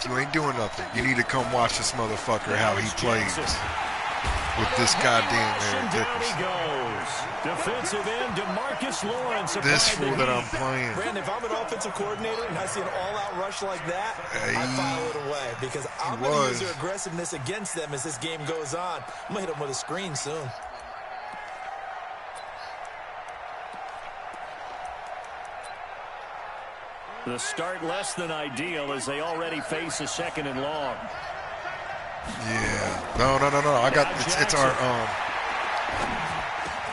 Dak, you ain't doing nothing. You need to come watch this motherfucker how he plays with this goddamn Eric Dickerson. Defensive end DeMarcus Lawrence. This fool that I'm playing. Brandon, if I'm an offensive coordinator and I see an all-out rush like that, I file it away because I'm going to use their aggressiveness against them as this game goes on. I'm going to hit them with a screen soon. The start less than ideal as they already face a 2nd and long. Yeah. No. I got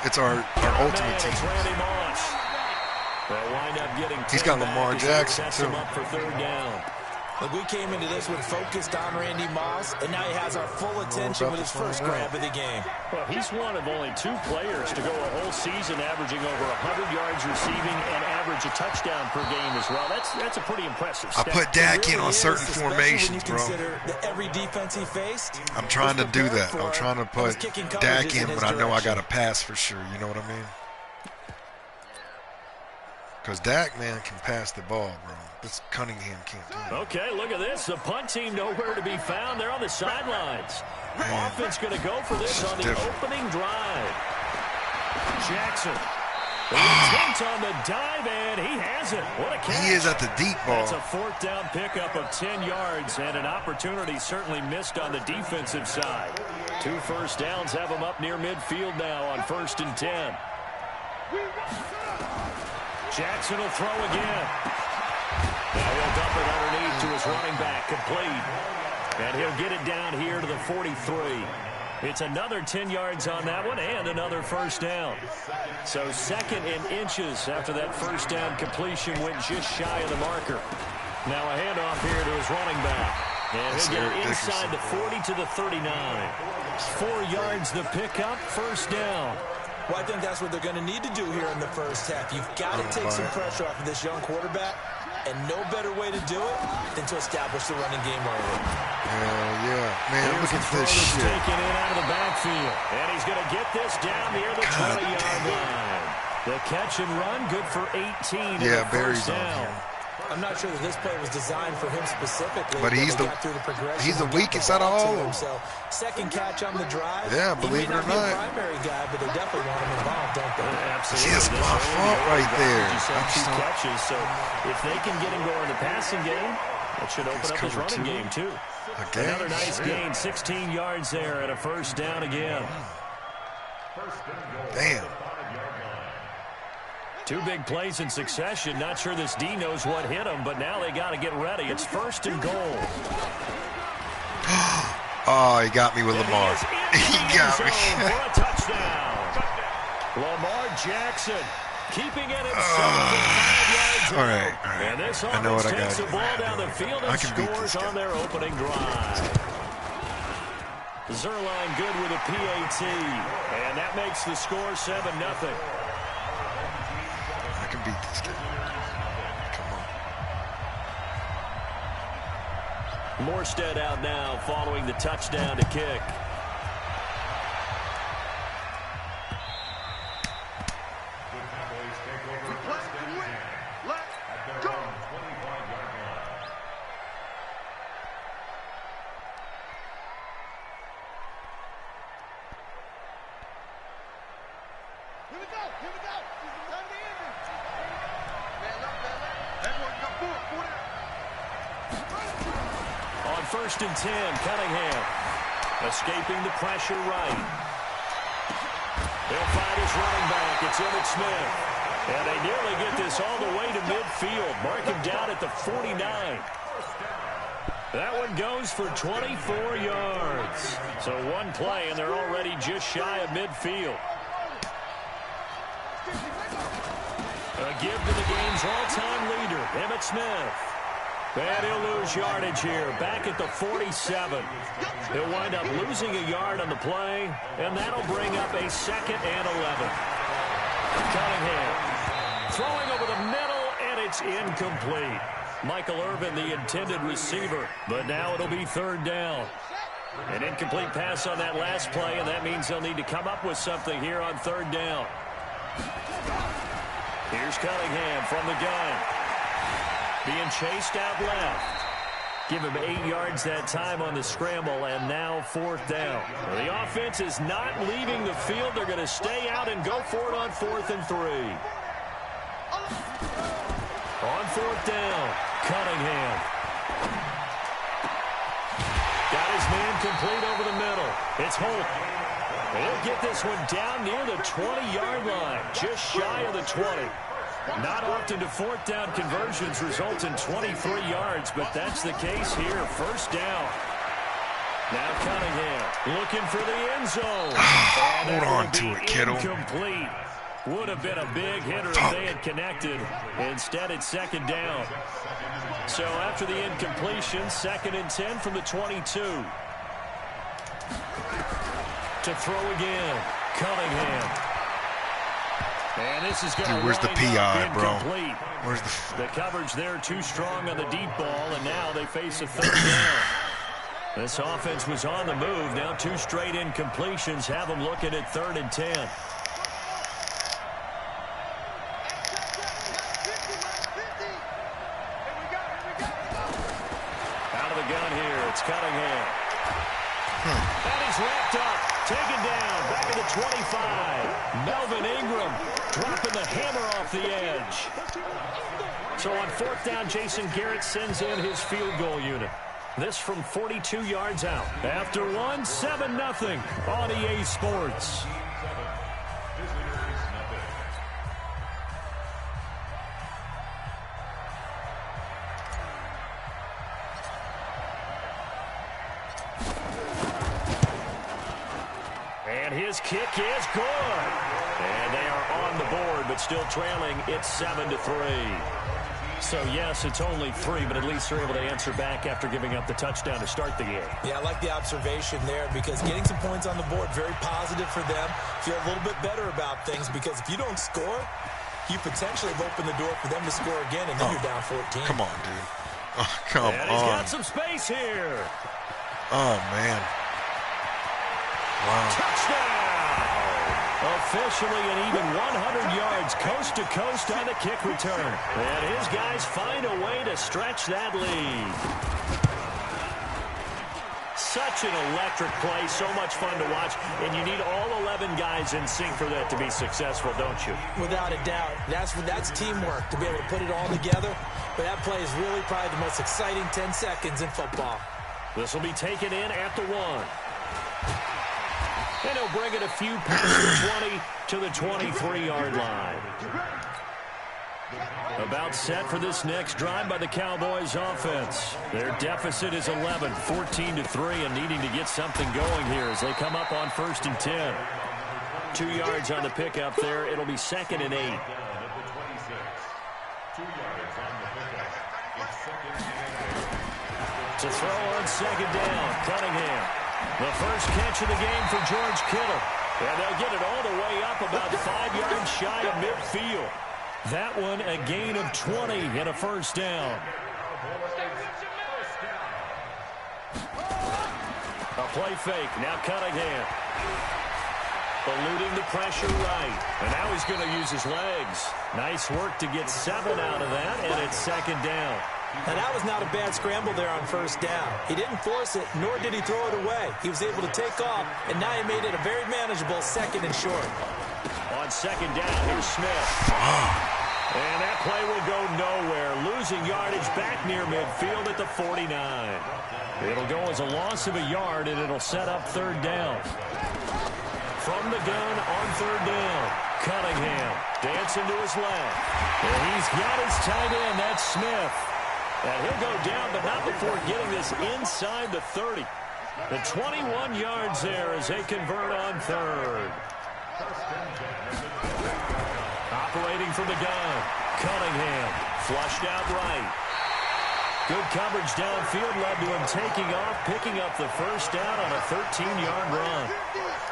it's our ultimate team. He's got Lamar Jackson too. Up for 3rd down. Look, we came into this one focused on Randy Moss, and now he has our full attention with his first grab of the game. Well, he's one of only 2 players to go a whole season averaging over 100 yards receiving and average a touchdown per game as well. That's a pretty impressive stat. I put Dak in on certain formations, bro. Every defense he faced. I'm trying to do that. I'm trying to put Dak in, but I know I got to pass for sure. You know what I mean? Because Dak, man, can pass the ball, bro. This Cunningham can't do it. Okay, look at this. The punt team nowhere to be found. They're on the sidelines. Offense going to go for this on the opening drive. Jackson. The attempt on the dive, and he has it. What a catch. He is at the deep ball. That's a 4th down pickup of 10 yards, and an opportunity certainly missed on the defensive side. 2 first downs have him up near midfield now on 1st and 10. Jackson will throw again. Now he'll dump it underneath to his running back, complete. And he'll get it down here to the 43. It's another 10 yards on that one and another first down. So 2nd and inches after that first down completion went just shy of the marker. Now a handoff here to his running back. And he'll get it inside the 40 to the 39. 4 yards the pickup, first down. Well, I think that's what they're going to need to do here in the first half. You've got to take some pressure off of this young quarterback, and no better way to do it than to establish the running game early. Hell yeah. Man, look at this shit. Taken in out of the backfield, and he's going to get this down near the 20-yard line. The catch and run, good for 18. Yeah, Barry's on here. I'm not sure that this play was designed for him specifically. But he's the weakest out of all of them. So, 2nd catch on the drive. Yeah, believe it or not. He may not be a primary guy, but they definitely want him involved, don't they? Absolutely. That's my fault right there. 2 catches, so if they can get him going in the passing game, that should open up his running game too. Another nice gain, 16 yards there, and a first down again. Damn. 2 big plays in succession. Not sure this D knows what hit him, but now they got to get ready. It's 1st and goal. Oh, he got me with Lamar. He got me. For a touchdown. Lamar Jackson keeping it himself at 5 yards. All right. And this I know what I got. takes the ball down the field and scores on their opening drive. Zerline good with a PAT. And that makes the score 7-0. I can beat this guy. Come on. Morstead out now following the touchdown to kick. On 1st and 10, Cunningham escaping the pressure right. They'll find his running back. It's Emmitt Smith. And they nearly get this all the way to midfield. Mark him down at the 49. That one goes for 24 yards. So 1 play, and they're already just shy of midfield. A give to the game's all-time leader, Emmitt Smith. And he'll lose yardage here, back at the 47. He'll wind up losing a yard on the play, and that'll bring up a 2nd and 11. Cunningham throwing over the middle, and it's incomplete. Michael Irvin, the intended receiver, but now it'll be 3rd down. An incomplete pass on that last play, and that means they'll need to come up with something here on 3rd down. Here's Cunningham from the gun. Being chased out left. Give him 8 yards that time on the scramble, and now 4th down. Well, the offense is not leaving the field. They're going to stay out and go for it on 4th and 3. On 4th down, Cunningham. Got his man complete over the middle. It's Holt. He'll get this one down near the 20-yard line, just shy of the 20. Not often do 4th down conversions result in 23 yards, but that's the case here. 1st down. Now Cunningham looking for the end zone. Hold on to it, Kittle. Incomplete. Would have been a big hitter if they had connected. Instead, it's 2nd down. So after the incompletion, 2nd and 10 from the 22. To throw again, Cunningham. And this is going to where's the PI, bro? Where's the coverage there too strong on the deep ball, and now they face a 3rd down. This offense was on the move. Now 2 straight incompletions have them looking at 3rd and 10. Out of the gun here, it's Cunningham. And he's wrapped up. Taken down, back at the 25. Melvin Ingram dropping the hammer off the edge. So on 4th down, Jason Garrett sends in his field goal unit. This from 42 yards out. After one, 7-0 on EA Sports. And his kick is good. And they are on the board, but still trailing. It's 7-3. So, yes, it's only 3, but at least they're able to answer back after giving up the touchdown to start the game. Yeah, I like the observation there because getting some points on the board, very positive for them. Feel a little bit better about things because if you don't score, you potentially have opened the door for them to score again, and then you're down 14. Come on, dude. Oh, come on. And he's got some space here. Oh, man. Wow. Touchdown! Officially an even 100 yards coast to coast on the kick return. And his guys find a way to stretch that lead. Such an electric play, so much fun to watch, and you need all 11 guys in sync for that to be successful, don't you? Without a doubt. That's teamwork to be able to put it all together. But that play is really probably the most exciting 10 seconds in football. This will be taken in at the 1. And he'll bring it a few past the 20 to the 23-yard line. About set for this next drive by the Cowboys offense. Their deficit is 11, 14-3, and needing to get something going here as they come up on 1st and 10. 2 yards on the pickup there. It'll be 2nd and 8. To throw on 2nd down, Cunningham. The first catch of the game for George Kittle. And they'll get it all the way up about 5 yards shy of midfield. That one a gain of 20 and a 1st down. A play fake. Now Cunningham. Eluding the pressure right. And now he's going to use his legs. Nice work to get 7 out of that, and it's 2nd down. And that was not a bad scramble there on 1st down. He didn't force it, nor did he throw it away. He was able to take off, and now he made it a very manageable 2nd and short. On 2nd down, here's Smith. And that play will go nowhere. Losing yardage back near midfield at the 49. It'll go as a loss of a yard, and it'll set up 3rd down. From the gun on 3rd down, Cunningham dancing to his left. And he's got his tight end, that's Smith. And he'll go down, but not before getting this inside the 30. The 21 yards there as they convert on 3rd. Operating from the gun, Cunningham flushed out right. Good coverage downfield led to him taking off, picking up the 1st down on a 13-yard run.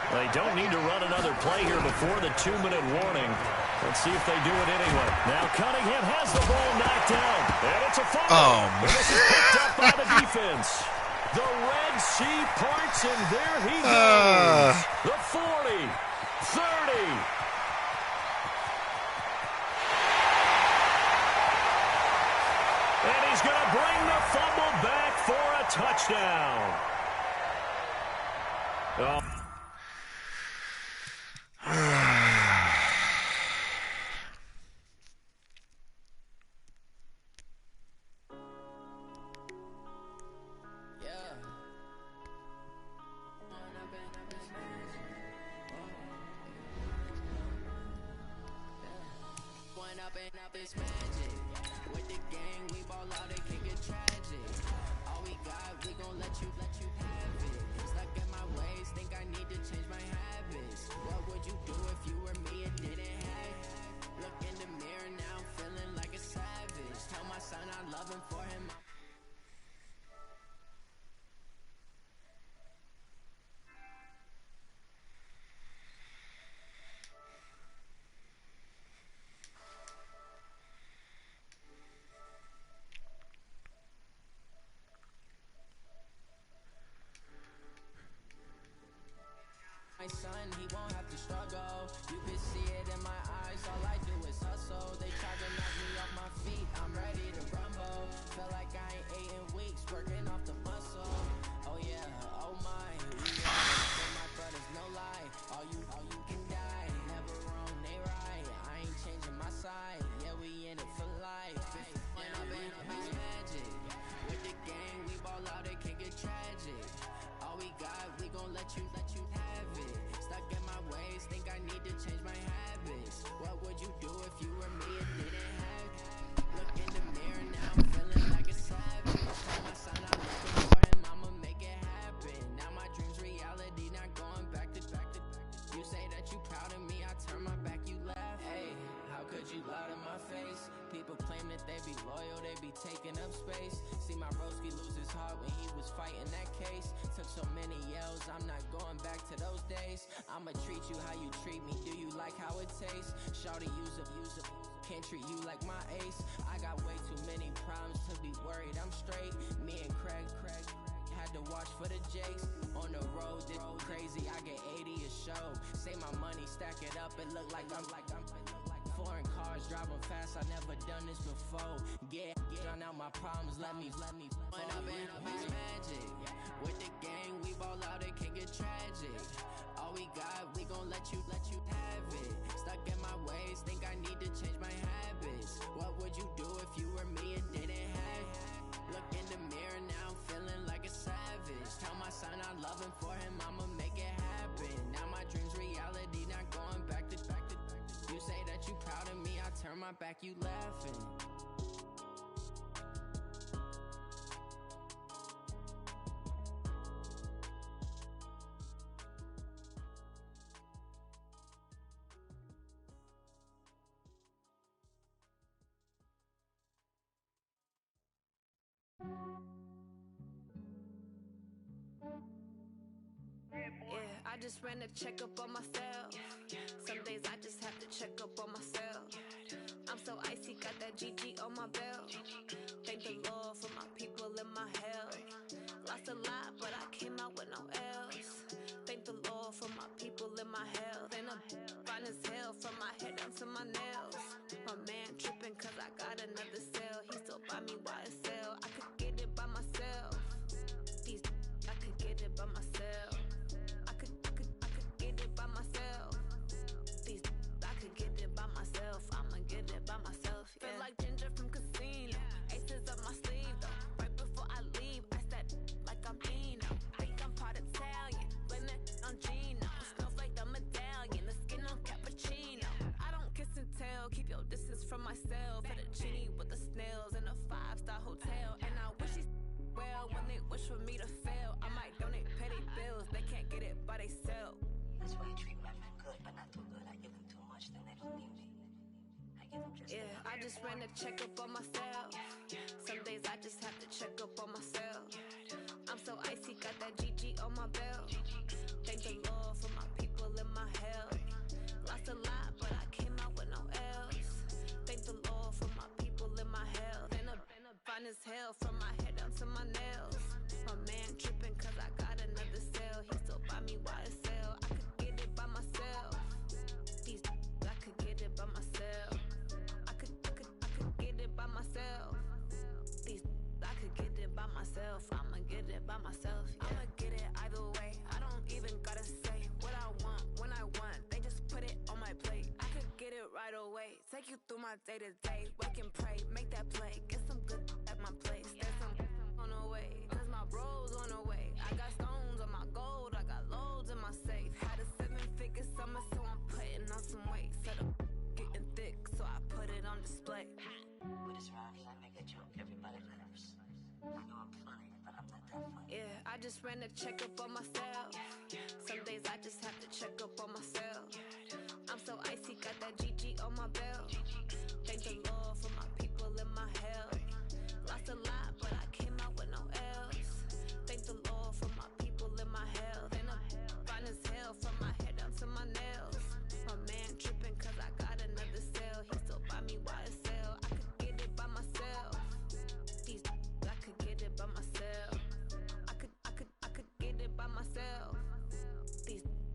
They don't need to run another play here before the 2-minute warning. Let's see if they do it anyway. Now Cunningham has the ball knocked down. And it's a fumble. Oh, man. And this is picked up by the defense. The Red Sea parts, and there he goes. The 40, 30. And he's going to bring the fumble back for a touchdown. Oh. This magic with the gang, we ball out, it can get tragic. All we got, we gon' let you have it. Stuck in my ways, think I need to change my habits. What would you do if you were me and didn't have it? Look in the mirror now, feeling like a savage. Tell my son I love him for him. My son, he won't have to struggle. You can see it in my eyes, all I do is hustle. They try to knock me off my feet, I'm ready to rumble. Feel like I ain't ate in weeks, working off the muscle. Oh yeah, oh my, we are my brothers, no lie. All you can die, never wrong, they right. I ain't changing my side, yeah, we in it for life. When I've been up, it's magic. With the gang, we ball out, it can get tragic. All we got, we gon' let you have it. Stuck in my ways, think I need to change my habits. What would you do if you were me and didn't have it? Look in the mirror now, feeling like a savage. Tell my son I'm looking for him, I'ma make it happen. Now my dream's reality, not going back to. You say that you proud of me, I turn my back, you laugh. Hey, how could you lie to my face? People claim that they be loyal, they be taking up space. See my broski lose his heart when he was fighting that case. Took so many yells, I'm not going back to those days. I'ma treat you how you treat me, do you like how it tastes? Shawty use up, can't treat you like my ace. I got way too many problems to be worried, I'm straight. Me and Craig had to watch for the Jakes. On the road, this crazy, I get 80 a show. Say my money, stack it up, it look like I'm foreign cars, driving fast, I never done this before. Get drown out my problems, let me When I've been up, it's magic. With the gang, we ball out, it can get tragic. All we got, we gon' let you have it. Stuck in my ways, think I need to change my habits. What would you do if you were me and didn't have it? Look in the mirror now, feeling like a savage. Tell my son I love him, for him I'ma make it happen. Now my dream's reality, not going back to. You say that you proud of me, I turn my back, you laughing. I just ran a checkup on myself. Some days I just have to check up on myself. I'm so icy, got that GG on my belt. Thank the Lord for my people in my health. Lost a lot, but I came out with no else. Thank the Lord for my people in my health. And I'm fine as hell from my head down to my nails. My man tripping cause I got another cell. He still buy me YSL. I could get it by myself. I could get it by myself. I could get it by myself. I could get it by myself. I'ma get it by myself. Yeah. Feel like Ginger from Casino. Aces up my sleeve though. Right before I leave, I said like I'm Eno. Think I'm part Italian. Blame it on Gino. Smells like the medallion. The skin on cappuccino. I don't kiss and tell. Keep your distance from myself. Fettuccine with the snails in a 5-star hotel. And I wish he's well when they wish for me to fail. I might donate petty bills. They can't get it by they sell. That's why you treat women good, but not too good. I give them too much, then they don't need me. I give them just enough. I just ran a checkup on myself. Some days I just have to check up on myself. I'm so icy, got that GG on my belt. Thank the Lord for my people in my health. Lost a lot, but I came out with no else. Thank the Lord for my people in my health. And I'm fine as hell from my head down to my nails. My man tripping cause I got another cell. He still buy me YSL. I could get it by myself. I could get it by myself. I could get it by myself. I could get it by myself. it by myself. Yeah. I'ma get it either way. I don't even gotta say what I want when I want. They just put it on my plate. I could get it right away. Take you through my day to day. Wake and pray, make that play. Get some good at my place. There's some on the way. Cause my bro's on the way. I got stones on my gold. I got loads in my safe. Had a 7-figure summer, so I'm putting on some weight. Set up getting thick, so I put it on display. With this rhymes, I make a joke, everybody laughs. I know I'm funny, but I'm not that funny. Yeah, I just ran a checkup on myself. Some days I just have to check up on myself. I'm so icy, got that GG on my belt. Thank the Lord for my people in my health. Lost a lot, but I came out with no L's. Thank the Lord for my people in my health. And I'm fine as hell from my head down to my nails. My man tripping cause I got another cell. He still buy me YSL. I could get it by myself. I could get it by myself. I could get it by myself.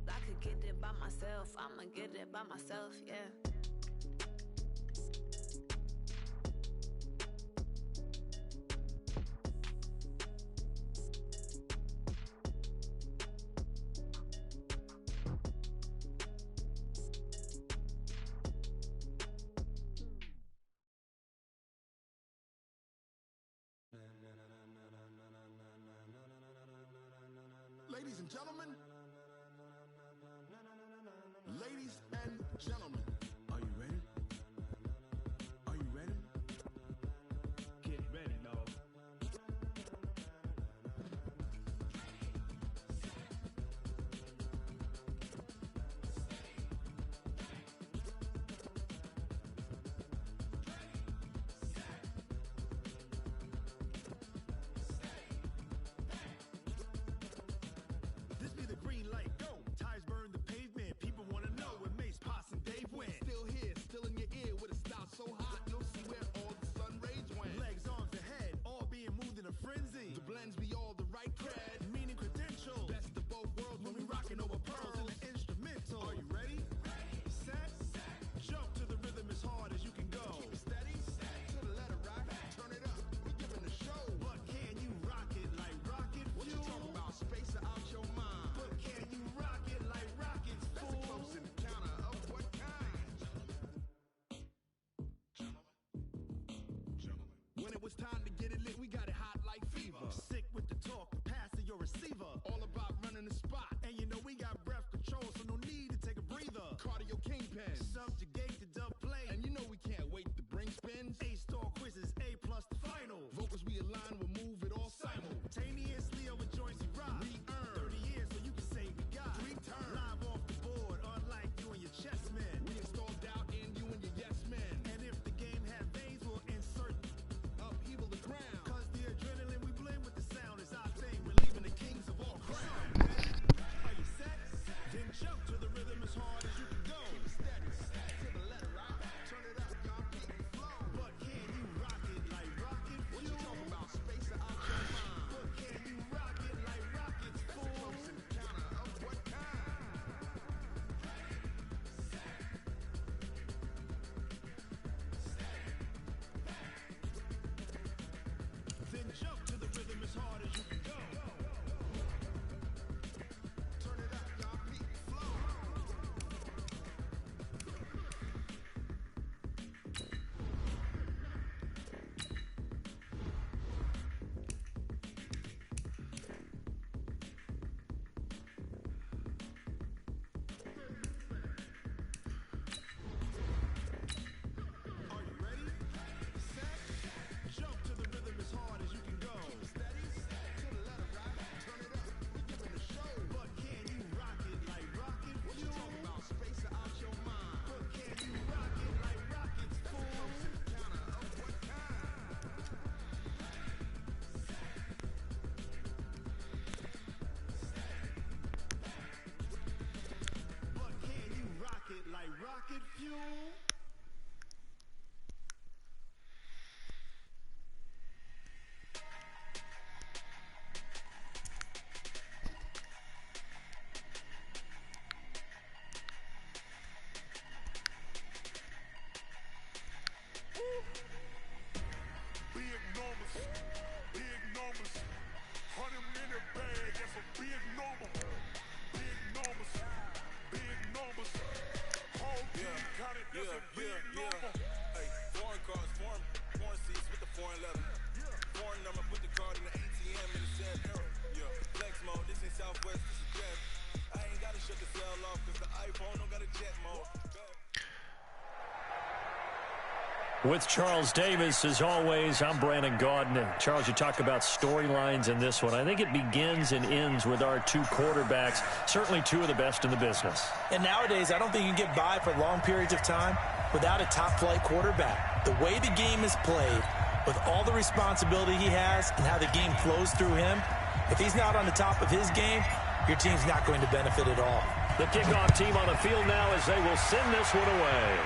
I could get it by myself. I'ma get it by myself, yeah. Ladies and gentlemen, ladies and gentlemen, are you ready? Are you ready? Get ready, dog. This be the green light, go. Ties burn the pavement. People wanna know where Mace, Potts, and Dave went. Still here, still in your ear with a style so hot, you'll see where all the sun rays went. Legs, arms, and head, all being moved in a frenzy. The blends be all the right cred, meaning credentials. Best of both worlds when we rockin' over pearls in the instrumental. Are you ready? Set, jump to the rhythm as hard as you can go. Keep it steady, to the letter right. Turn it up, we giving the show. But can you rock it like rocket fuel? What you talking about? Space out your mind. But can you rock it like rockets, fool? That's a close encounter of what kind? Gentlemen. When it was time to get it lit, we got it hot like fever. Sick with the talk, pass to your receiver. All about running the spot. And you know we got breath control, so no need to take a breather. Cardio kingpin, subjugate the dub play. And you know we can't wait to bring spins. A-star quizzes, A+ the final. Vocals we align, we'll move it all simultaneously over joints we rock. We earn 30 years so you can say we got 3 turns. Live off the board, unlike you and your chess men. We installed doubt in you and your yes men. And if the game had veins, we'll insert upheaval the With Charles Davis, as always, I'm Brandon Gaudin. And Charles, you talk about storylines in this one. I think it begins and ends with our two quarterbacks, certainly two of the best in the business. And nowadays, I don't think you can get by for long periods of time without a top-flight quarterback. The way the game is played, with all the responsibility he has and how the game flows through him, if he's not on the top of his game, your team's not going to benefit at all. The kickoff team on the field now as they will send this one away.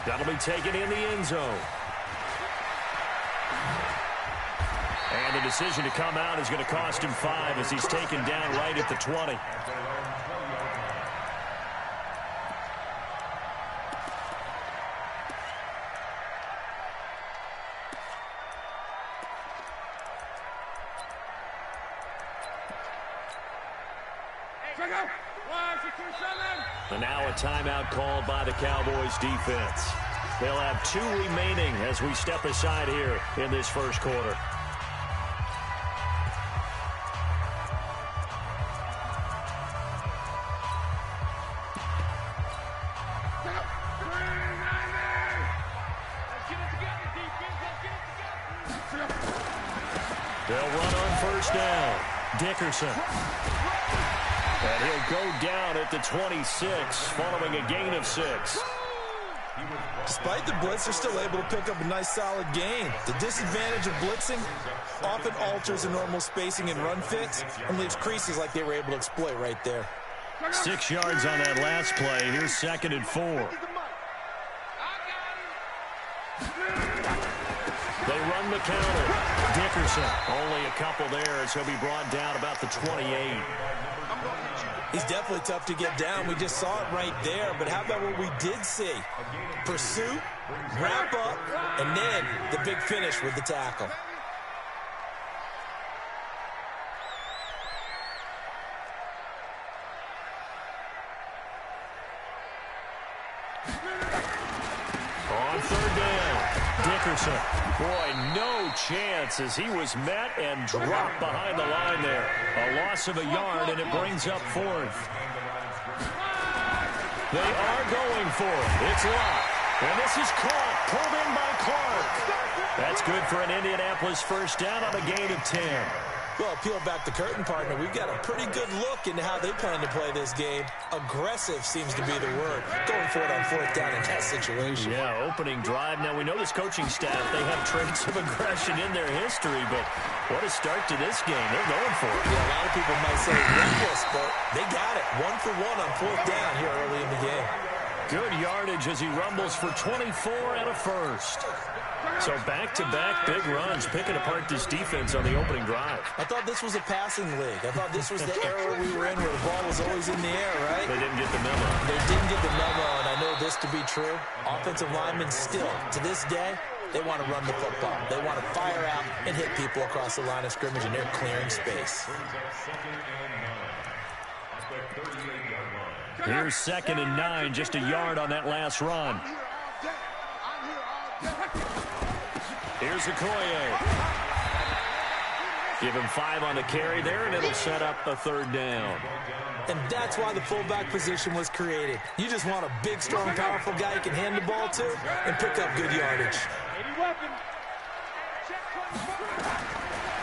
That'll be taken in the end zone. And the decision to come out is going to cost him 5 as he's taken down right at the 20. And now a timeout called by the Cowboys defense. They'll have 2 remaining as we step aside here in this first quarter. They'll run on first down. Dickerson. And he'll go down at the 26 following a gain of 6. Despite the blitz, they're still able to pick up a nice solid gain. The disadvantage of blitzing often alters the normal spacing and run fits and leaves creases like they were able to exploit right there. 6 yards on that last play. Here's 2nd and 4. They run the counter. Dickerson, only a couple there as he'll be brought down about the 28. He's definitely tough to get down. We just saw it right there. But how about what we did see? Pursuit, wrap up, and then the big finish with the tackle. On 3rd down, Dickerson. Boy, no chance as he was met and dropped behind the line there. A loss of a yard, and it brings up 4th. They are going for it. It's locked. And this is caught. Pulled in by Clark. That's good for an Indianapolis first down on a gain of 10. Well, peel back the curtain, partner. We've got a pretty good look into how they plan to play this game. Aggressive seems to be the word. Going for it on 4th down in that situation. Yeah, opening drive. Now, we know this coaching staff, they have traits of aggression in their history, but what a start to this game. They're going for it. Yeah, a lot of people might say reckless, but they got it. 1 for 1 on 4th down here early in the game. Good yardage as he rumbles for 24 and a first. So back-to-back big runs, picking apart this defense on the opening drive. I thought this was a passing league. I thought this was the era we were in where the ball was always in the air, right? They didn't get the memo. They didn't get the memo, and I know this to be true. Offensive linemen still, to this day, they want to run the football. They want to fire out and hit people across the line of scrimmage, and they're clearing space. Here's 2nd and 9, just a yard on that last run. Here's Okoye. Give him 5 on the carry there, and it'll set up a 3rd down. And that's why the fullback position was created. You just want a big, strong, powerful guy you can hand the ball to and pick up good yardage.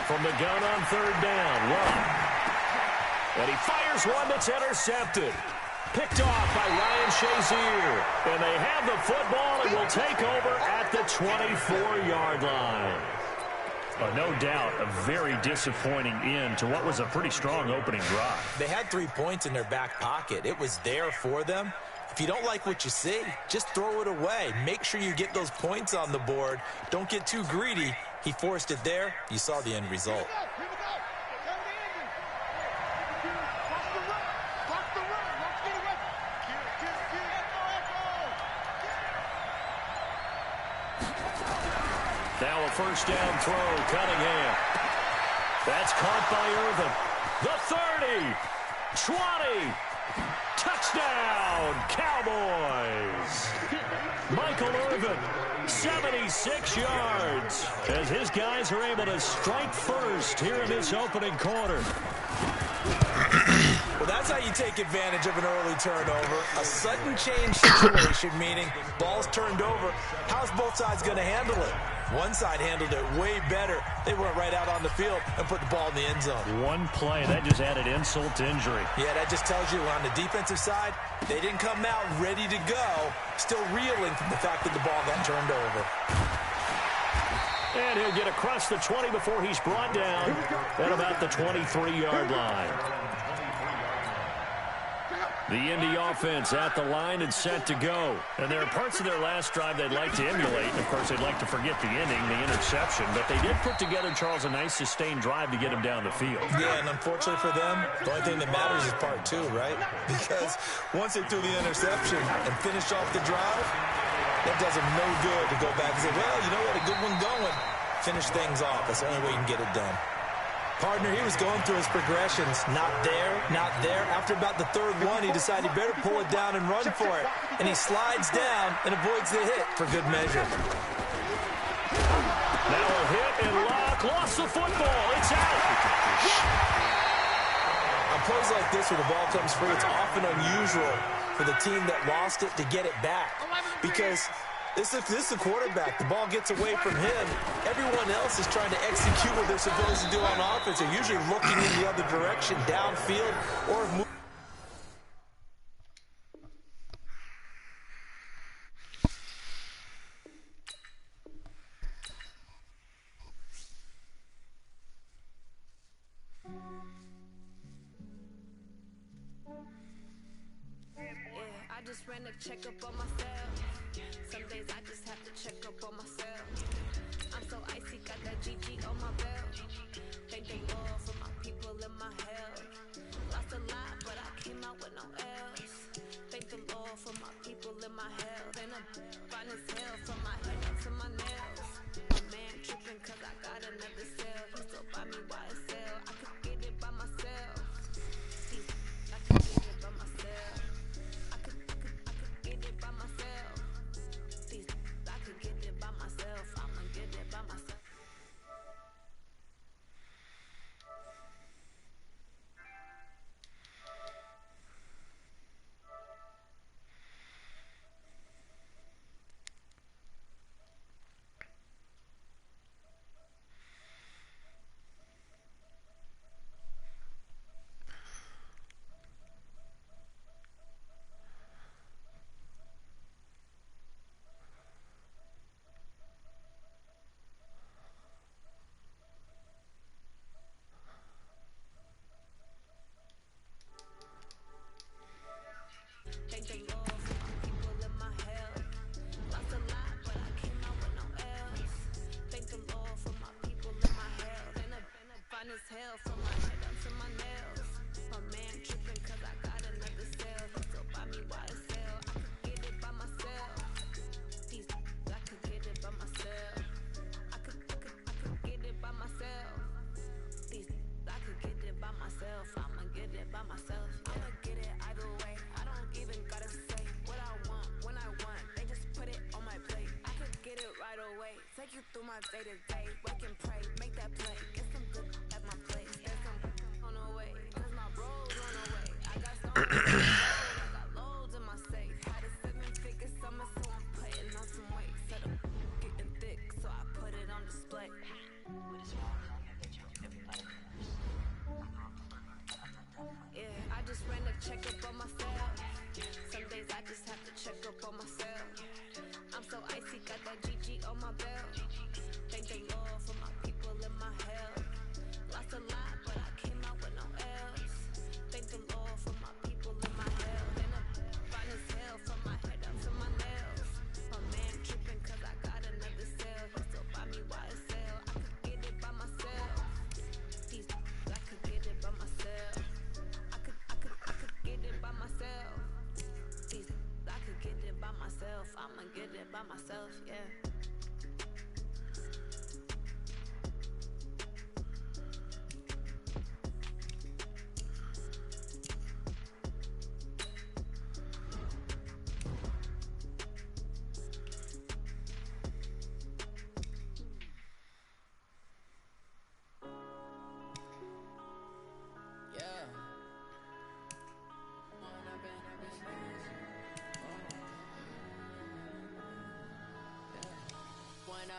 From the gun on 3rd down, Love. And he fires one that's intercepted. Picked off by Ryan Shazier. And they have the football and will take over at the 24-yard line. No doubt a very disappointing end to what was a pretty strong opening drive. They had 3 points in their back pocket. It was there for them. If you don't like what you see, just throw it away. Make sure you get those points on the board. Don't get too greedy. He forced it there. You saw the end result. Now a first down throw, Cunningham. That's caught by Irvin. The 30, 20, touchdown, Cowboys. Michael Irvin, 76 yards, as his guys are able to strike first here in this opening quarter. Well, that's how you take advantage of an early turnover. A sudden change situation, meaning ball's turned over. How's both sides going to handle it? One side handled it way better. They went right out on the field and put the ball in the end zone. One play, that just added insult to injury. Yeah, that just tells you on the defensive side, they didn't come out ready to go, still reeling from the fact that the ball got turned over. And he'll get across the 20 before he's brought down at about the 23-yard line. The Indy offense at the line and set to go. And there are parts of their last drive they'd like to emulate. And, of course, they'd like to forget the ending, the interception. But they did put together, Charles, a nice sustained drive to get him down the field. Yeah, and unfortunately for them, the only thing that matters is part two, right? Because once they threw the interception and finished off the drive, that does them no good to go back and say, well, you know what, a good one going. Finish things off. That's the only way you can get it done. Partner, he was going through his progressions. Not there, not there. After about the third one, he decided he better pull it down and run for it. And he slides down and avoids the hit for good measure. Now a hit and lock. Lost the football. It's out. On plays like this where the ball comes free, it's often unusual for the team that lost it to get it back. Because this is the quarterback. The ball gets away from him. Everyone else is trying to execute what they're supposed to do on offense. They're usually looking in the other direction, downfield, or moving. I just ran a checkup on myself. Some days I just have to check up on myself. I'm so icy, got that GG on my belt. Thank the Lord for my people in my health. Lost a lot, but I came out with no else. Thank the Lord for my people in my health. And I'm fine as hell from my head to my nails. My man tripping cause I got another cell. He still buy me YSL. I could get it by myself. I could get it by myself. I could get it by myself. I could get it by myself. I'ma get it by myself. Thank the Lord for my people in my health. Lost a lot, but I came out with no else. Thank the Lord for my people in my health. And I'm fine as hell from my head up to my nails. My man tripping cause I got another cell. He still buy me YSL. I could get it by myself. I could get it by myself. I could get it by myself. I could get it by myself. I'ma get it by myself. I'ma get it either way. I don't even gotta say what I want when I want. They just put it on my plate. I could get it right away. Take you through my day to day. Wake and pray, make that play. Get some good at my place. There's some on the way. Cause my bros on the way. I got stones. I got loads in my safe. Had a 7-figure summer, so I'm putting on some weight. Said I'm getting thick, so I put it on display. With a small tongue, I get you everybody curse. Yeah, I just ran a checkup on myself. Some days I just have to check up on myself. I'm so icy, got that GG on my belt. Thank the Lord for my people in my health. Lost a lot, but I came out with no else. Thank the Lord for my people in my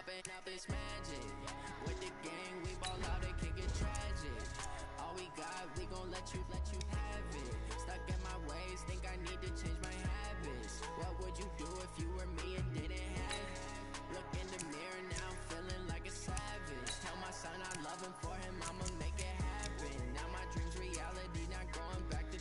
up this magic. With the gang, we ball out, it can get tragic. All we got, we gon' let you have it. Stuck in my ways, think I need to change my habits. What would you do if you were me and didn't have it? Look in the mirror now, I'm feeling like a savage. Tell my son I love him, for him I'ma make it happen. Now my dreams reality, not going back to.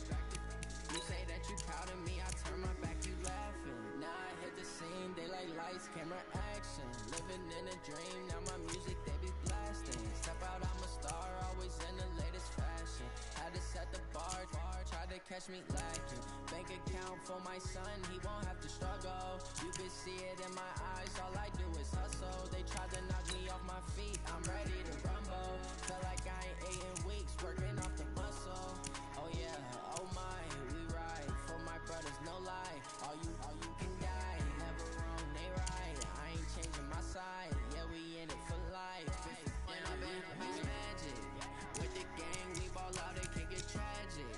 You say that you proud of me, I turn my back, you laughing. Now I hit the scene, they like lights, camera, action. Living in a dream, now my music they be blasting. Step out, I'm a star, always in the latest fashion. Had to set the bar, tried to catch me lacking. Bank account for my son, he won't have to struggle. You can see it in my eyes, all I do is hustle. They tried to knock me off my feet, I'm ready to rumble. Feel like I ain't ate in weeks, working off the muscle. Oh yeah, oh my, we ride for my brothers, no lie. All you can die, never wrong, they right. I ain't changing my side, yeah, we in it for life. When I bet up is magic. With the gang, we ball out, it can get tragic.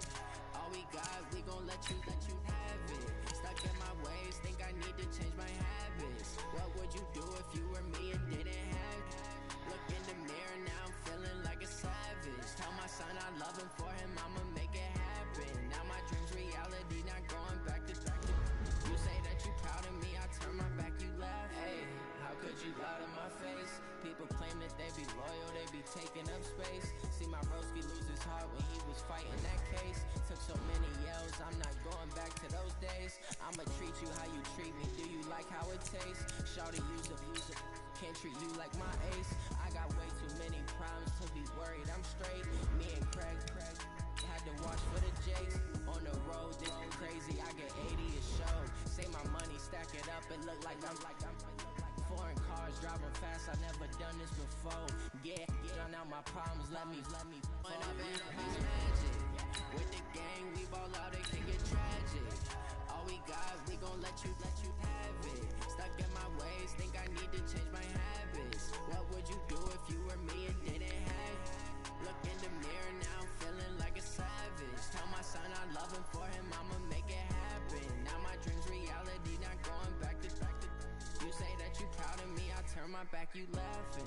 All we got, we gon' let you have it. Stuck in my ways, think I need to change my habits. What would you do if you were me and didn't have it? Look in the mirror, now I'm feeling like a savage. Tell my son I love him, for him I'ma make it happen. Now my dreams reality, not going back to. You say that you proud of me, I turn my back, you laugh. Hey, how could you lie to my face? People claim that they be loyal, they be taking up space. See my broski lose his heart when he was fighting that case. Took so many yells, I'm not going back to those days. I'ma treat you how you treat me, do you like how it tastes? Shawty use a can't treat you like my ace. I got way too many problems to be worried, I'm straight. Me and Craig had to watch for the Jakes. On the road, this crazy, I get 80 a show. Say my money, stack it up, and look like I'm foreign cars, driving fast, I never done this before. Get on out my problems, let me When I bet up is magic. With the gang, we ball out, it can get tragic. All we got, we gon' let you have it. Stuck in my ways, think I need to change my habits. What would you do if you were me and didn't have it? Look in the mirror, now I'm feeling like a savage. Tell my son I love him, for him I'ma make it happen. Now my dreams reality, not going back to. You say that you proud of me, I turn my back, you laughing.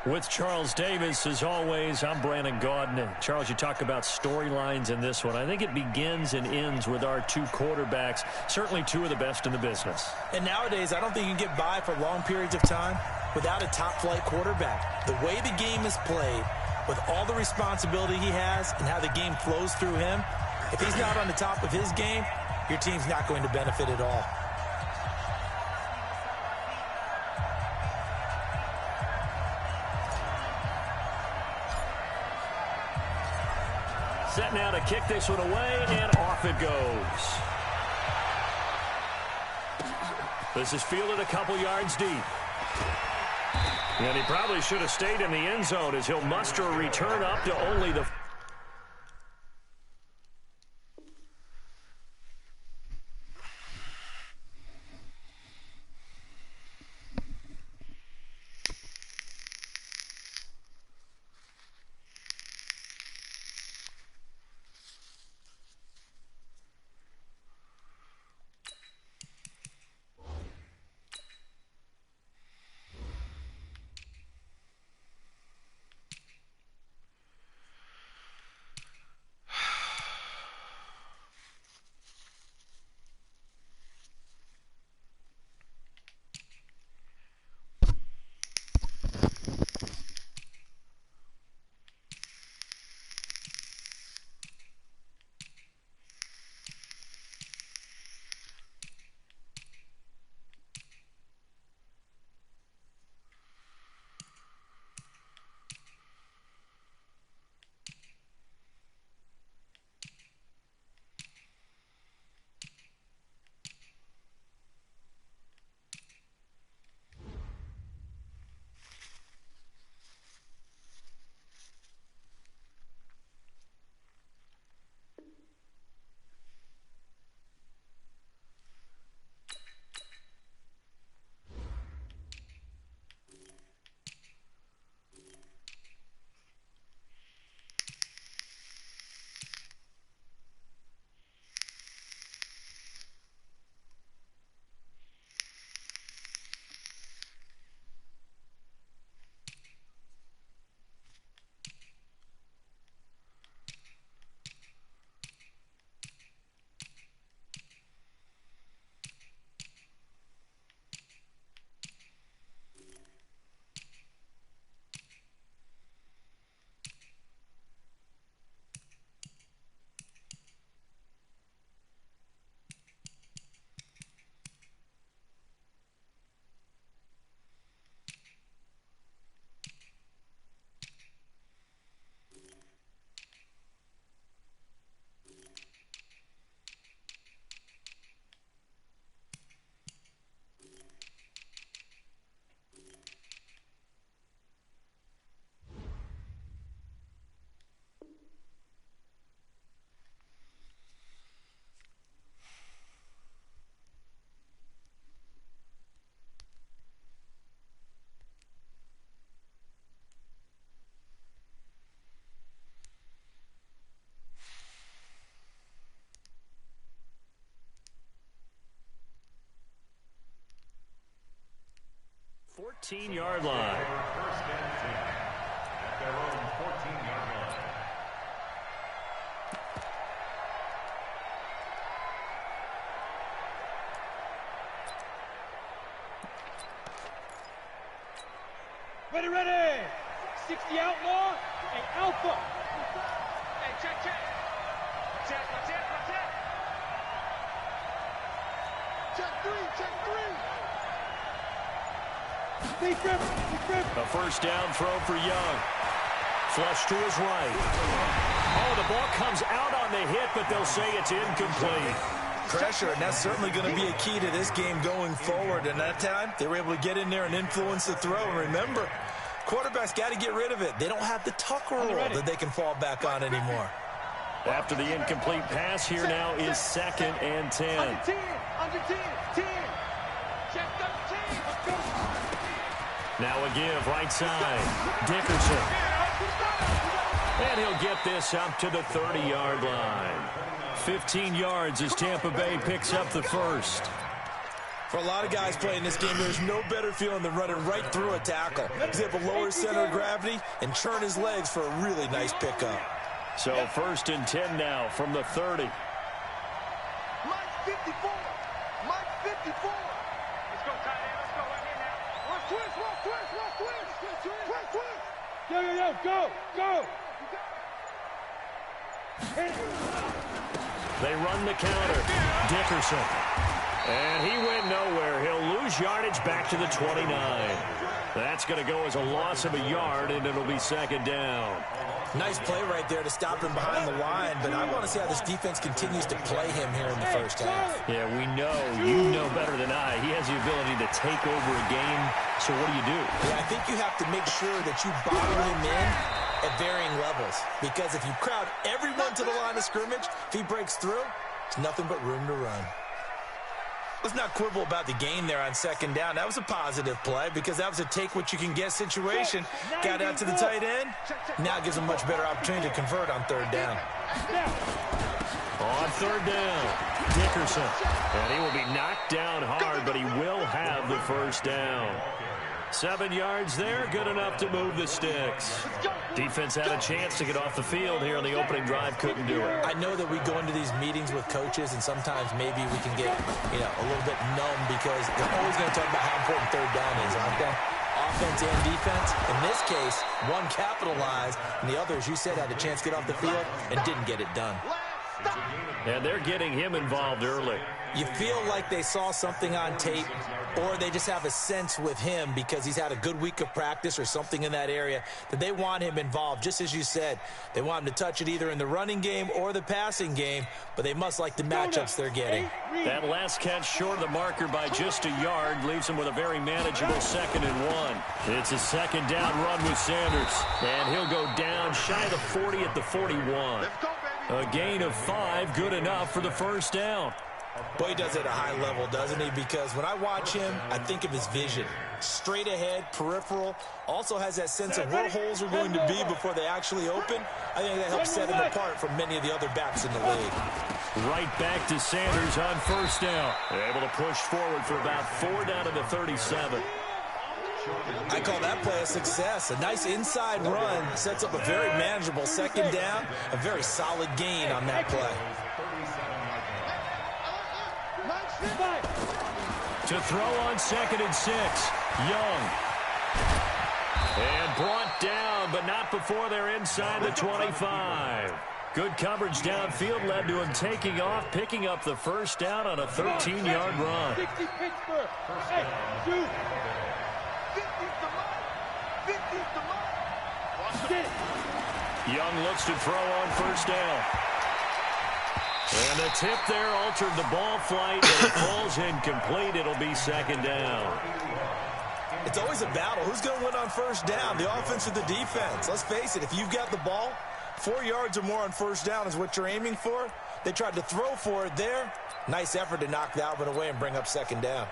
With Charles Davis, as always, I'm Brandon Gaudin. Charles, you talk about storylines in this one. I think it begins and ends with our two quarterbacks, certainly two of the best in the business. And nowadays, I don't think you can get by for long periods of time without a top-flight quarterback. The way the game is played, with all the responsibility he has and how the game flows through him, if he's not on the top of his game, your team's not going to benefit at all. Set now to kick this one away, and off it goes. This is fielded a couple yards deep. And he probably should have stayed in the end zone, as he'll muster a return up to only the... 14-yard line. First and 10 at their own 14-yard line. Ready, ready! 60 outlaw and alpha. Hey, check. Check. Check three. A first down throw for Young. Flush to his right. Oh, the ball comes out on the hit, but they'll say it's incomplete. Pressure, and that's certainly going to be a key to this game going forward. And that time, they were able to get in there and influence the throw. And remember, quarterbacks got to get rid of it. They don't have the tuck rule that they can fall back on anymore. After the incomplete pass, here now is 2nd and 10. Under 10. 10. Check 13. Let's go. Now a give, right side. Dickerson. And he'll get this up to the 30-yard line. 15 yards as Tampa Bay picks up the first. For a lot of guys playing this game, there's no better feeling than running right through a tackle. He's able to lower his center of gravity and churn his legs for a really nice pickup. So 1st and 10 now from the 30. Mike 54. Let's go, tight end. Let's go right here now. Run twist. Go. They run the counter. Dickerson. And he went nowhere. He'll lose yardage back to the 29. That's going to go as a loss of a yard, and it'll be 2nd down. Nice play right there to stop him behind the line, but I want to see how this defense continues to play him here in the first half. Yeah, we know. You know better than I. He has the ability to take over a game, so what do? Yeah, I think you have to make sure that you bottle him in at varying levels, because if you crowd everyone to the line of scrimmage, if he breaks through, there's nothing but room to run. Let's not quibble about the gain there on 2nd down. That was a positive play because that was a take-what-you-can-get situation. Got out to the tight end. Now it gives him a much better opportunity to convert on 3rd down. On 3rd down, Dickerson. And he will be knocked down hard, but he will have the first down. 7 yards there, good enough to move the sticks. Defense had a chance to get off the field here on the opening drive, couldn't do it. I know that we go into these meetings with coaches, and sometimes maybe we can get, a little bit numb because they're always going to talk about how important 3rd down is, aren't they? Offense and defense. In this case, one capitalized, and the other, as you said, had a chance to get off the field and didn't get it done. And they're getting him involved early. You feel like they saw something on tape, or they just have a sense with him because he's had a good week of practice or something in that area that they want him involved. Just as you said, they want him to touch it either in the running game or the passing game, but they must like the matchups they're getting. That last catch short of the marker by just a yard leaves him with a very manageable 2nd and 1. It's a 2nd down run with Sanders, and he'll go down shy of the 40 at the 41. A gain of 5, good enough for the first down. Boy, he does it at a high level, doesn't he? Because when I watch him, I think of his vision. Straight ahead, peripheral, also has that sense of where holes are going to be before they actually open. I think that helps set him apart from many of the other backs in the league. Right back to Sanders on 1st down. They're able to push forward for about 4 down to the 37. I call that play a success. A nice inside run sets up a very manageable 2nd down, a very solid gain on that play. To throw on 2nd and 6, Young. And brought down, but not before they're inside the 25. Good coverage downfield led to him taking off, picking up the first down on a 13-yard run. 60 Pittsburgh. Hey, shoot. 50's the mark. Young looks to throw on 1st down. And the tip there altered the ball flight, and it falls incomplete. It'll be 2nd down. It's always a battle. Who's going to win on 1st down, the offense or the defense? Let's face it, if you've got the ball, 4 yards or more on 1st down is what you're aiming for. They tried to throw for it there. Nice effort to knock that one away and bring up 2nd down.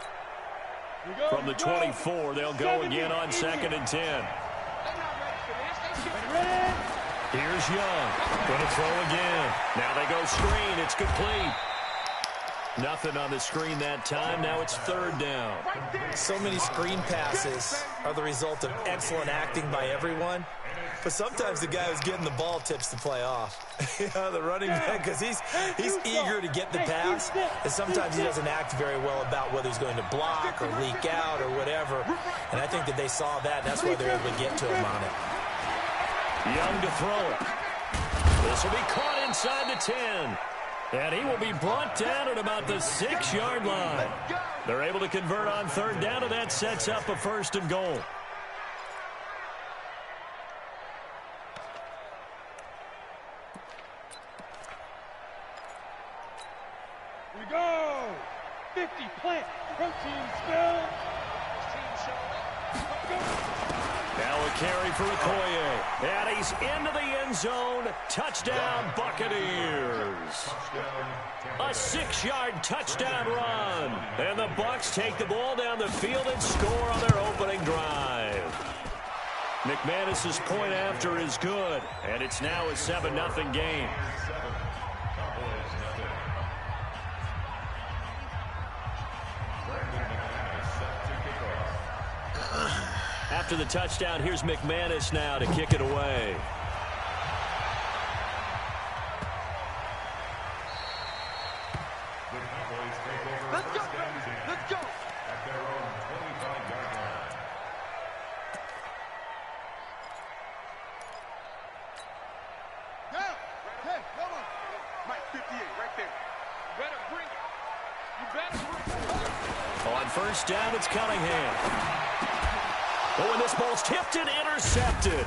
From the 24, they'll go again on 2nd and 10. Here's Young. Going to throw again. Now they go screen. It's complete. Nothing on the screen that time. Now it's third down. So many screen passes are the result of excellent acting by everyone. But sometimes the guy who's getting the ball tips the play off. The running back, because he's eager to get the pass, and sometimes he doesn't act very well about whether he's going to block or leak out or whatever. And I think that they saw that, and that's why they're able to get to him on it. Young to throw it. This will be caught inside the 10. And he will be brought down at about the 6-yard line. They're able to convert on third down, and that sets up a 1st and goal. We go! 50 plant, protein spill. Team showing. Let's go. Now a carry for Okoye. And he's into the end zone. Touchdown, Buccaneers. A 6-yard touchdown run. And the Bucs take the ball down the field and score on their opening drive. McManus's point after is good. And it's now a 7-0 game. After the touchdown, here's McManus now to kick it away. Let's go! Let's go! At their own 25-yard line. Yeah! Hey, come on! Mike 58, right there. You better bring it. You better bring it. On first down, it's Cunningham. Oh, and this ball's tipped and intercepted.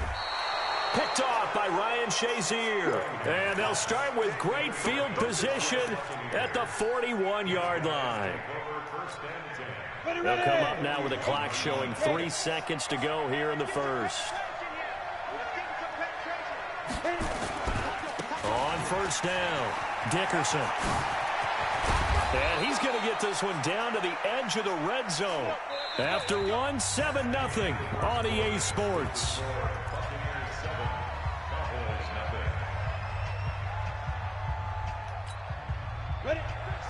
Picked off by Ryan Shazier. And they'll start with great field position at the 41-yard line. They'll come up now with a clock showing 3 seconds to go here in the first. On first down, Dickerson. And he's going to get this one down to the edge of the red zone. After 7-0 on EA Sports. Ready?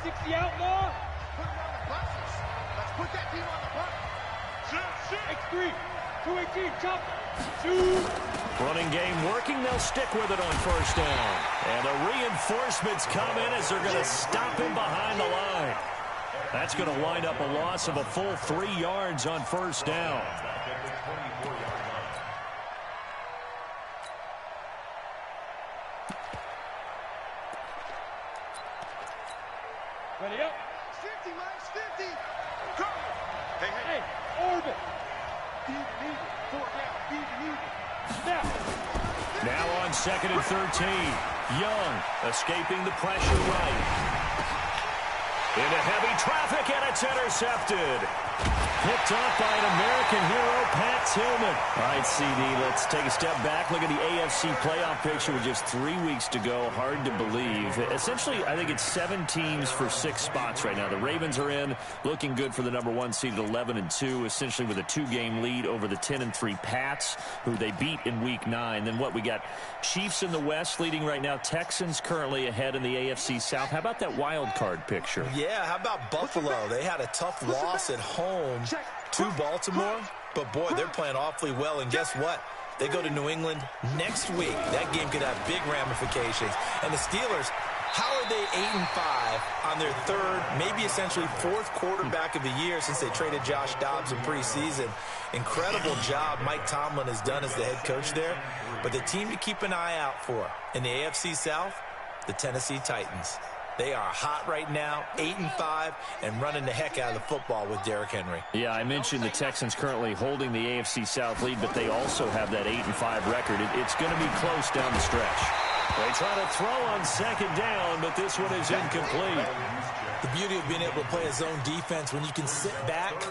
60 outlaw. Put him on the buses. Let's put that team on the bus. X3. 218. Chop. 2. Running game working. They'll stick with it on first down. And the reinforcements come in as they're going to stop him behind the line. That's going to wind up a loss of a full 3 yards on first down. Ready up. 50, Mike's 50. Go. Hey, orbit. Deep needed. 4 down. Deep needed. Now on 2nd and 13. Young escaping the pressure right. Into heavy traffic, and it's intercepted. Picked off by an American hero, Pat Tillman. All right, CD, let's take a step back. Look at the AFC playoff picture with just 3 weeks to go. Hard to believe. Essentially, I think it's 7 teams for 6 spots right now. The Ravens are in, looking good for the number 1 seed at 11-2, essentially with a 2-game lead over the 10-3 Pats, who they beat in Week 9. Then what, we got Chiefs in the West leading right now. Texans currently ahead in the AFC South. How about that wild card picture? Yeah, how about Buffalo? They had a tough loss at home to Baltimore, but boy, they're playing awfully well, and guess what? They go to New England next week. That game could have big ramifications. And the Steelers, how are they 8-5 on their 3rd, maybe essentially 4th quarterback of the year since they traded Josh Dobbs in preseason? Incredible job Mike Tomlin has done as the head coach there. But the team to keep an eye out for in the AFC South, the Tennessee Titans. They are hot right now, 8-5, and running the heck out of the football with Derrick Henry. Yeah, I mentioned the Texans currently holding the AFC South lead, but they also have that 8-5 record. It's going to be close down the stretch. They try to throw on 2nd down, but this one is incomplete. The beauty of being able to play a zone defense, when you can sit back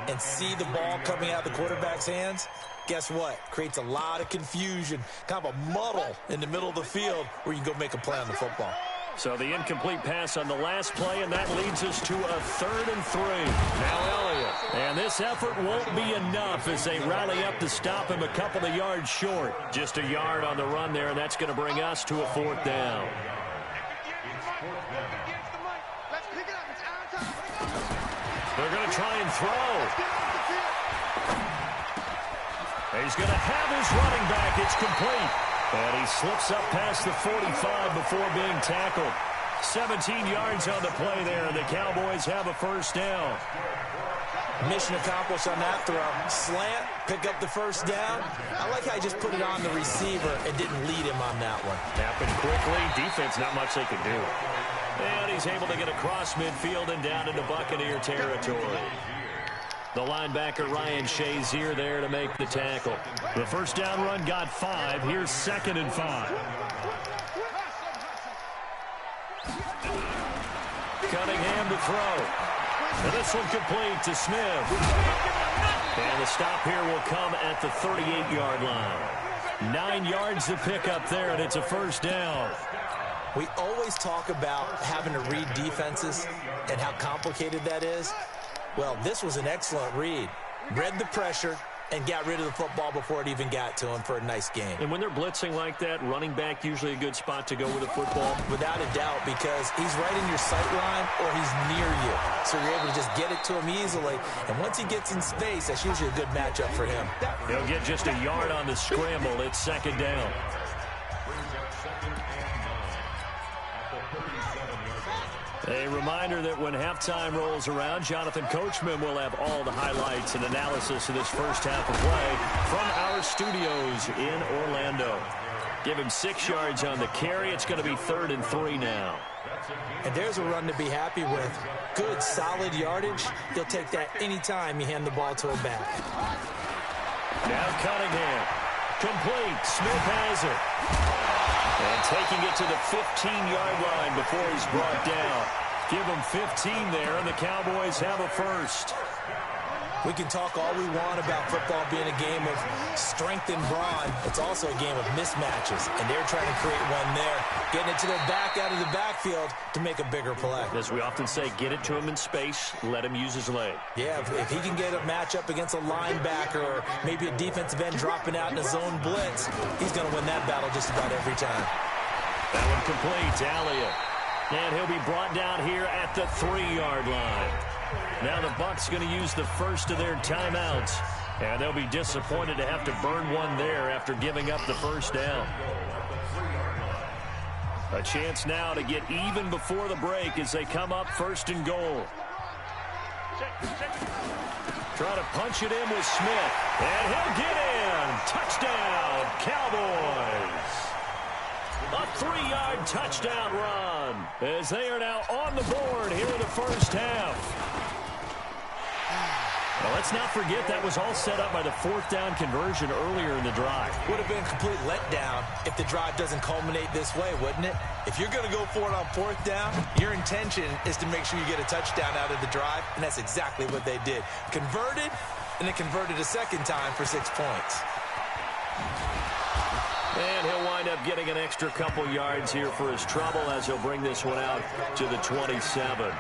and see the ball coming out of the quarterback's hands, guess what? Creates a lot of confusion, kind of a muddle in the middle of the field where you can go make a play on the football. So the incomplete pass on the last play, and that leads us to a 3rd and 3. Now Elliott. And this effort won't be enough as they rally up to stop him a couple of yards short. Just a yard on the run there, and that's going to bring us to a 4th down. Let's pick it up. They're going to try and throw. He's going to have his running back. It's complete. And he slips up past the 45 before being tackled. 17 yards on the play there, and the Cowboys have a first down. Mission accomplished on that throw. Slant, pick up the first down. I like how he just put it on the receiver and didn't lead him on that one. Happened quickly. Defense, not much they can do. And he's able to get across midfield and down into Buccaneer territory. The linebacker, Ryan Shazier, there to make the tackle. The first down run got 5. Here's 2nd and 5. Cunningham to throw. And this one complete to Smith. And the stop here will come at the 38-yard line. 9 yards to pick up there, and it's a first down. We always talk about having to read defenses and how complicated that is. Well, this was an excellent read. Read the pressure and got rid of the football before it even got to him for a nice game. And when they're blitzing like that, running back usually a good spot to go with the football? Without a doubt, because he's right in your sight line or he's near you. So you're able to just get it to him easily. And once he gets in space, that's usually a good matchup for him. He'll get just a yard on the scramble. It's 2nd down. A reminder that when halftime rolls around, Jonathan Coachman will have all the highlights and analysis of this first half of play from our studios in Orlando. Give him 6 yards on the carry. It's going to be 3rd and 3 now. And there's a run to be happy with. Good, solid yardage. He'll take that anytime you hand the ball to him back. Now Cunningham. Complete. Smith has it. And taking it to the 15-yard line before he's brought down. Give him 15 there, and the Cowboys have a first. We can talk all we want about football being a game of strength and brawn. It's also a game of mismatches, and they're trying to create one there. Getting it to their back out of the backfield to make a bigger play. As we often say, get it to him in space, let him use his leg. Yeah, if he can get a matchup against a linebacker or maybe a defensive end dropping out in a zone blitz, he's going to win that battle just about every time. That one complete, Elliott. And he'll be brought down here at the 3-yard line. Now the Bucs going to use the first of their timeouts. And they'll be disappointed to have to burn one there after giving up the first down. A chance now to get even before the break as they come up 1st and goal. Try to punch it in with Smith. And he'll get in. Touchdown, Cowboys. A 3-yard touchdown run as they are now on the board here in the first half. Well, let's not forget that was all set up by the 4th down conversion earlier in the drive. Would have been a complete letdown if the drive doesn't culminate this way, wouldn't it? If you're going to go for it on 4th down, your intention is to make sure you get a touchdown out of the drive, and that's exactly what they did. Converted, and then converted a second time for 6 points. And he'll wind up getting an extra couple yards here for his trouble as he'll bring this one out to the 27.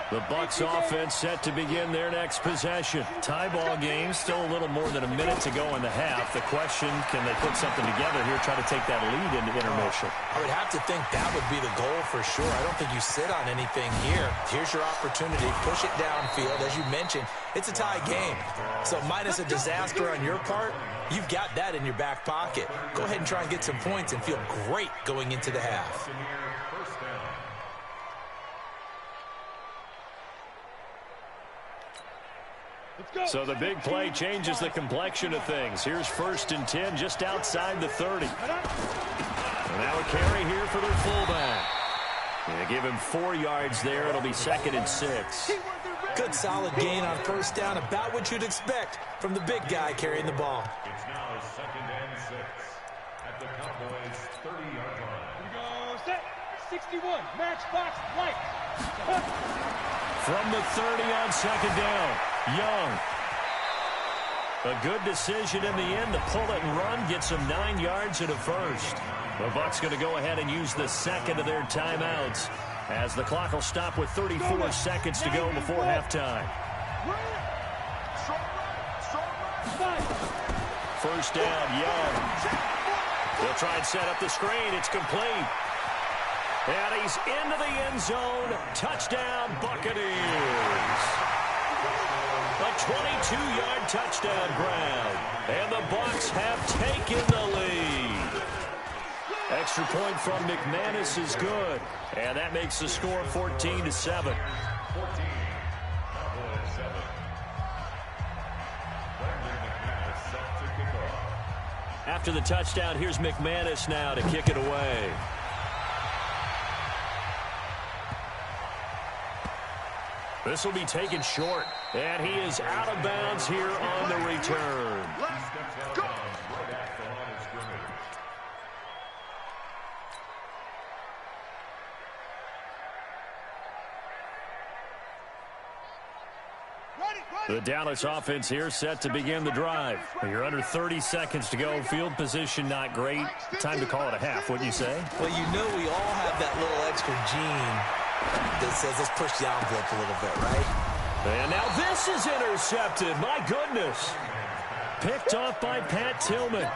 The Bucs offense set to begin their next possession. Tie ball game, still a little more than a minute to go in the half. The question, can they put something together here, try to take that lead into intermission? I would have to think that would be the goal for sure. I don't think you sit on anything here. Here's your opportunity. Push it downfield. As you mentioned, it's a tie game. So minus a disaster on your part, you've got that in your back pocket. Go ahead and try and get some points and feel great going into the half. So the big play changes the complexion of things. Here's 1st and 10 just outside the 30. And now a carry here for their fullback. They give him 4 yards there. It'll be 2nd and 6. Good solid gain on 1st down, about what you'd expect from the big guy carrying the ball. It's now 2nd and 6 at the Cowboys' 30-yard line. We go set. 61. Matchbox right. From the 30 on 2nd down. Young. A good decision in the end to pull it and run. Gets him 9 yards and a first. The Bucs going to go ahead and use the 2nd of their timeouts as the clock will stop with 34 seconds to go before halftime. 1st down, Young. They'll try and set up the screen. It's complete. And he's into the end zone. Touchdown, Buccaneers. A 22-yard touchdown grab. And the Bucs have taken the lead. Extra point from McManus is good. And that makes the score 14-7. After the touchdown, here's McManus now to kick it away. This will be taken short, and he is out of bounds here on the return. Let's go. The Dallas offense here set to begin the drive. You're under 30 seconds to go. Field position not great. Time to call it a half, wouldn't you say? Well, you know we all have that little extra gene that says let's push the envelope a little bit, right? And now this is intercepted. My goodness. Picked off by Pat Tillman.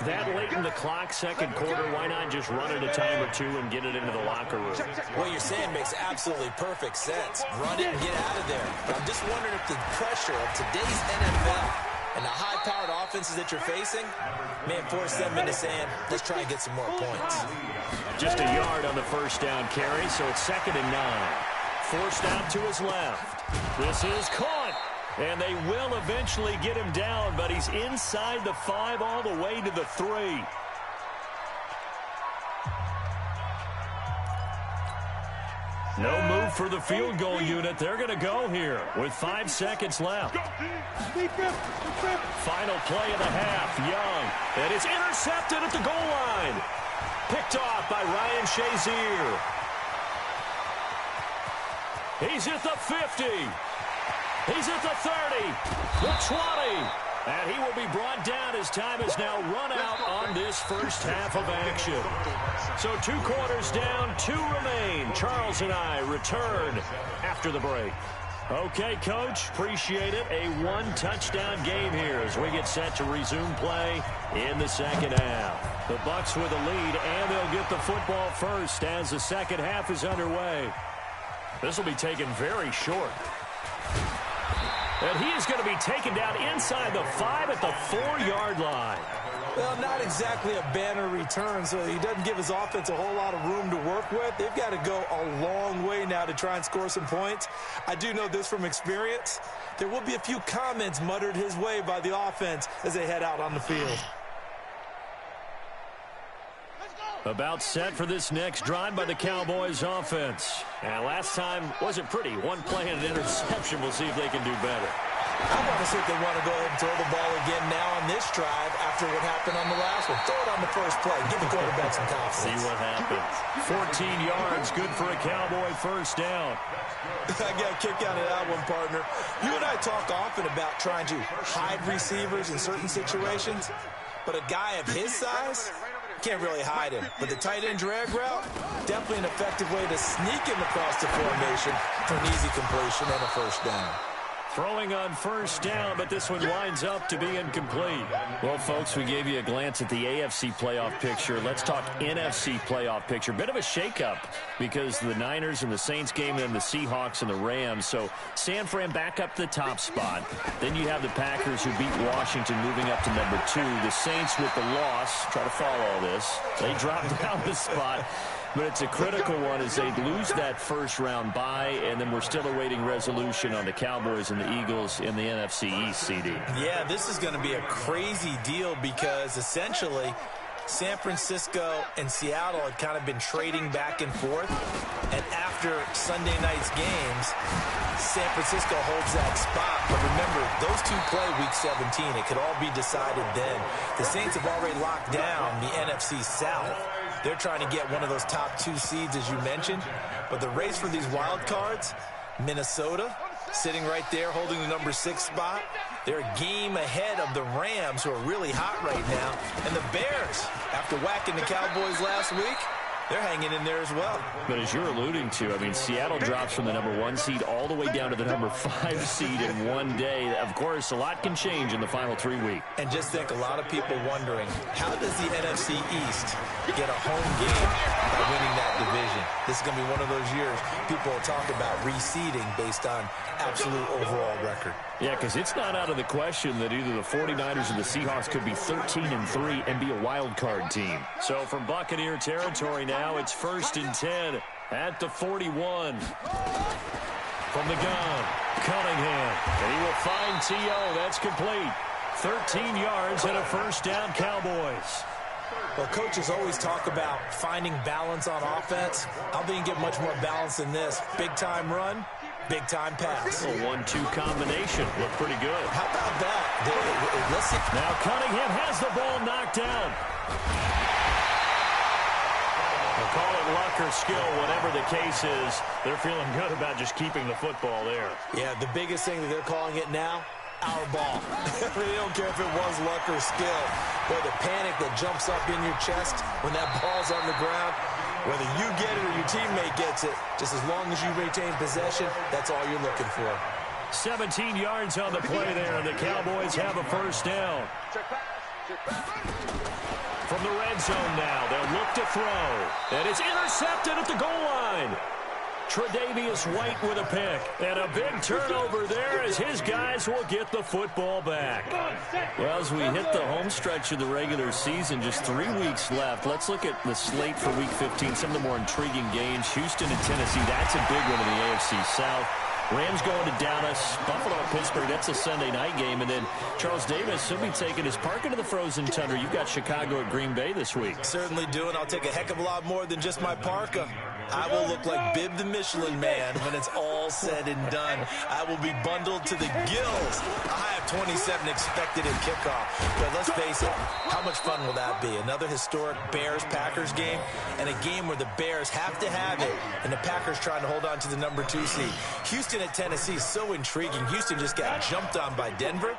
That late in the clock, second quarter, why not just run it a time or two and get it into the locker room? What you're saying makes absolutely perfect sense. Run it and get out of there. But I'm just wondering if the pressure of today's NFL and the high-powered offenses that you're facing may force them into saying, let's try and get some more points. Just a yard on the first down carry, so it's 2nd and 9. Forced out to his left. This is caught. And they will eventually get him down, but he's inside the 5 all the way to the 3. No move for the field goal unit. They're going to go here with 5 seconds left. Final play of the half, Young. And it's intercepted at the goal line. Picked off by Ryan Shazier. He's at the 50. He's at the 30, the 20, and he will be brought down as time is now run out on this first half of action. So 2 quarters down, 2 remain. Charles and I return after the break. Okay, Coach, appreciate it. A 1-touchdown game here as we get set to resume play in the second half. The Bucs with the lead, and they'll get the football first as the second half is underway. This will be taken very short. And he is going to be taken down inside the 5 at the 4-yard line. Well, not exactly a banner return, so he doesn't give his offense a whole lot of room to work with. They've got to go a long way now to try and score some points. I do know this from experience. There will be a few comments muttered his way by the offense as they head out on the field. About set for this next drive by the Cowboys offense. And last time wasn't pretty. 1 play and an interception. We'll see if they can do better. I want to see if they want to go ahead and throw the ball again now on this drive after what happened on the last one. Throw it on the first play. Give the quarterback some confidence. See what happens. 14 yards. Good for a Cowboy first down. I got a kick out of that one, partner. You and I talk often about trying to hide receivers in certain situations. But a guy of his size can't really hide him. But the tight end drag route, definitely an effective way to sneak him across the formation for an easy completion and a first down. Throwing on first down, but this one winds up to be incomplete. Well, folks, we gave you a glance at the AFC playoff picture. Let's talk NFC playoff picture. Bit of a shakeup because the Niners and the Saints game and the Seahawks and the Rams. So San Fran back up to the top spot. Then you have the Packers who beat Washington moving up to number 2. The Saints with the loss, try to follow all this. They drop down the spot. But it's a critical one as they lose that first-round bye, and then we're still awaiting resolution on the Cowboys and the Eagles in the NFC East, CD. Yeah, this is going to be a crazy deal because essentially San Francisco and Seattle had kind of been trading back and forth. And after Sunday night's games, San Francisco holds that spot. But remember, those two play Week 17. It could all be decided then. The Saints have already locked down the NFC South. They're trying to get one of those top 2 seeds, as you mentioned. But the race for these wild cards, Minnesota sitting right there holding the number 6 spot. They're a game ahead of the Rams, who are really hot right now. And the Bears, after whacking the Cowboys last week, they're hanging in there as well. But as you're alluding to, I mean, Seattle drops from the #1 seed all the way down to the #5 seed in one day. Of course, a lot can change in the final 3 weeks. And just think, a lot of people wondering, how does the NFC East get a home game by winning that division? This is going to be one of those years people will talk about reseeding based on absolute overall record. Yeah, because it's not out of the question that either the 49ers or the Seahawks could be 13-3 and be a wild card team. So from Buccaneer territory now, it's 1st and 10 at the 41. From the gun, Cunningham, and he will find T.O. That's complete. 13 yards and a first down, Cowboys. Well, coaches always talk about finding balance on offense. I don't think you get much more balance than this. Big-time run, big-time pass. A 1-2 combination. Looked pretty good. How about that? Let's see. Now Cunningham has the ball knocked down. They'll call it luck or skill, whatever the case is. They're feeling good about just keeping the football there. Yeah, the biggest thing that they're calling it now, our ball. They don't care if it was luck or skill. Boy, the panic that jumps up in your chest when that ball's on the ground, whether you get it or your teammate gets it, just as long as you retain possession, that's all you're looking for. 17 yards on the play there, and the Cowboys have a first down. From the red zone now, they'll look to throw. And it's intercepted at the goal line. Tre'Davious White with a pick. And a big turnover there as his guys will get the football back. Well, as we hit the home stretch of the regular season, just 3 weeks left. Let's look at the slate for Week 15, some of the more intriguing games. Houston and Tennessee, that's a big one in the AFC South. Rams going to Dallas, Buffalo, Pittsburgh, that's a Sunday night game. And then Charles Davis, he'll be taking his park into the frozen tundra. You've got Chicago at Green Bay this week. Certainly do, and I'll take a heck of a lot more than just my parka. I will look like Bib the Michelin Man when it's all said and done. I will be bundled to the gills. I have 27 expected at kickoff. But let's face it, how much fun will that be? Another historic Bears-Packers game, and a game where the Bears have to have it, and the Packers trying to hold on to the #2 seed. Houston at Tennessee is so intriguing. Houston just got jumped on by Denver.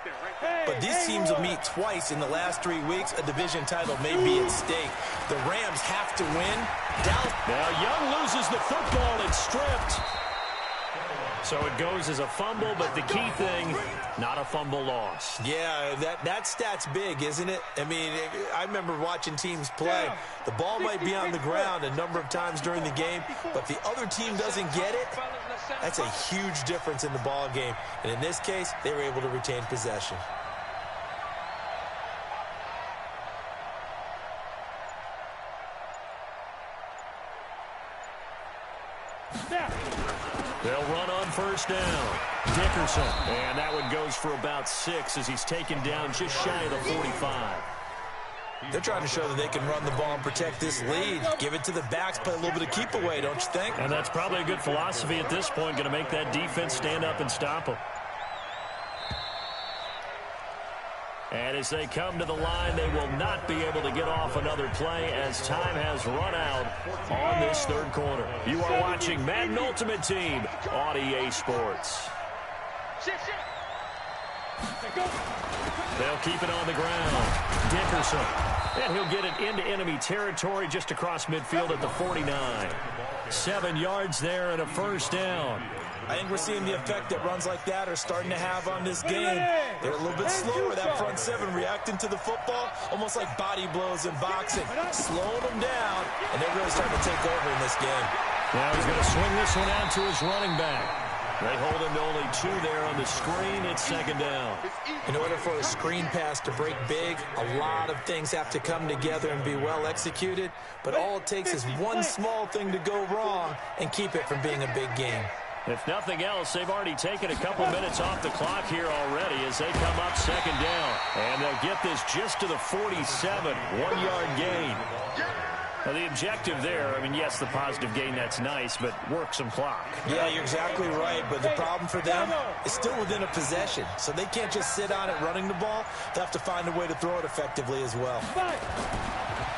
But these teams will meet twice in the last 3 weeks. A division title may be at stake. The Rams have to win. Dallas. Now Young loses the football. It's stripped. So it goes as a fumble, but the key thing, not a fumble loss. Yeah, that stat's big, isn't it? I mean, I remember watching teams play. The ball might be on the ground a number of times during the game, but the other team doesn't get it. That's a huge difference in the ball game. And in this case, they were able to retain possession. They'll run on first down. Dickerson. And that one goes for about 6 as he's taken down just shy of the 45. They're trying to show that they can run the ball and protect this lead. Give it to the backs, play a little bit of keep away, don't you think? And that's probably a good philosophy at this point, going to make that defense stand up and stop them. And as they come to the line, they will not be able to get off another play as time has run out on this third quarter. You are watching Madden Ultimate Team on EA Sports. They'll keep it on the ground. Dickerson. And he'll get it into enemy territory just across midfield at the 49. 7 yards there and a first down. I think we're seeing the effect that runs like that are starting to have on this game. They're a little bit slower, that front seven, reacting to the football, almost like body blows in boxing. Slowing them down, and they're really starting to take over in this game. Now he's going to swing this one out to his running back. They hold him to only 2 there on the screen. It's second down. In order for a screen pass to break big, a lot of things have to come together and be well executed. But all it takes is one small thing to go wrong and keep it from being a big game. If nothing else, they've already taken a couple minutes off the clock here already as they come up second down. And they'll get this just to the 47, 1-yard gain. Now, the objective there, I mean, yes, the positive gain, that's nice, but work some clock. Yeah, you're exactly right, but the problem for them is still within a possession. So they can't just sit on it running the ball. They have to find a way to throw it effectively as well.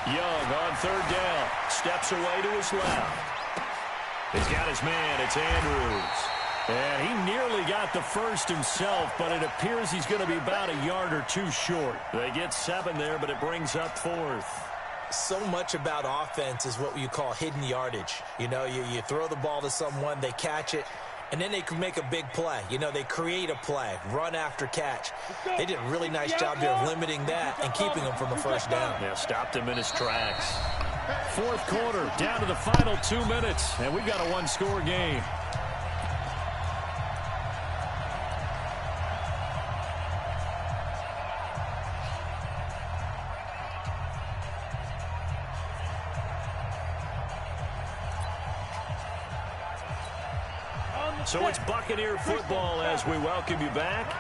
Young on third down, steps away to his left. He's got his man, it's Andrews. And he nearly got the first himself, but it appears he's going to be about a yard or 2 short. They get 7 there, but it brings up 4th. So much about offense is what you call hidden yardage. You know, you throw the ball to someone, they catch it, and then they can make a big play. You know, they create a play, run after catch. They did a really nice job there of limiting that and keeping him from a first down. Yeah, stopped him in his tracks. Fourth quarter, down to the final 2 minutes, and we've got a one-score game. So it's Buccaneer football as we welcome you back.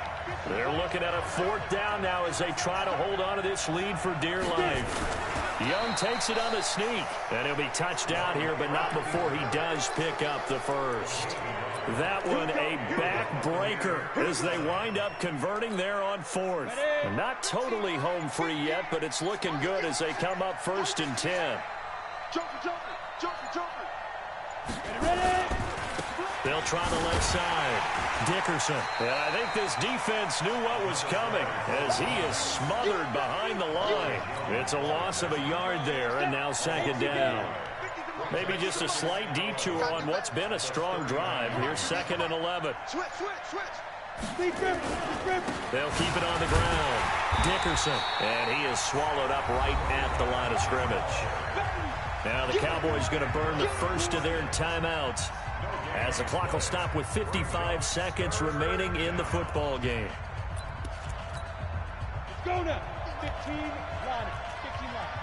They're looking at a fourth down now as they try to hold on to this lead for dear life. Young takes it on the sneak, and he'll be touched down here, but not before he does pick up the first. That one a backbreaker as they wind up converting there on fourth. Not totally home free yet, but it's looking good as they come up 1st and 10. They'll try the left side. Dickerson. And I think this defense knew what was coming as he is smothered behind the line. It's a loss of a yard there, and now 2nd down. Maybe just a slight detour on what's been a strong drive. Here's 2nd and 11. They'll keep it on the ground. Dickerson. And he is swallowed up right at the line of scrimmage. Now the Cowboys going to burn the first of their timeouts, as the clock will stop with 55 seconds remaining in the football game. Let's go now. 15 line. 15 line.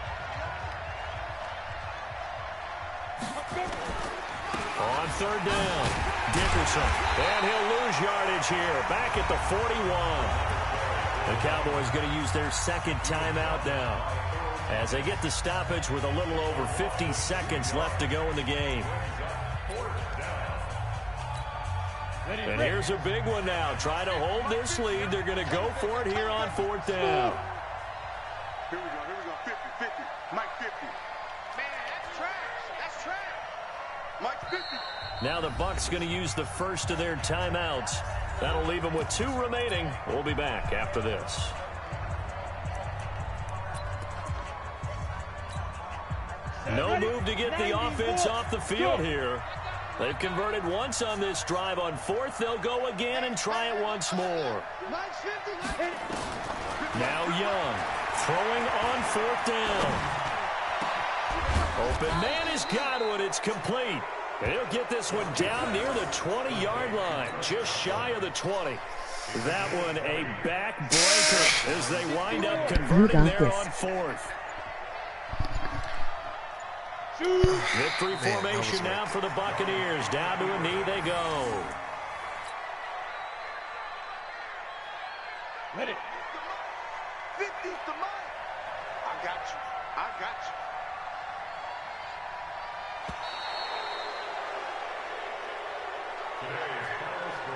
On 3rd down, Dickerson. And he'll lose yardage here. Back at the 41. The Cowboys going to use their 2nd timeout now, as they get the stoppage with a little over 50 seconds left to go in the game. And here's a big one now. Try to hold this lead. They're going to go for it here on 4th down. Here we go. 50, 50. Mike 50. Man, that's trash. That's trash. Mike 50. Now the Bucs going to use the first of their timeouts. That'll leave them with 2 remaining. We'll be back after this. No move to get the offense off the field here. They've converted once on this drive. On 4th, they'll go again and try it once more. Now Young throwing on 4th down. Open man has got one. It's complete. He'll get this one down near the 20-yard line, just shy of the 20. That one a backbreaker as they wind up converting there on 4th. Victory formation now for the Buccaneers. Down to a knee they go. Ready. 50's the money. I got you. I got you.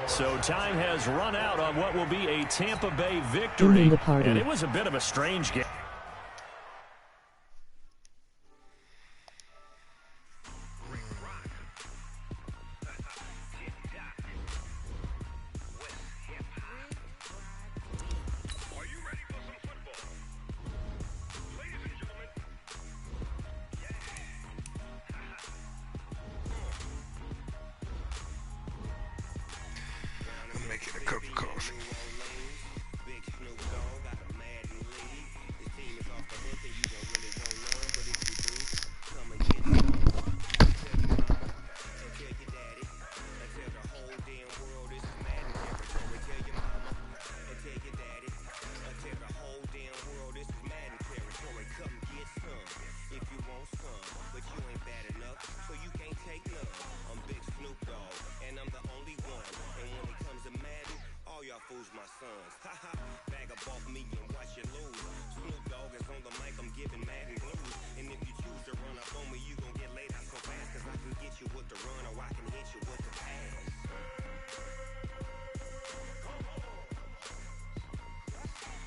So time has run out on what will be a Tampa Bay victory. And it was a bit of a strange game.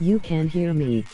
You can hear me.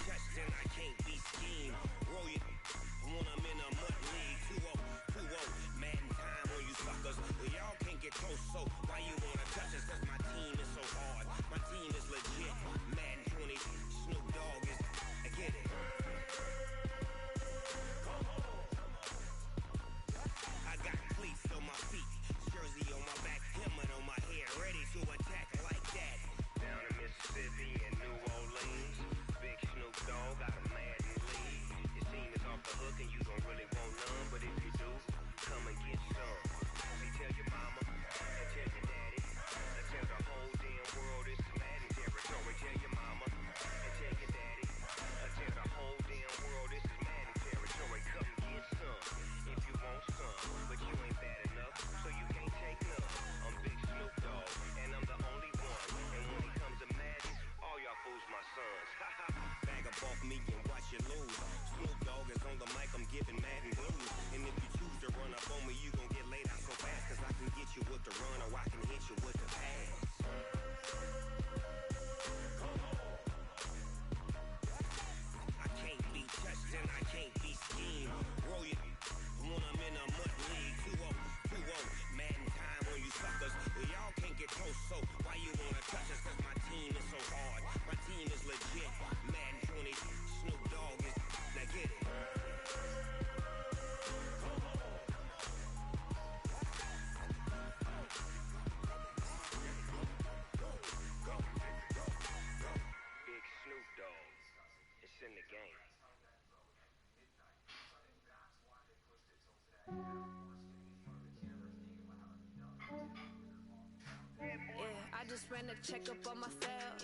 just ran a checkup on myself.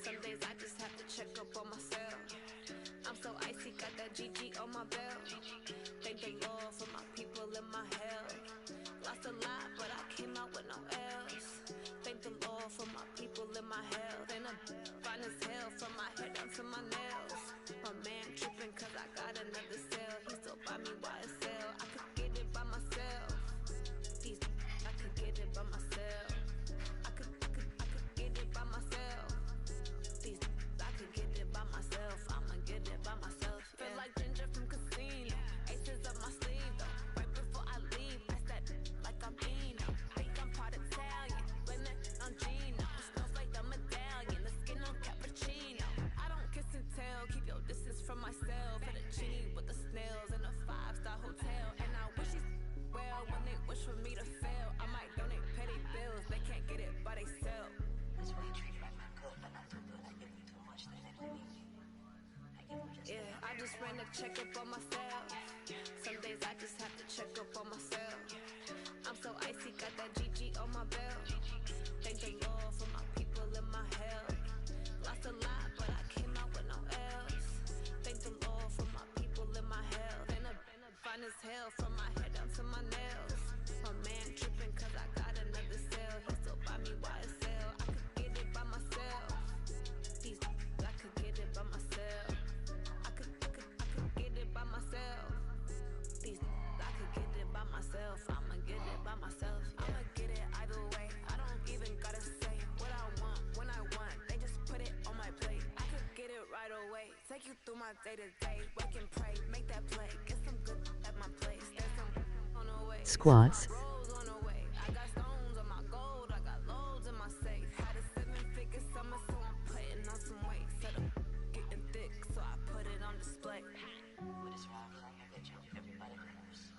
Some days I just have to check up on myself. I'm so icy, got that GG on my belt. Thank the Lord for my people in my health. Lost a lot, but I came out with no else. Thank the Lord for my people in my health. And I'm fine as hell from my head down to my nails. My man tripping cause I got another cell. He still buy me YSL. I could get it by myself. I could get it by myself. I could get it by myself. I could get it by myself. I'ma get it by myself. Yeah. Feel like Ginger from Casino. Aces up my sleeve though. Right before I leave, pass that like I'm Eno. Think I'm part Italian. Blending on Gino. Smells like the medallion. The skin on cappuccino. I don't kiss and tell. Keep your distance from myself. Fettuccine with the snails in a 5-star hotel. And I wish he's well when they wish for me to fail. I might donate petty bills. They can't get it by they self. That's why you treat me like good, but not too good. I give them too much, then they don't need me. I give them just Yeah, I just ran a checkup on myself. Some days I just have to check up on myself. I'm so icy, got that GG on my belt. Thank the Lord for my people in my health. Lost a lot, but I came out with no else. Thank the Lord for my people in my health. And I'm fine as hell from my head down to my nails. My man tripping cause I got another cell. He still buy me YSL. I could get it by myself. I could get it by myself. I could get it by myself. I could get it by myself. I'ma get it by myself. Yeah. I'ma get it either way. I don't even gotta say what I want when I want. They just put it on my plate. I could get it right away. Take you through my day to day. Work and pray, make that play. Get some good at my place. There's some on the way. Squats. Rose on the way. I got stones on my gold. I got loads in my safe. Had a 7-figure summer, so I'm putting on some weight. Set up getting thick, so I put it on display. with this ride, I get you everybody close.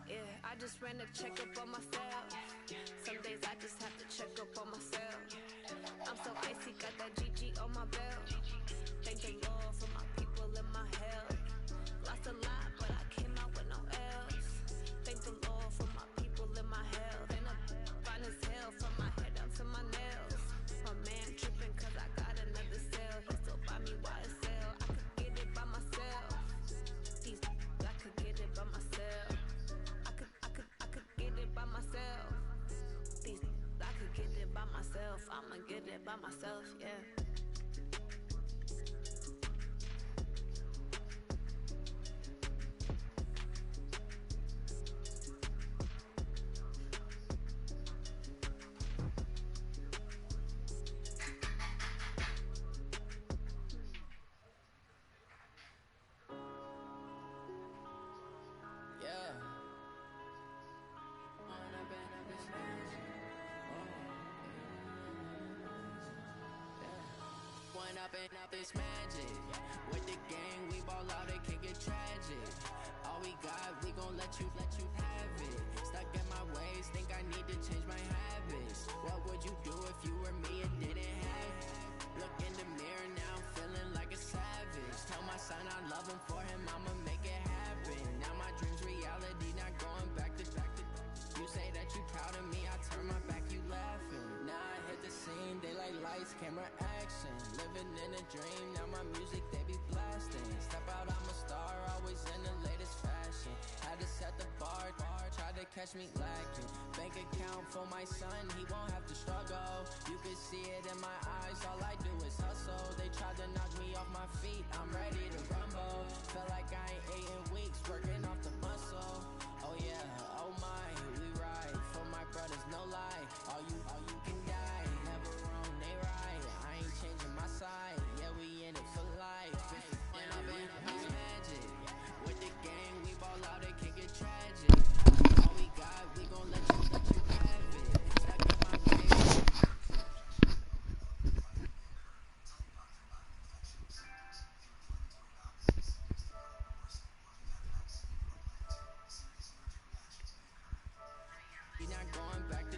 Yeah, I just ran a checkup on myself. Some days I just have to check up on myself. I'm so icy, got that GG on my belt. Thank the Lord for my people in my health. Lost a lot, but I came out with no else. Thank the Lord for my people in my health. And I'm fine as hell from my head down to my nails. My man tripping cause I got another cell. He still buy me YSL. I could get it by myself. I could get it by myself. I could get it by myself. I could get it by myself. I'ma get it by myself, yeah. Up this magic. With the gang, we ball out, it can get tragic. All we got, we gon' let you have it. Stuck in my ways, think I need to change my habits. What would you do if you were me and didn't have it? Look in the mirror now, I'm feeling like a savage. Tell my son I love him, for him I'ma make it happen. Now my dreams reality, not going back to. You say that you proud of me, I turn my back, you laughing. Now I hit the scene, they like lights, camera, action. Living in a dream, now my music they be blasting. Step out, I'm a star, always in the latest fashion. Had to set the bar, try to catch me lacking. Bank account for my son, he won't have to struggle. You can see it in my eyes, all I do is hustle. They tried to knock me off my feet, I'm ready to rumble. Feel like I ain't ate in weeks, working off the muscle. Oh yeah, oh my, we ride for my brothers, no lie. All you can die, never wrong, they right. I ain't changing my side, yeah, we in it for life. When I'm in this magic, with the gang, we ball out, it can get tragic. All we got, we gon' let you have it. Stuck in my ways. You're not going back to.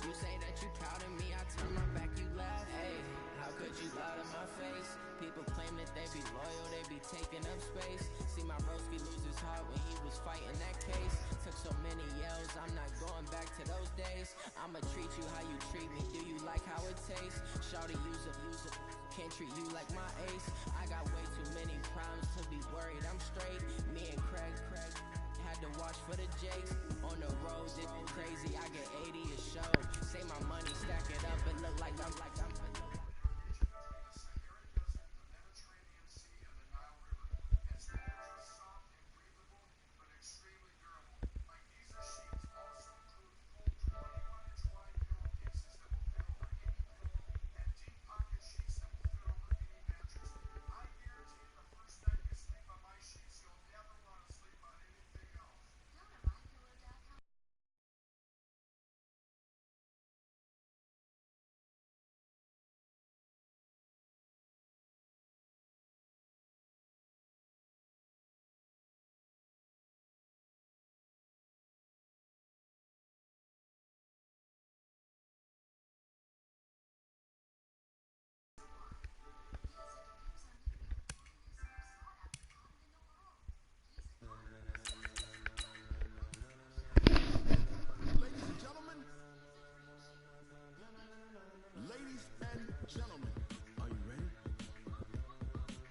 You say that you proud of me, I turn my back, you laugh. Hey, how could you lie to my face? People claim that they be loyal, they be taking up space. See my broski lose his heart when he was fighting that case. Took so many yells, I'm not going back to those days. I'ma treat you how you treat me. Do you like how it tastes? Shawty, use a can't treat you like my ace. I got way too many problems to be worried. I'm straight. Me and Craig had to watch for the Jakes. On the road, it's crazy. I get 80 a show. Say my money, stack it up and look like I'm Ladies and gentlemen, are you ready?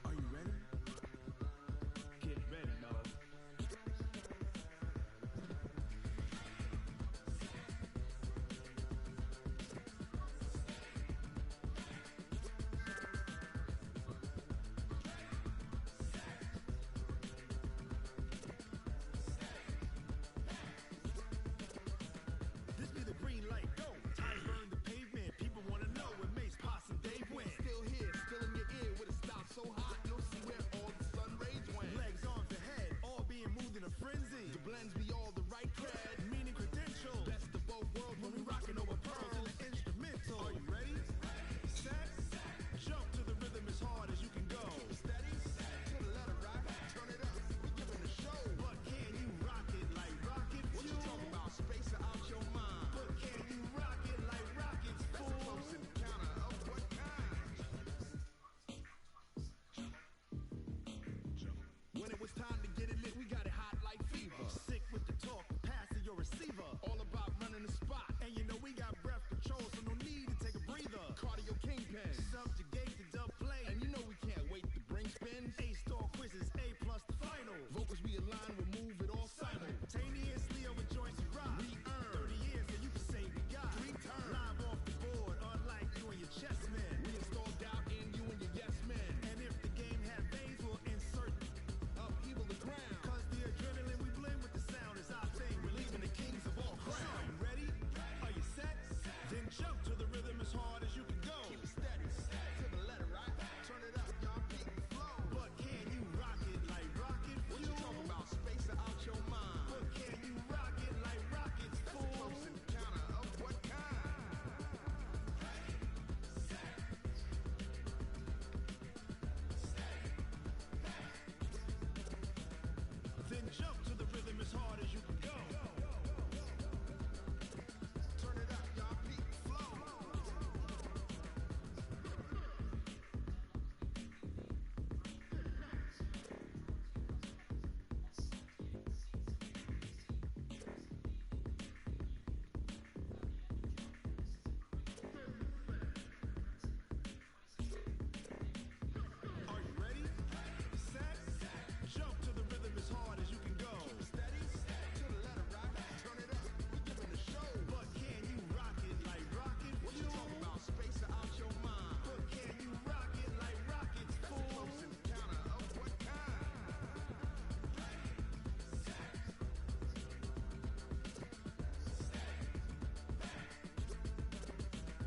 Are you ready? Get ready, Mello. This be the green light, go! Tires burn the pavement, people wanna know when Mace, Posse, and Dave went. Still here, still in your ear with a stop so hot, you'll see where all the sun rays went. Legs, arms, and head, all being moved in a frenzy. The blends be all the right cred, meaning credentials. Best of both worlds when we rockin' over pearls in the instrumental. Are you ready? Set, jump to the rhythm as hard as you can go. Steady, to the letter rock, turn it up, we giving a show. But can you rock it like rocket fuel? What you talking about, space out your mind? But can you rock it like rockets, fool? That's a close encounter of what kind? When it was time to get it lit, we got it hot like fever. Sick with the talk, pass to your receiver. All about running the spot, and you know we got breath control, so no need to take a breather. Cardio kingpin, subjugate the dub play, and you know we can't wait to bring spin. A-star quizzes, A+ the final. Vocals we align, we'll move it all simultaneously over joints and rock. We earn 30 years, so you can say we got 3 turns. Live off the board, unlike you and your chess men. We install doubt in you and your yes men. And if the game had veins, we'll insert upheaval the ground. Cause the adrenaline we blend with the sound is our thing. We're leaving the kings of all crowns. Are you ready? Are you set? Then jump to the rhythm as hard as you can go. Keep it steady, to the letter right. Turn it up, y'all beat the flow. But can you rock it like rocket fuel? What you talking about, space out your mind? But can you rock it like rockets, fool? That's a close encounter of what kind? Then jump to the rhythm as hard as you can go. Turn it up, y'all beat the flow. Are you ready? Set, jump to the rhythm as hard as you can go. Keep it steady, to the letter rock, turn it up, we giving a show. But can you rock it like rocket fuel? What you talking about, space out your mind? But can you rock it like rockets, fool? That's a close encounter of what kind?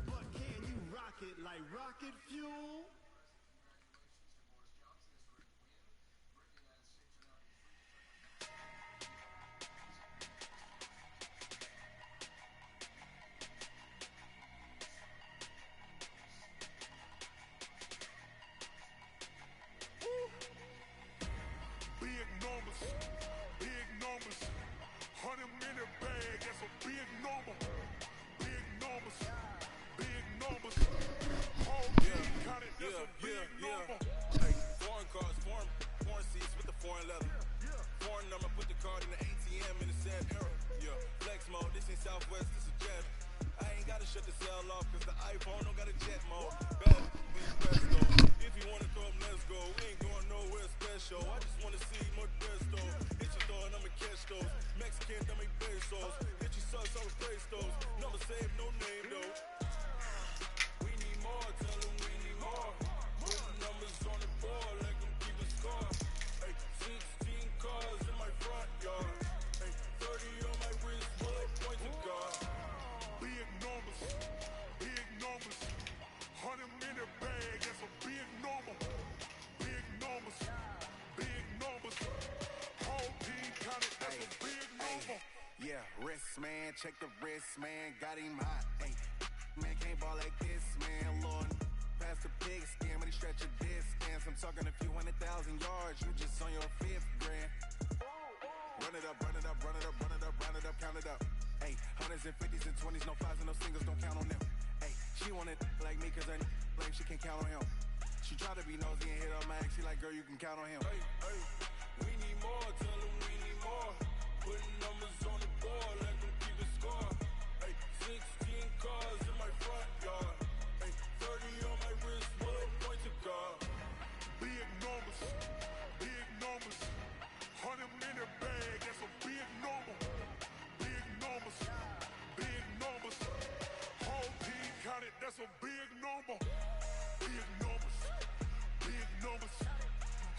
But can you rock it like rocket fuel? Big numbers, 100 minute bag, that's a big number. Big numbers, whole team counted, that's a big number. Hey, foreign cars, foreign seats with the foreign leather. Foreign number, put the card in the ATM in the sad era. Yeah, flex mode, this ain't Southwest, this is Jet. I iPhone, don't got a jet mode. Bad presto. If you wanna come, let's go. We ain't going nowhere special. I just wanna see more Desto. Hit your door and I'ma catch those. Mexican, that make pesos. Hit your sus, I'll replace those. Number save, no name though. We need more, tell them we need more. Put numbers on the board, let them keep a score. Ay, 16 cars in my front yard. Ay, 30 on my wrist, bullet point to God. Big numbers, big numbers. 100 in the bag, that's a big number. Big numbers, big numbers. Whole team counted, that's a big number. Yeah, wrist man, check the wrist man, got him hot. Ay, man can't ball like this, man. Lord, pass the pig skin, when he stretch a distance. I'm talking a few 100,000 yards, you just on your 5th grand. Run it up, run it up, run it up, run it up, run it up, count it up. Ay, hundreds and 50s and 20s, no 5s and no singles, don't count on them. Ay, she wanted like me cause her like she can count on him. She tried to be nosy and hit her max, she like girl you can count on him. Ay, ay, we need more, tell them we need more. Putting numbers on the board, let them keep a score. Ay, 16 cars in my front yard. Ay, 30 on my wrist, bullet point to God. Big numbers, big numbers. 100 in the bag, that's a big number. Big numbers, big numbers. Whole team counted, that's a big number. Big numbers, big numbers.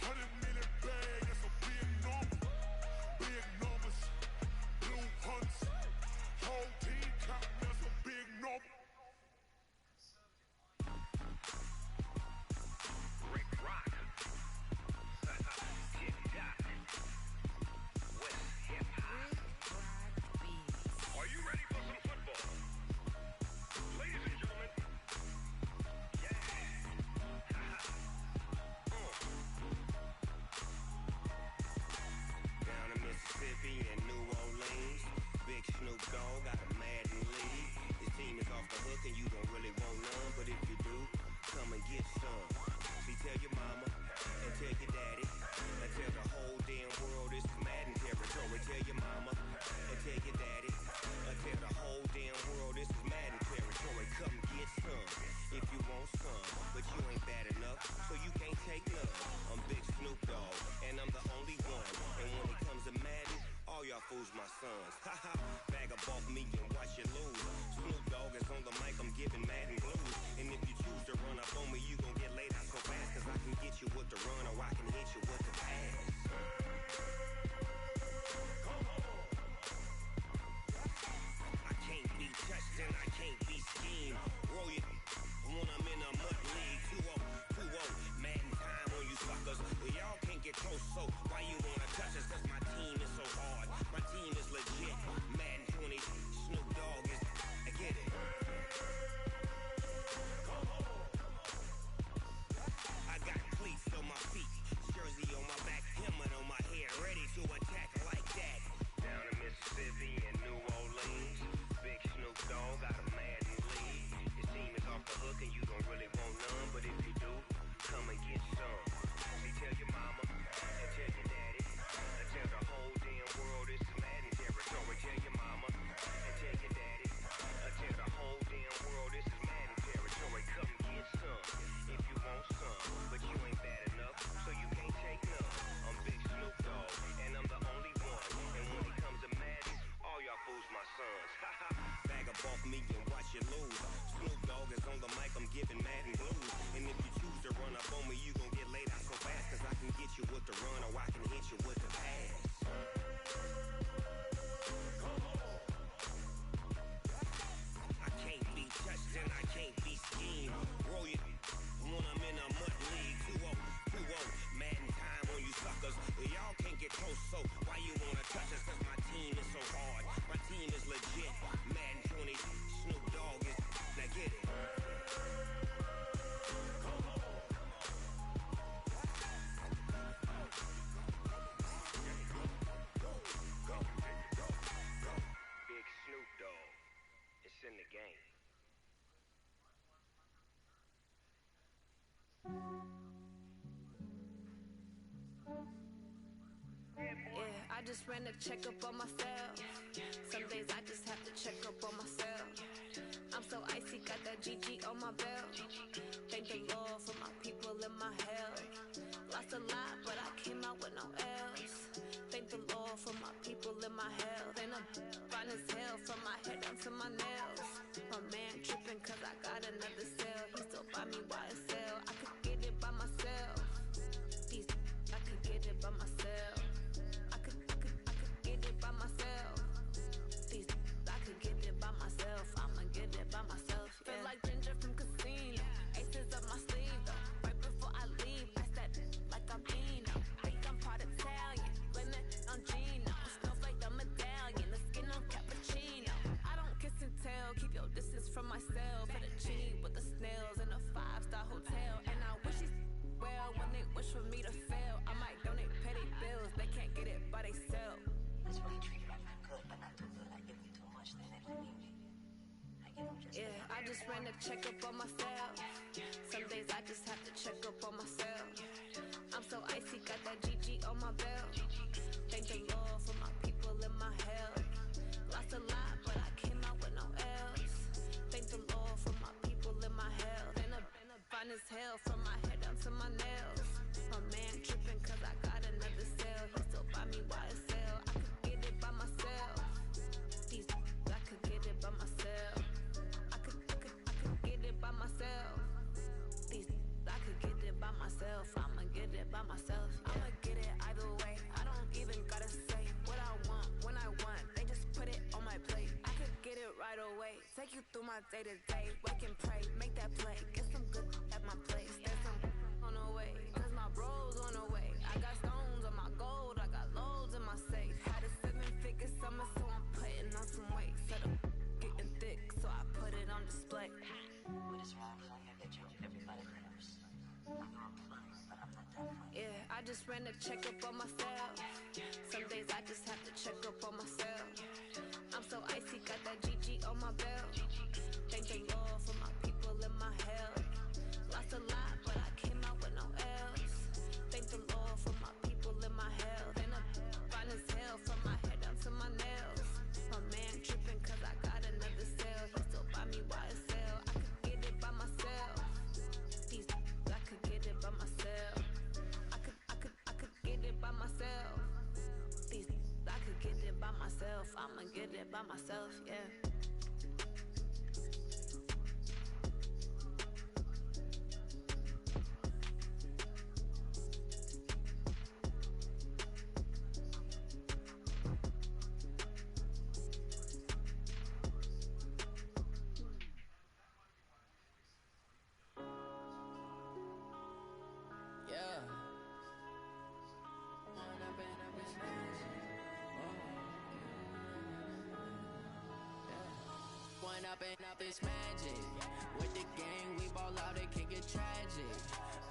100 in the bag, that's a big number. Big numbers, blue hunts. Whole team counting, that's a big number. Rick Rock. TikTok. West Hip Hop. Are you ready for some football? Ladies and gentlemen. Yeah. Down in Mississippi and New Orleans, Big Snoop Dogg got a Madden lead. His team is off the hook and you don't really want none, but if you do, come and get some. See, tell your mama and tell your daddy and tell the whole damn world this is Madden territory. Tell your mama and tell your daddy and tell the whole damn world this is Madden territory. Come get some if you want some, but you ain't bad enough, so you can't take none. I'm Big Snoop Dogg and I'm the only one. And when it comes to Madden, all y'all fools my sons. Haha, bag up off me and watch you lose. Snoop Dogg is on the mic, I'm giving Madden blues. And if you choose to run up on me, you gon' get laid out so fast, cause I can get you with the run or I can hit you with the pass. I can't be touched and I can't be schemed. Roll it when I'm in a MUT league. 2-0, 2-0, Madden time on you suckers. Well, y'all can't get close, so why you wanna touch us? Cause my team is so hard, my team is legit. Madden 20, Snoop Dogg is, I get it. I got cleats on my feet, jersey on my back, helmet on my head, ready to attack like that. Down in Mississippi and New Orleans, Big Snoop Dogg got a Madden lead. His team is off the hook and you don't really want none, but if you do, come and get some. See, tell your mama and tell your daddy and tell the whole damn world this is Madden territory. Tell your mama and tell your daddy and tell the whole damn world this is Madden territory. Come get some if you want some, but you ain't bad enough, so you can't take none. I'm Big Snoop Dogg and I'm the only one. And when it comes to Madden, all y'all fools my sons. Haha, bag up off me and watch you lose. Snoop Dogg is on the mic, I'm giving Madden blues. And if you choose to run up on me, you gon' get laid out so fast, cause I can get you with the run or I can hit you with the pass. I can't be touched and I can't be schemed. Roll it when I'm in a MUT league. 2-0, 2-0, Madden time on you suckers. Y'all can't get close, so why you wanna touch us? Cause my team is so hard, my team is legit. Madden 20, Snoop Dogg is, now get it. Big Snoop Dogg, it's in the game. Yeah, I just ran a checkup on myself. Some days I just have to check up on myself. I'm so icy, got that GG on my belt. Thank the Lord for my people in my hell. Lost a lot, but I came out with no L's. Thank the Lord for my people in my hell. Then I'm fine as hell from my head down to my nails. My man tripping cause I got another cell. He still buy me YSL. I could get it by myself. These I could get it by myself. I could get it by myself. These I could get it by myself. I'ma get it by myself. Yeah. Feel like Ginger from Casino. Aces up my sleeve though. Right before I leave, I said like I'm Eno. Think I'm part Italian. Blame it on Gino. Snowflake the medallion. The skin on cappuccino. I don't kiss and tell. Keep your distance from myself. For the genie with the snails in a 5-star hotel. And I wish he's well when they wish for me to fail. I might donate petty bills. They can't get it by they sell. That's why you treat it like I'm good, but not too good. I give them too much, then they don't need me. I give them just Yeah, I just ran a checkup on myself. Some days I just have to check up on myself. I'm so icy, got that GG on my belt. Thank the Lord for my people in my hell. Lost a lot, but I came out with no L's. Thank the Lord for my people in my hell. Then I'm fine as hell from my head down to my nails. My man tripping cause I got another cell. He still buy me YSL. I could get it by myself. These I could get it by myself. I could get it by myself. These I could get it by myself. I'ma get it by myself. Yeah. I'ma get it either way. I don't even gotta say what I want when I want. They just put it on my plate. I could get it right away. Take you through my day to day. Wake and pray, make that play. Get some good at my place. There's some on the way. Cause my bros on the way. I got stones on my gold. I got loads in my safe. Had a 7-figure summer, so I'm putting on some weight. Set up getting thick, so I put it on display. What is wrong? I get you. Everybody knows. I know I'm fine, but I'm not that fine. Yeah, I just ran a checkup on myself. Some days I just have to check up on myself. I'm so icy, got that GG on my belt. Thank the Lord for my people in my hell. Lost a lot, but I came out with no L's. Thank the Lord for my people in my hell. Then I'm fine as hell from my head down to my nails. My man tripping cause I got another cell. He still buy me YSL. I could get it by myself. These I could get it by myself. I could get it by myself. These I could get it by myself. I'ma get it by myself, yeah. Up this magic. With the gang, we ball out, it can get tragic.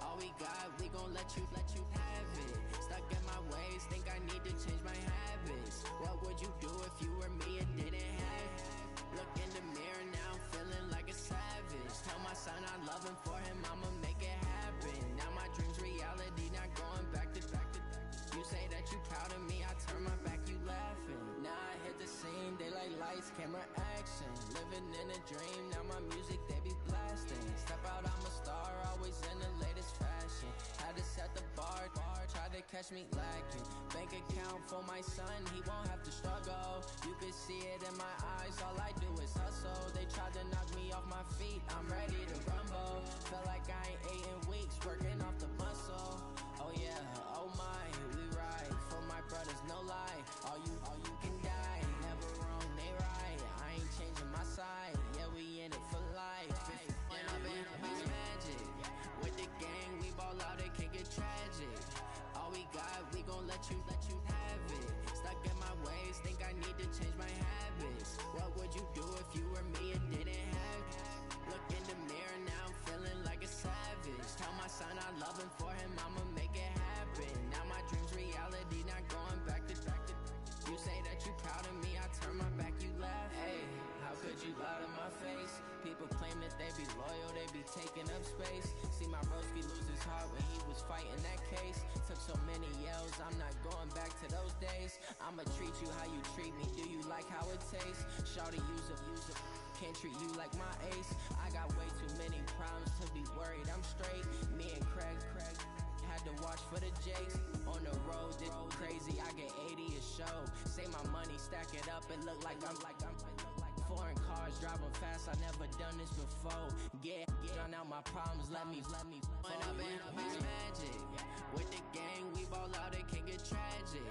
All we got, we gon' let you have it. Stuck in my ways, think I need to change my habits. What would you do if you were me and didn't have it? Look in the mirror now, feeling like a savage. Tell my son I love him, for him I'ma make it happen. Now my dream's reality, not going back to. You say that you proud of me, I turn my back, you laughing. Now I hit the scene, daylight lights, camera action. Living in a dream, now my music they be blasting. Step out, I'm a star, always in the latest fashion. Had to set the bar, try to catch me lacking. Bank account for my son, he won't have to struggle. You can see it in my eyes, all I do is hustle. They tried to knock me off my feet, I'm ready to rumble. Felt like I ain't ate in weeks, working off the muscle. Oh yeah, oh my, we ride for my brothers, no lie. All you can die, never wrong, they right. I ain't changing my side, yeah, we in it for life. When I've been it's magic. With the gang, we ball out, it can get tragic. All we got, we gon' let you have it. Stuck in my ways, think I need to change my habits. What would you do if you were me and didn't have it? Look in the mirror now, I'm feeling like a savage. Tell my son I love him, for him I'ma make it happen. Now my dream's reality, not going back to. You say that you proud of me, I turn my back, you laugh. Hey, how could you lie to my face? People claim that they be loyal, they be taking up space. See my broski lose his heart when he was fighting that case. Took so many yells, I'm not going back to those days. I'ma treat you how you treat me, do you like how it tastes? Shawty use a can't treat you like my ace. I got way too many problems to be worried. I'm straight. Me and Craig had to watch for the Jakes. On the road, this crazy. I get 80 a show. Say my money, stack it up, and look like I'm foreign cars, driving fast. I never done this before. Get drown out my problems. Let me. When I've been magic with the gang, we ball out. It can get tragic.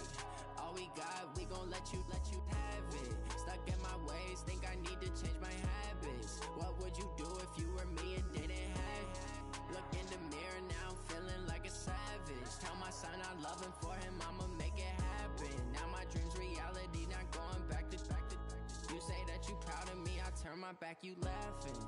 All we got, we gon' let you have it. Stuck in my ways, think I need to change my habits. What would you do if you were me and didn't have it? Look in the mirror now, feeling like a savage. Tell my son I love him, for him I'ma make it happen. Now my dreams reality, not going back to. You say that you proud of me, I turn my back, you laughing.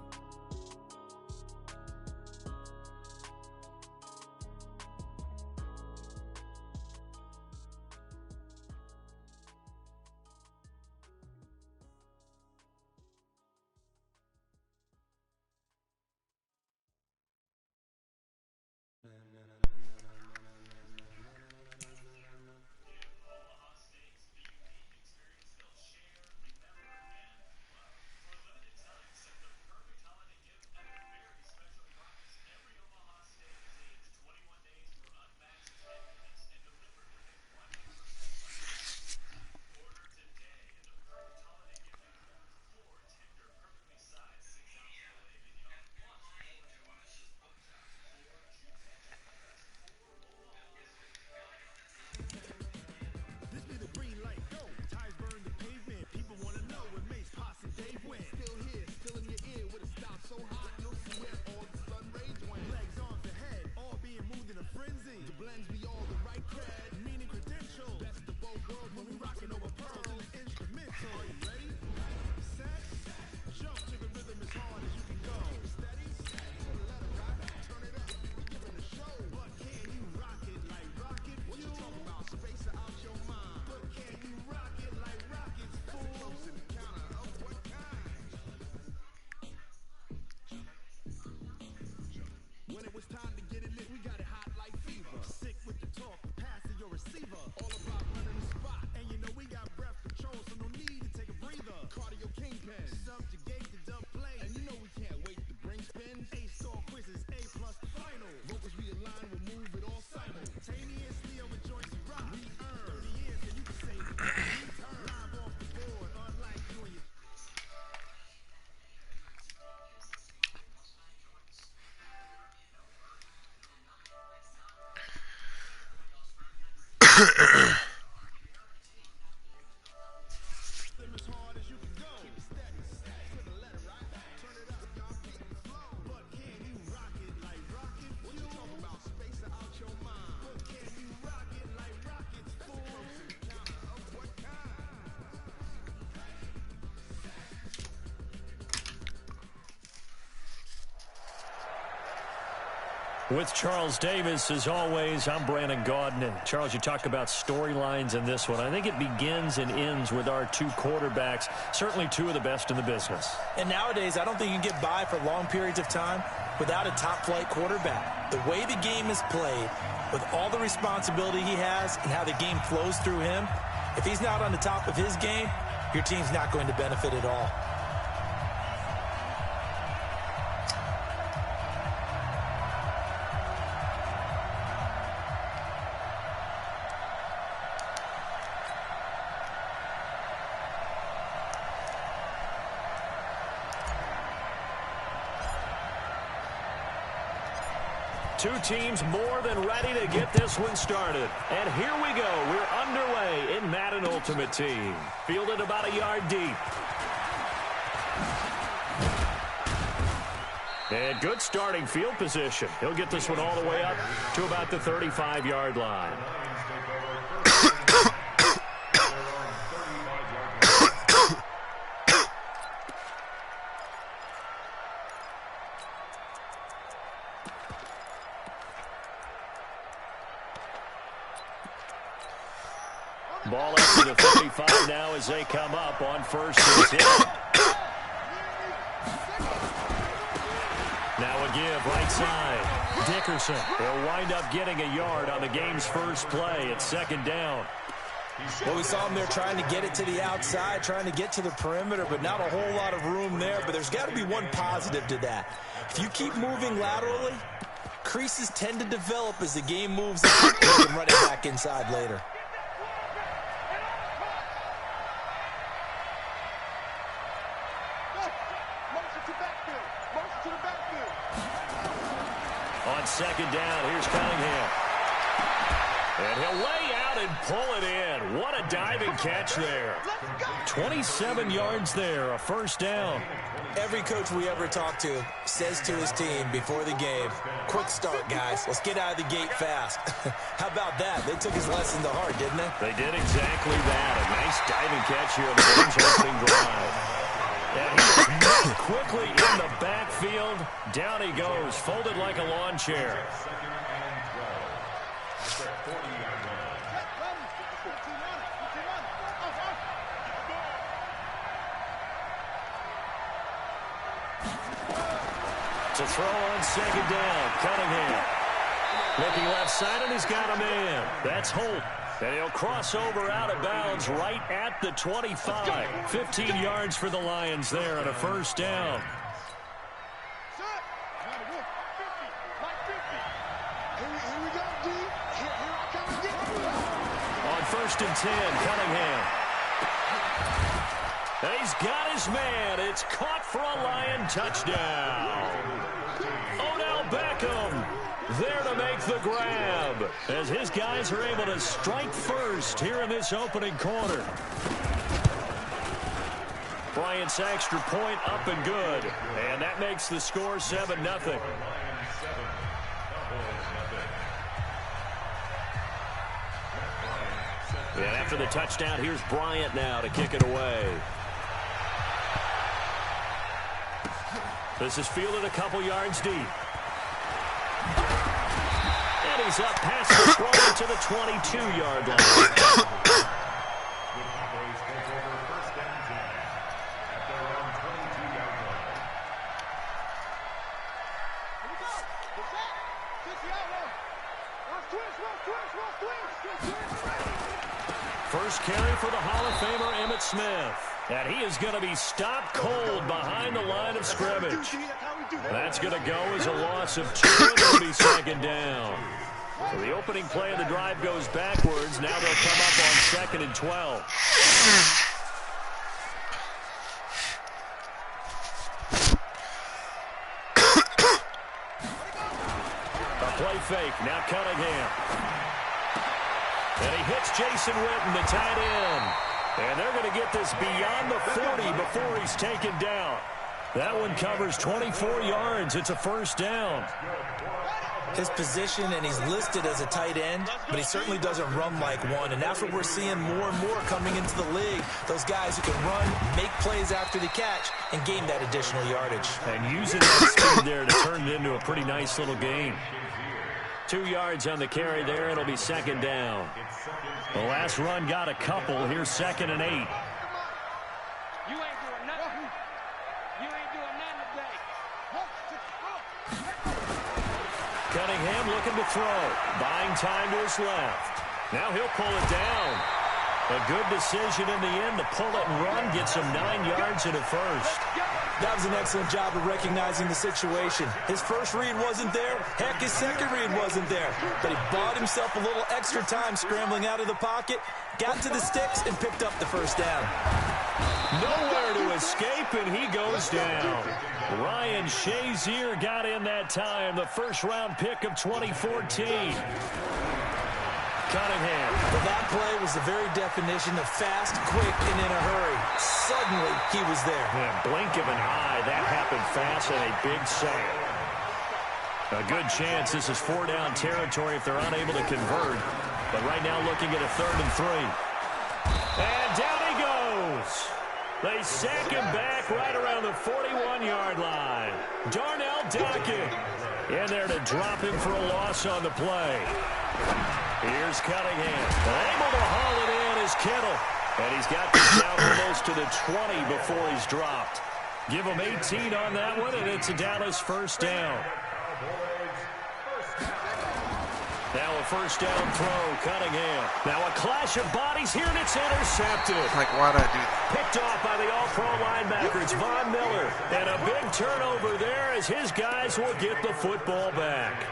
With Charles Davis, as always, I'm Brandon Gaudin. And Charles, you talk about storylines in this one. I think it begins and ends with our two quarterbacks, certainly two of the best in the business. And nowadays, I don't think you can get by for long periods of time without a top-flight quarterback. The way the game is played, with all the responsibility he has and how the game flows through him, if he's not on the top of his game, your team's not going to benefit at all. Two teams more than ready to get this one started. And here we go. We're underway in Madden Ultimate Team. Fielded about a yard deep. And good starting field position. He'll get this one all the way up to about the 35-yard line. Ball up to the 35 now as they come up on first and 10. Now a give right side. Dickerson will wind up getting a yard on the game's first play. It's second down. Well, we saw him there trying to get it to the outside, trying to get to the perimeter, but not a whole lot of room there. But there's got to be one positive to that. If you keep moving laterally, creases tend to develop as the game moves on. You can run it back inside later. On second down, here's Cunningham. And he'll lay out and pull it in. What a diving catch there. 27 yards there, a first down. Every coach we ever talk to says to his team before the game, quick start, guys. Let's get out of the gate fast. How about that? They took his lesson to heart, didn't they? They did exactly that. A nice diving catch here on the game's opening drive. And he is met quickly in the backfield. Down he goes, folded like a lawn chair. To throw on second down, Cunningham. Looking left side, and he's got a man. That's Holt. And he'll cross over out of bounds right at the 25. 15 yards for the Lions there on a first down. On first and 10, Cunningham. He's got his man. It's caught for a Lion touchdown. Odell Beckham there to make the grab as his guys are able to strike first here in this opening quarter. Bryant's extra point up and good. And that makes the score 7-0. And after the touchdown, here's Bryant now to kick it away. This is fielded a couple yards deep. And he's up past the throw to the 22-yard line. First carry for the Hall of Famer Emmitt Smith. And he is going to be stopped cold behind the line of scrimmage. That's going to go as a loss of 2, and it'll be second down. So the opening play of the drive goes backwards. Now they'll come up on second and 12. A play fake. Now Cunningham. And he hits Jason Witten, the tight end. And they're going to get this beyond the 40 before he's taken down. That one covers 24 yards. It's a first down. His position, and he's listed as a tight end, but he certainly doesn't run like one. And that's what we're seeing more and more coming into the league. Those guys who can run, make plays after the catch, and gain that additional yardage. And using that speed there to turn it into a pretty nice little gain. 2 yards on the carry there. It'll be second down. The last run got a couple. Here's second and 8. You ain't doing nothing. You ain't doing nothing today. Cunningham looking to throw. Buying time to his left. Now he'll pull it down. A good decision in the end to pull it and run. Gets him 9 yards and a first. That was an excellent job of recognizing the situation. His first read wasn't there. Heck, his second read wasn't there. But he bought himself a little extra time scrambling out of the pocket, got to the sticks, and picked up the first down. Nowhere to escape, and he goes down. Ryan Shazier got in that time, the first-round pick of 2014. Cunningham. Well, that play was the very definition of fast, quick, and in a hurry. Suddenly, he was there. Yeah, blink of an eye, that happened fast and a big sack. A good chance this is 4-down territory if they're unable to convert. But right now looking at a 3rd and 3. And down he goes. They sack him back right around the 41-yard line. Darnell Dockett in there to drop him for a loss on the play. Here's Cunningham. Able to haul it in is Kittle. And he's got this down almost to the 20 before he's dropped. Give him 18 on that one, and it's a Dallas first down. Now a first down throw, Cunningham. Now a clash of bodies here, and it's intercepted. Like, why'd I do that? Picked off by the all-pro linebacker. It's Von Miller. And a big turnover there as his guys will get the football back.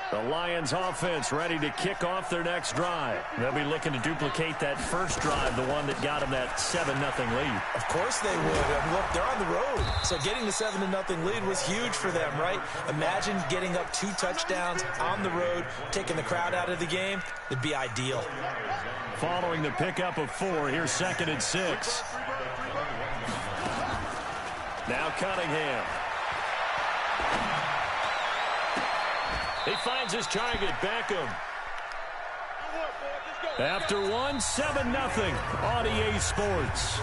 The Lions offense ready to kick off their next drive. They'll be looking to duplicate that first drive, the one that got them that 7-0 lead. Of course they would. I mean, look, they're on the road. So getting the 7-0 lead was huge for them, right? Imagine getting up 2 touchdowns on the road, taking the crowd out of the game. It'd be ideal. Following the pickup of 4, here's 2nd and 6. Now Cunningham. He finds his target, Beckham. After 1, 7-0 on EA Sports.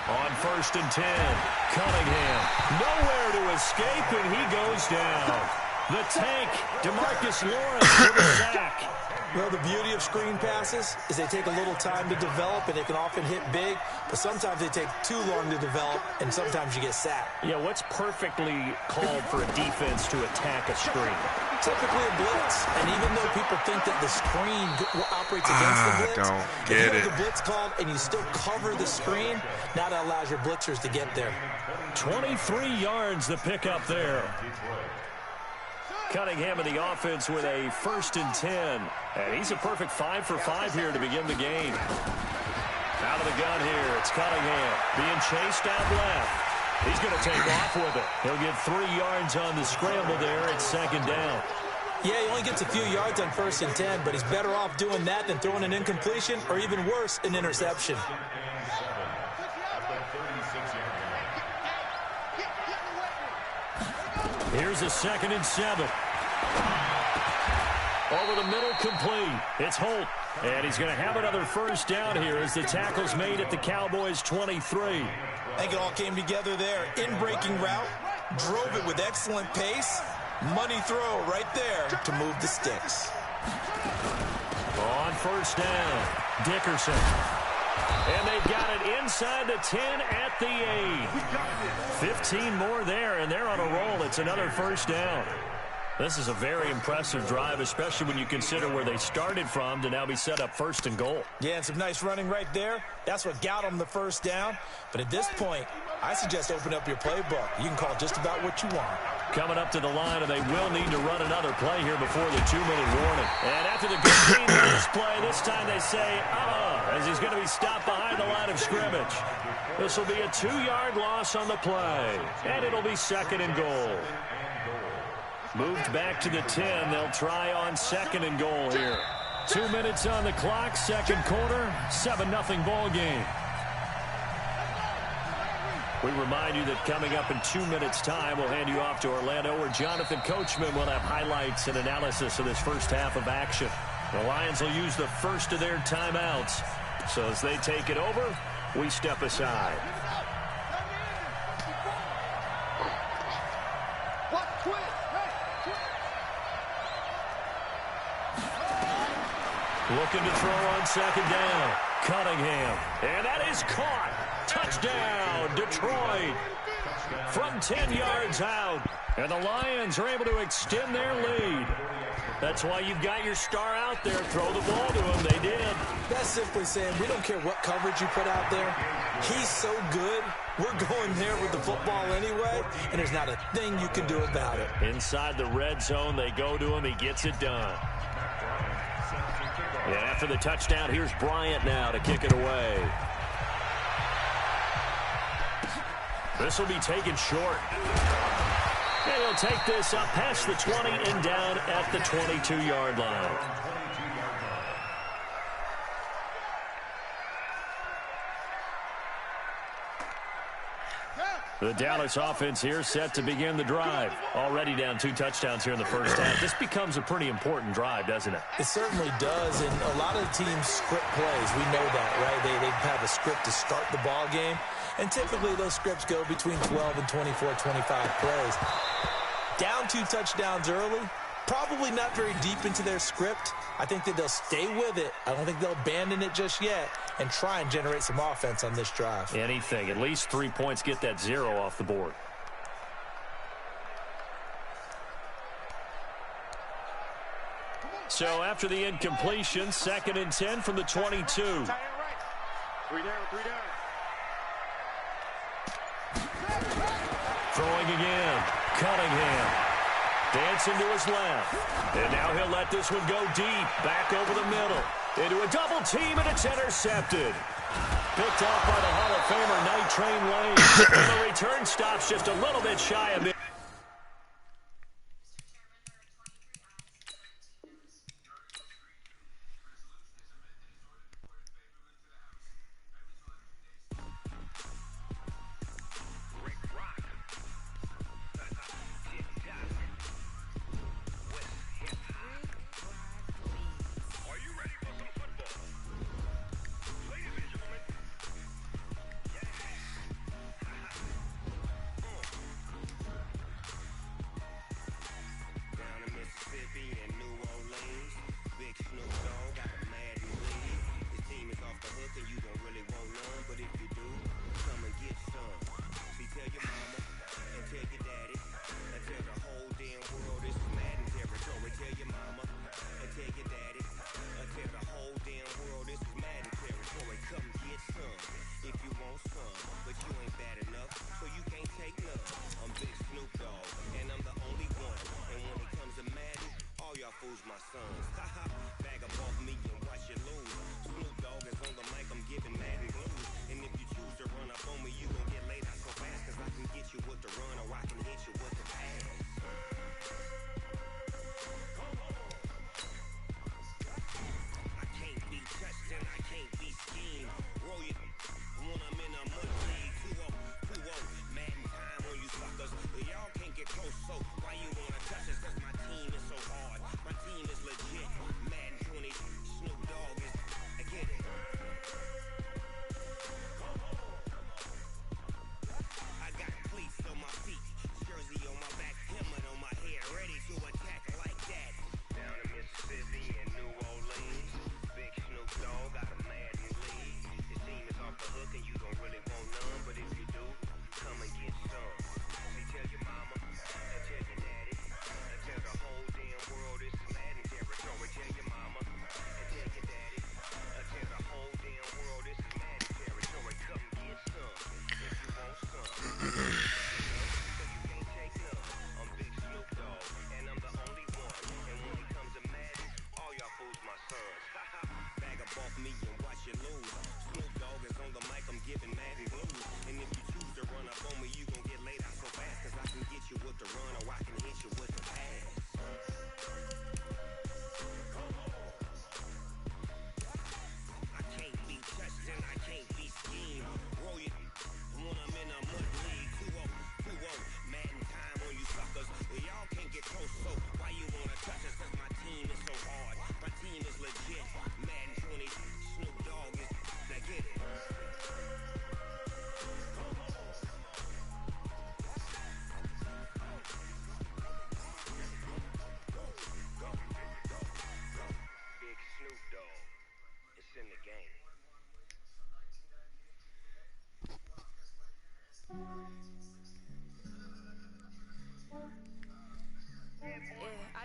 On 1st and 10, Cunningham. Nowhere to escape, and he goes down. The tank, DeMarcus Lawrence with a sack. Well, the beauty of screen passes is they take a little time to develop, and they can often hit big, but sometimes they take too long to develop, and sometimes you get sacked. Yeah, what's perfectly called for a defense to attack a screen? Typically a blitz, and even though people think that the screen operates against the blitz, don't get if you it. have the blitz called and you still cover the screen, now that allows your blitzers to get there. 23 yards the pickup there. Cunningham in the offense with a 1st and 10. And he's a perfect 5 for 5 here to begin the game. Out of the gun here, it's Cunningham being chased out left. He's going to take off with it. He'll get 3 yards on the scramble there at 2nd down. Yeah, he only gets a few yards on 1st and 10, but he's better off doing that than throwing an incompletion or even worse, an interception. Here's a 2nd and 7. Over the middle, complete. It's Holt. And he's going to have another 1st down here as the tackle's made at the Cowboys' 23. I think it all came together there. In-breaking route, drove it with excellent pace. Money throw right there to move the sticks. On 1st down, Dickerson. And they've got it inside the 10 at the 8. 15 more there, and they're on a roll. It's another 1st down. This is a very impressive drive, especially when you consider where they started from to now be set up 1st and goal. Yeah, and some nice running right there. That's what got them the 1st down. But at this point, I suggest open up your playbook. You can call just about what you want. Coming up to the line, and they will need to run another play here before the 2-minute warning. And after the good team on this play, this time they say, as he's going to be stopped behind the line of scrimmage. This will be a 2-yard loss on the play, and it'll be 2nd and goal. Moved back to the 10. They'll try on 2nd and goal here. 2 minutes on the clock, 2nd quarter, 7-0 ball game. We remind you that coming up in 2 minutes' time, we'll hand you off to Orlando, where Jonathan Coachman will have highlights and analysis of this first half of action. The Lions will use the first of their timeouts. So as they take it over, we step aside. Looking to throw on 2nd down. Cunningham. And that is caught. Touchdown, Detroit. From 10 yards out. And the Lions are able to extend their lead. That's why you've got your star out there. Throw the ball to him. They did. That's simply saying we don't care what coverage you put out there. He's so good. We're going there with the football anyway, and there's not a thing you can do about it. Inside the red zone, they go to him. He gets it done. And after the touchdown, here's Bryant now to kick it away. This will be taken short. And he'll take this up past the 20 and down at the 22-yard line. The Dallas offense here set to begin the drive. Already down 2 touchdowns here in the first half. This becomes a pretty important drive, doesn't it? It certainly does, and a lot of the teams script plays. We know that, right? They have a script to start the ball game, and typically those scripts go between 12 and 24, 25 plays. Down 2 touchdowns early, probably not very deep into their script. I think that they'll stay with it. I don't think they'll abandon it just yet and try and generate some offense on this drive. Anything. At least 3 points, get that 0 off the board. So after the incompletion, 2nd and 10 from the 22. 3 down, 3 down. Throwing again. Cunningham. Dancing to his left. And now he'll let this one go deep. Back over the middle. Into a double team, and it's intercepted. Picked off by the Hall of Famer Night Train Lane. And the return stops just a little bit shy of it.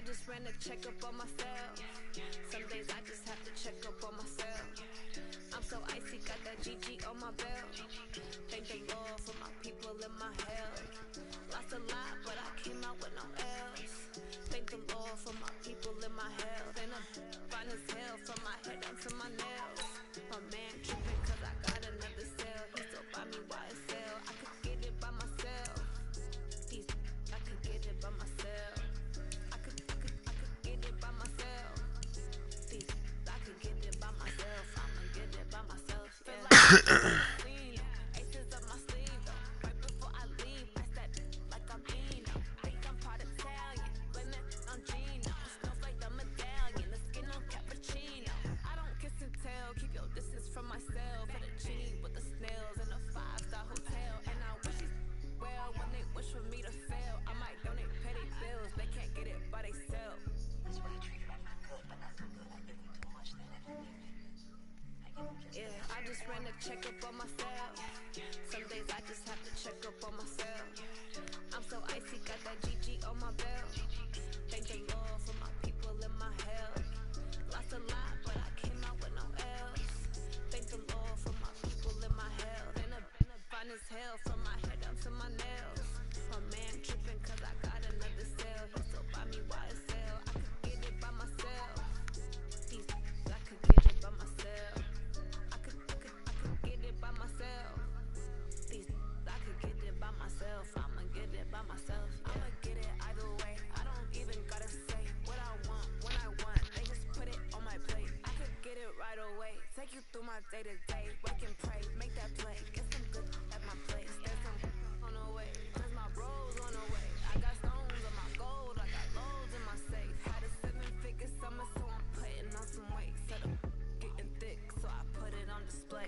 I just ran a checkup on myself. Some days I just have to check up on myself. I'm so icy, got that GG on my belt. Thank the Lord for my people in my health. Lost a lot, but I came out with no else. Thank the Lord for my people in my health. And I'm fine as hell from my head down to my nails. My man tripping cause I got another cell. He still buy me YSL. I could get it by myself. I could get it by myself. I could get it by myself. I could get it by myself. I'ma get it by myself. Feel like aces up my sleeve though. Right before I leave. check up on myself. Some days I just have to check up on myself. I'm so icy, got that GG on my belt. Thank the Lord for my people and my health. Lost a lot, but I came out with no else. Thank the Lord for my people and my health. And a fine as hell from my head down to my nails. My man tripping cause I got another cell. He still buy me YSL. I could get it by myself. I could get it by myself. I could get it by myself. I could get it by myself. I'ma get it by myself. I'ma get it either way. I don't even gotta say what I want when I want. They just put it on my plate. I could get it right away. Take you through my day to day. Wake and pray, make that play. Get some good at my place. There's some on the way. Cause my bros on the way. I got stones on my gold. I got loads in my safe. Had a 7-figure summer, so I'm putting on some weight. Said I'm getting thick, so I put it on display.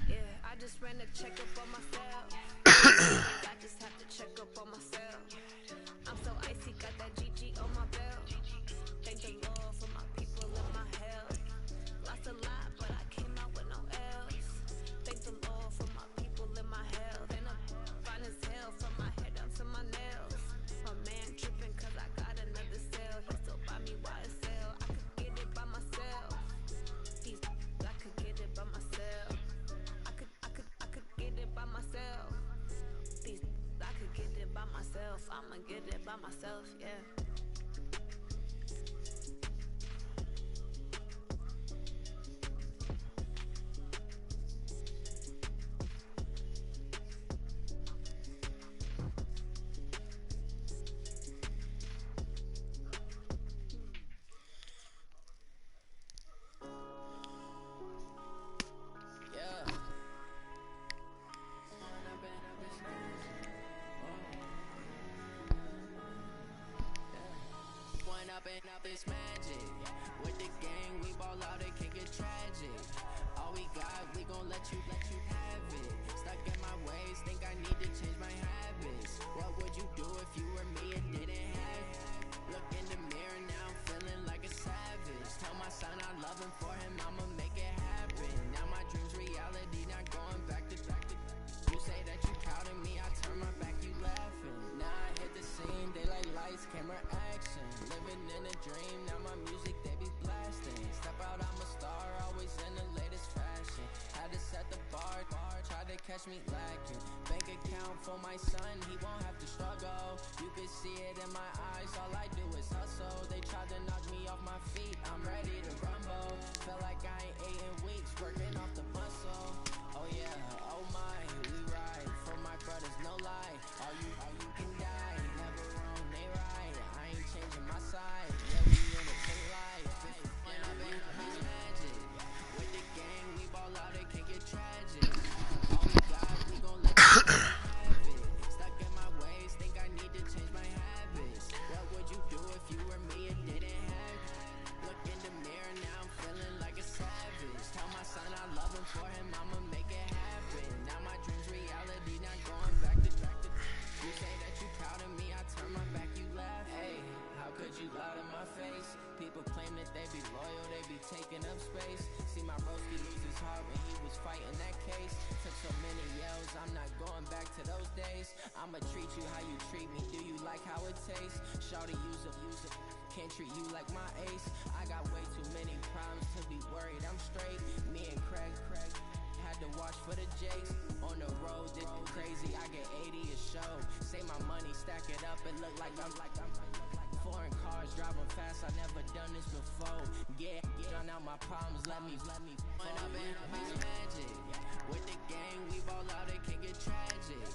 Yeah, I just ran a check up on myself. I just have to check up on myself. I'm so icy, got that GG on my belt. Thank the Lord for my people and my health. Lost a lot, but I came out with no else. Thank the Lord for my people and my health. And I'm fine as hell from my head down to my nails. My man tripping cause I got another cell. He still buy me YSL. I could get it by myself. I could get it by myself. I could get it by myself. I could get it by myself. I'ma get it by myself, yeah. Up is magic. With the gang, we ball out, it can get tragic. All we got, we gon' let you have it. Stuck in my ways, think I need to change my habits. What would you do if you were me and didn't have it? Look in the mirror, now I'm feeling like a savage. Tell my son I love him, for him I'ma make it happen. Now my dream's reality, not going back to You say that you proud of me, I turn my back, you laughing. Now I hit the scene, they like lights, camera, action. Living in a dream, now my music they be blasting. Step out, I'm a star, always in the latest fashion. Had to set the bar, tried to catch me lacking. Bank account for my son, he won't have to struggle. You can see it in my eyes, all I do is hustle. They tried to knock me off my feet, I'm ready to rumble. Feel like I ain't ate in weeks, working off the muscle. Oh yeah, oh my, we ride for my brothers, no lie. All you can die, never wrong, they right. I ain't changing my side, yeah, we in it for life. When I been it's magic. With the gang, we ball out, it can get tragic. All we got, we gon' let you have it. Stuck in my ways, think I need to change my habits. What would you do if you were me and didn't have it? Look in the mirror, now I'm feeling like a savage. Tell my son I love him, for him I'ma make it happen. Now my dream's reality, not going back to You say that you proud of me, I turn my back, you laugh. Hey, how could you lie to my face? People claim that they be loyal, they be taking up space. See my broski lose his heart when he was fighting that case. Took so many yells, I'm not going back to those days. I'ma treat you how you treat me, do you like how it tastes? Shawty use up, can't treat you like my ace. I got way too many problems to be worried, I'm straight. Me and Craig had to watch for the Jakes. On the road, this crazy, I get 80 a show. Say my money, stack it up, it look like I'm foreign cars, driving fast, I never done this before. Yeah, drown out my problems, let me When I been it's magic. With the gang, we ball out, it can get tragic.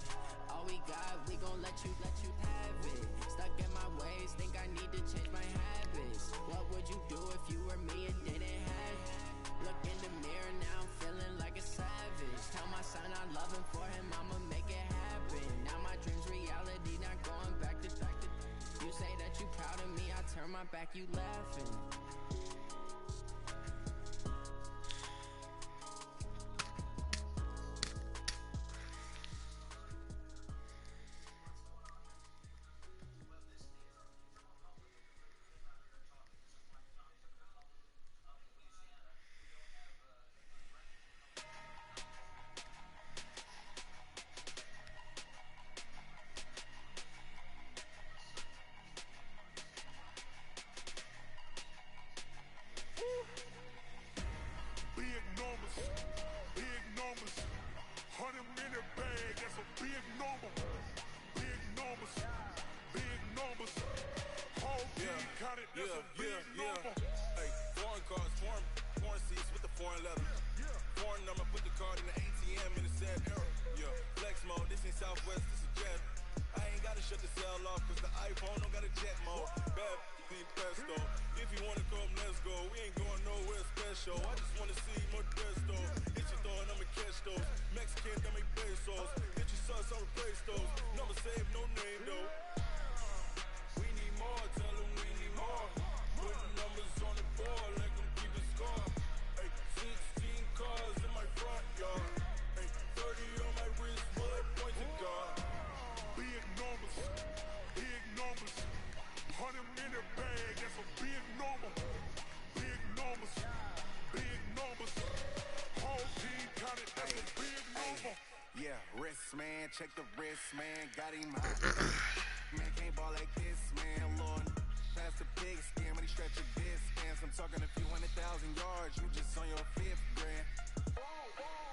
All we got, we gon' let you have it. Stuck in my ways, think I need to change my habits. What would you do if you were me and didn't have it? Look in the mirror, now I'm feeling like a savage. Tell my son I love him, for him I'ma make it happen. Now my dream's reality, not going back to You say that you proud of me, I turn my back, you laughing. Hey, foreign cars, foreign seats with the foreign leather. Foreign number, put the card in the ATM in the sad era. Yeah, flex mode, this ain't Southwest, this is Jet. I ain't gotta shut the cell off, cause the iPhone don't got a jet mode. Bad, clean pesto. If you wanna come, let's go. We ain't going nowhere special. I just wanna see more desto. Hit your door and I'ma catch those. Mexican, that make pesos. Hit your sons, I'll replace those. Number save, no name though. We need more, tell them we need more. Putting numbers on the board, let them keep the score. Hey, 16 cars in my front yard. Hey, 30 on my wrist, bullet point to God. Big numbers, 100 in the bag, that's a big number. Big numbers, whole team counted, that's a big number. Yeah, wrist man, check the wrist man, got him hot. Man can't ball like this, man, Lord. Pass the pig skin, when he stretch a distance. I'm talking a few 100,000 yards, you just on your 5th grand.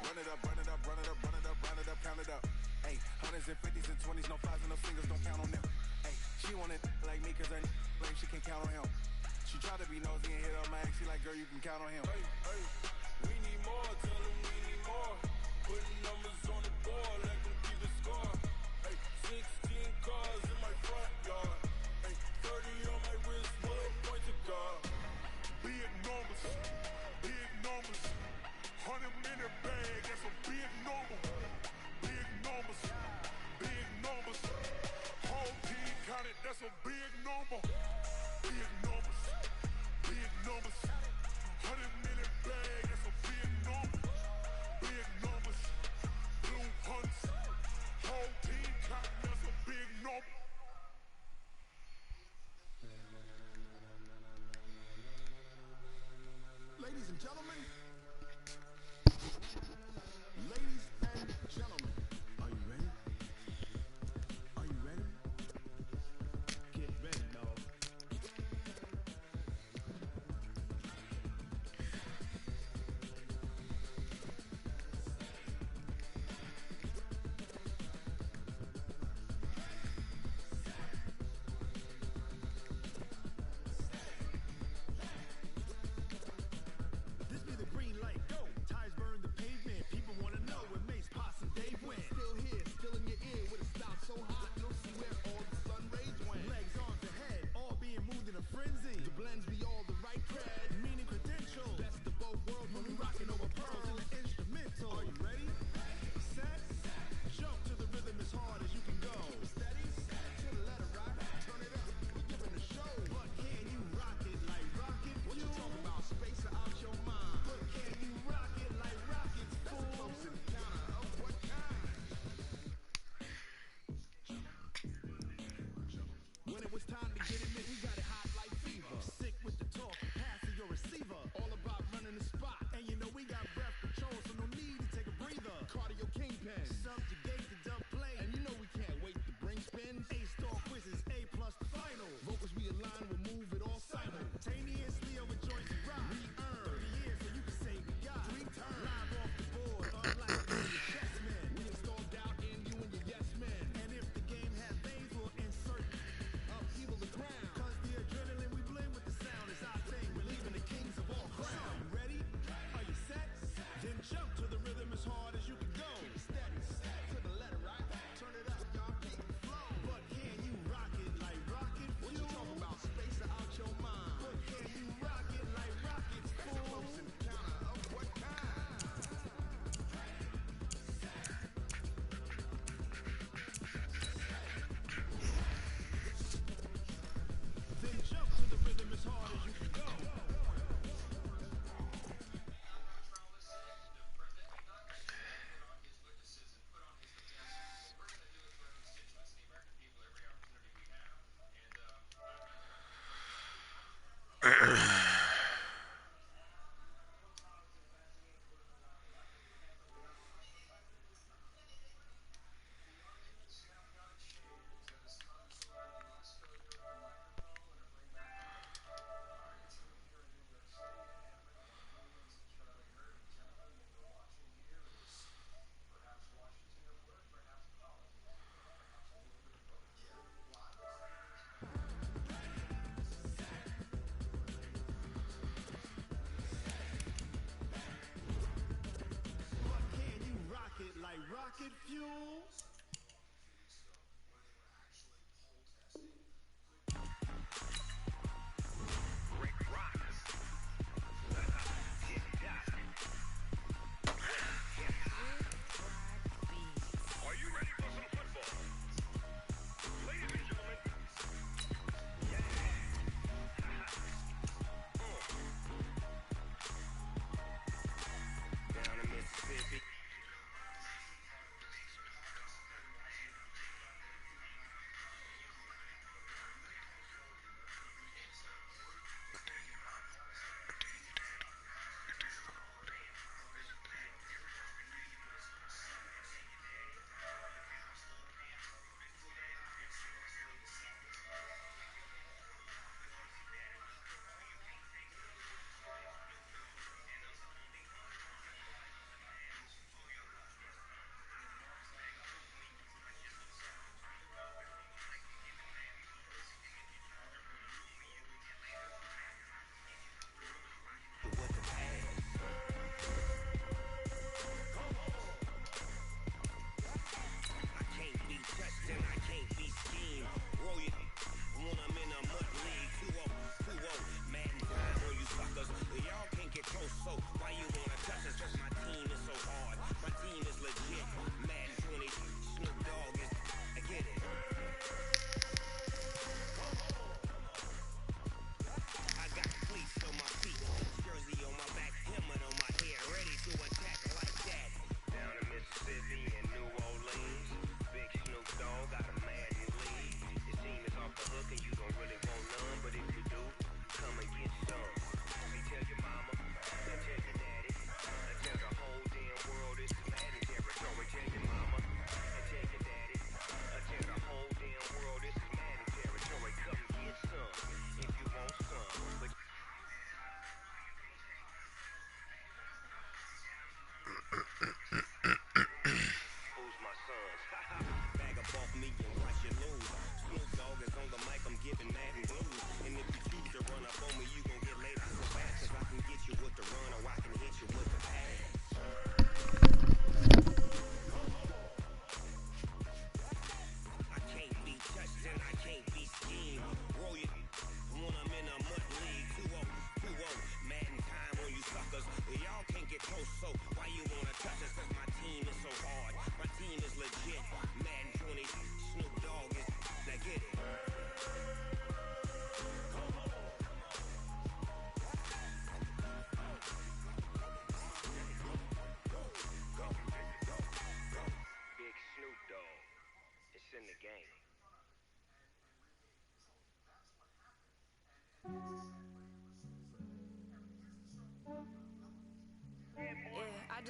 Run it up, run it up, run it up, run it up, run it up, count it up. Hey, 100s and 50s and 20s, no 5s and no singles, don't count on them. Hey, she want it like me, cause her like she can count on him. She tried to be nosy and hit on my ex, she like, girl, you can count on him. Hey, hey, we need more, tell them we need more. Putting numbers on the board, let them keep the score. Hey, 16 cars in my front yard. Hey, 30 on my wrist, bullet point to God. Big numbers, 100 in the bag, that's a big number. Big numbers, whole team counted, that's a big number. Big numbers, 100 in the bag, that's a big number. Big numbers, blue hunts, whole team counted, that's a big number. Ladies and gentlemen, are you ready? Are you ready? Get ready, dog. This be the green light, go. Tires burn the pavement. People wanna know where Mace, Posse, and Dave went. Still here, still in your ear with a style so hot, you'll see where all the sun rays went. Legs, arms, and head, all being moved in a frenzy. The blends be all the right cred, meaning credentials. Best of both worlds when we rockin' over pearls in the instrumental. Are you ready? Set, jump to the rhythm as hard as you can go. Steady, to the letter rock, turn it up. We giving a show, but can you rock it like rocket? What you talking about? Space or out your mind? But can you rock it like rockets? That's a close encounter of what kind? When it was time to get it lit, we got it hot like fever. Sick with the talk, pass to your receiver. All about running the spot, and you know we got breath control, so no need to take a breather. Cardio kingpin, subjugate the dub play, and you know we can't wait to bring spins. A-star quizzes, A+ the final. Vocals we align, we'll move it all simultaneously over joints and rock. We earn 30 years, so you can say we got 3 turns. Live off the board, unlike the chess men. We install doubt in you and your yes men. And if the game had veins, we'll insert upheaval the ground. Cause the adrenaline we blend with the sound is our thing. We're leaving the kings of all crowns. Are you ready? Are you set? Then jump to the rhythm as hard as you can go. Steady, to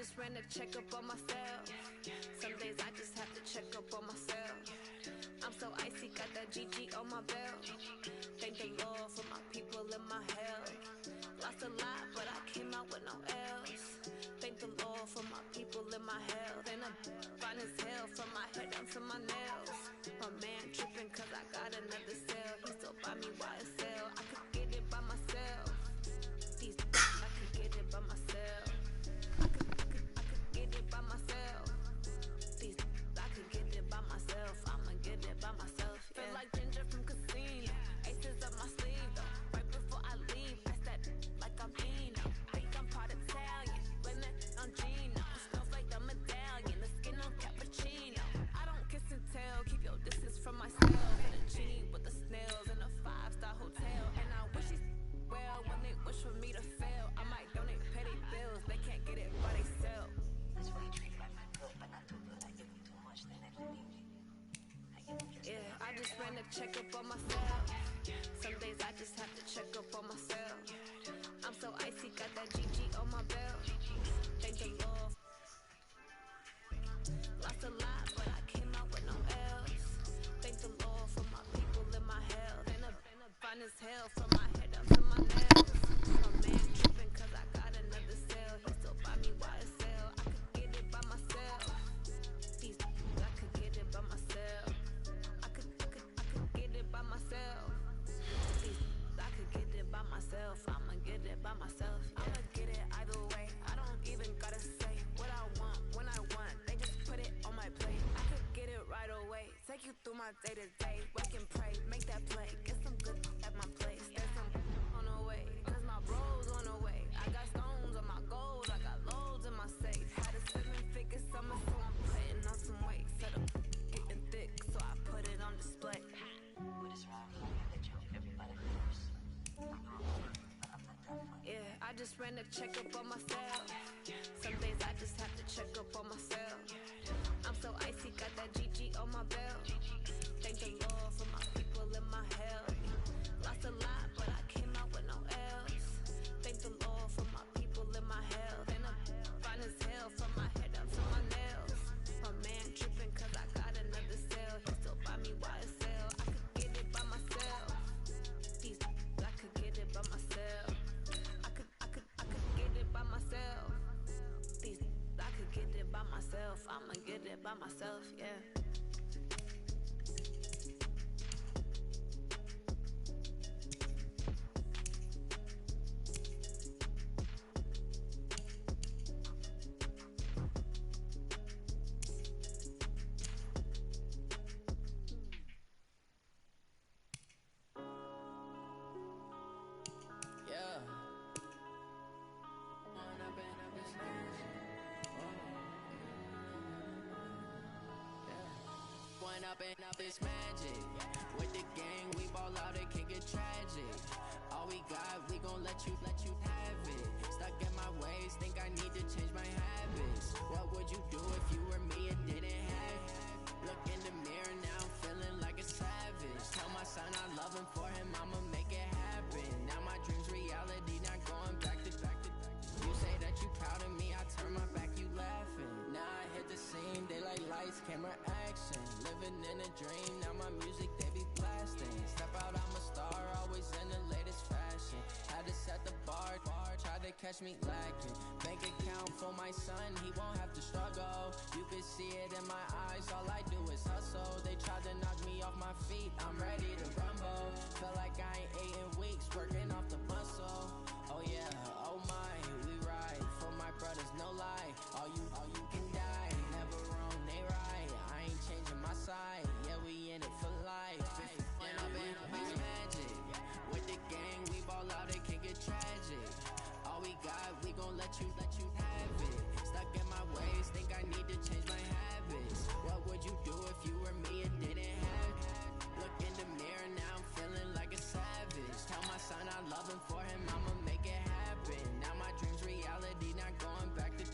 just ran a checkup on myself. Some days I just have to check up on myself. I'm so icy, got that GG on my belt. Thank the Lord for my people in my health. Lost a lot, but I came out with no else. Thank the Lord for my people in my health. And I'm fine as hell from my head down to my nails. My man tripping cause I got another cell. He still buy me YSL. I could get it by myself. I could get it by myself. I could get it by myself. I could get it by myself. I'ma get it by myself. Yeah. Feel like Ginger from Casino. Aces up my sleeve though. Right before I leave, I said like I'm Eno. Think I'm part Italian. Blame it on Gino. Smells like the medallion. The skin on cappuccino. I don't kiss and tell. Keep your distance from myself. And a genie with the snails in a 5-star hotel. And I wish these well when they wish for me to fail. I might donate petty bills. They can't get it by themselves. That's why you treat me like my good, but not too good. I give them too much, then they don't need me. I give them just yeah, I just ran a checkup on myself. Some days I just have to check up on myself. I'm so icy, got that GG on my belt. Thank the Lord. Lost a lot, but I came out with no else. Thank the Lord for my people in my health. And I'm fine as hell from my head down to my nails. My man tripping cause I got another cell. He still buy me YSL. I could get it by myself. I could get it by myself. I could get it by myself. I could get it by myself. I'ma get it by myself. Yeah. I'ma get it either way. I don't even gotta say what I want when I want. They just put it on my plate. I could get it right away. Take you through my day to day. Wake and pray, make that play. Get some good at my place. There's some on the way, cause my bros on the way. I got stones on my gold. I got loads in my safe. Had a 7-figure summer, so I'm putting on some weight. Set up getting thick, so I put it on display. with this round, I have to jump everybody first. I know I'm hurt, but I'm not done for you. Yeah, I just ran a checkup on myself. Some days I just have to check up on myself. I'm so icy, got that GG on my belt. Thank the Lord for my people in my health. Lost a lot, but I came out with no else. Thank the Lord for my people in my health. And I'm fine as hell from my head down to my nails. My man tripping cause I got another cell. He still buy me YSL. I could get it by myself. I could get it by myself. I could get it by myself. I could get it by myself. I'ma get it by myself, yeah. Up this magic. With the gang, we ball out, it can get tragic. All we got, we gon' let you have it. Stuck in my ways, think I need to change my habits. What would you do if you were me and didn't have it? Look in the mirror, now I'm feeling like a savage. Tell my son I love him, for him I'ma make it happen. Now my dream's reality, not going back to. You say that you proud of me, I turn my back, you laughing. Now I hit the scene, they like lights, camera, action. Living in a dream, now my music, they be blasting. Step out, I'm a star, always in the latest fashion. Had to set the bar, try to catch me lacking. Bank account for my son, he won't have to struggle. You can see it in my eyes, all I do is hustle. They tried to knock me off my feet, I'm ready to rumble. Felt like I ain't ate in weeks, working off the muscle. Oh yeah, oh my, we ride for my brothers, no lie. All you can die, never wrong, they right. I ain't changing my side, yeah, we in it for life. When I've been up, it's magic. With the gang, we ball out, it can get tragic. All we got, we gon' let you have it. Stuck in my ways, think I need to change my habits. What would you do if you were me and didn't have it? Look in the mirror, now I'm feeling like a savage. Tell my son I love him, for him I'ma make it happen. Now my dream's reality, not going back to.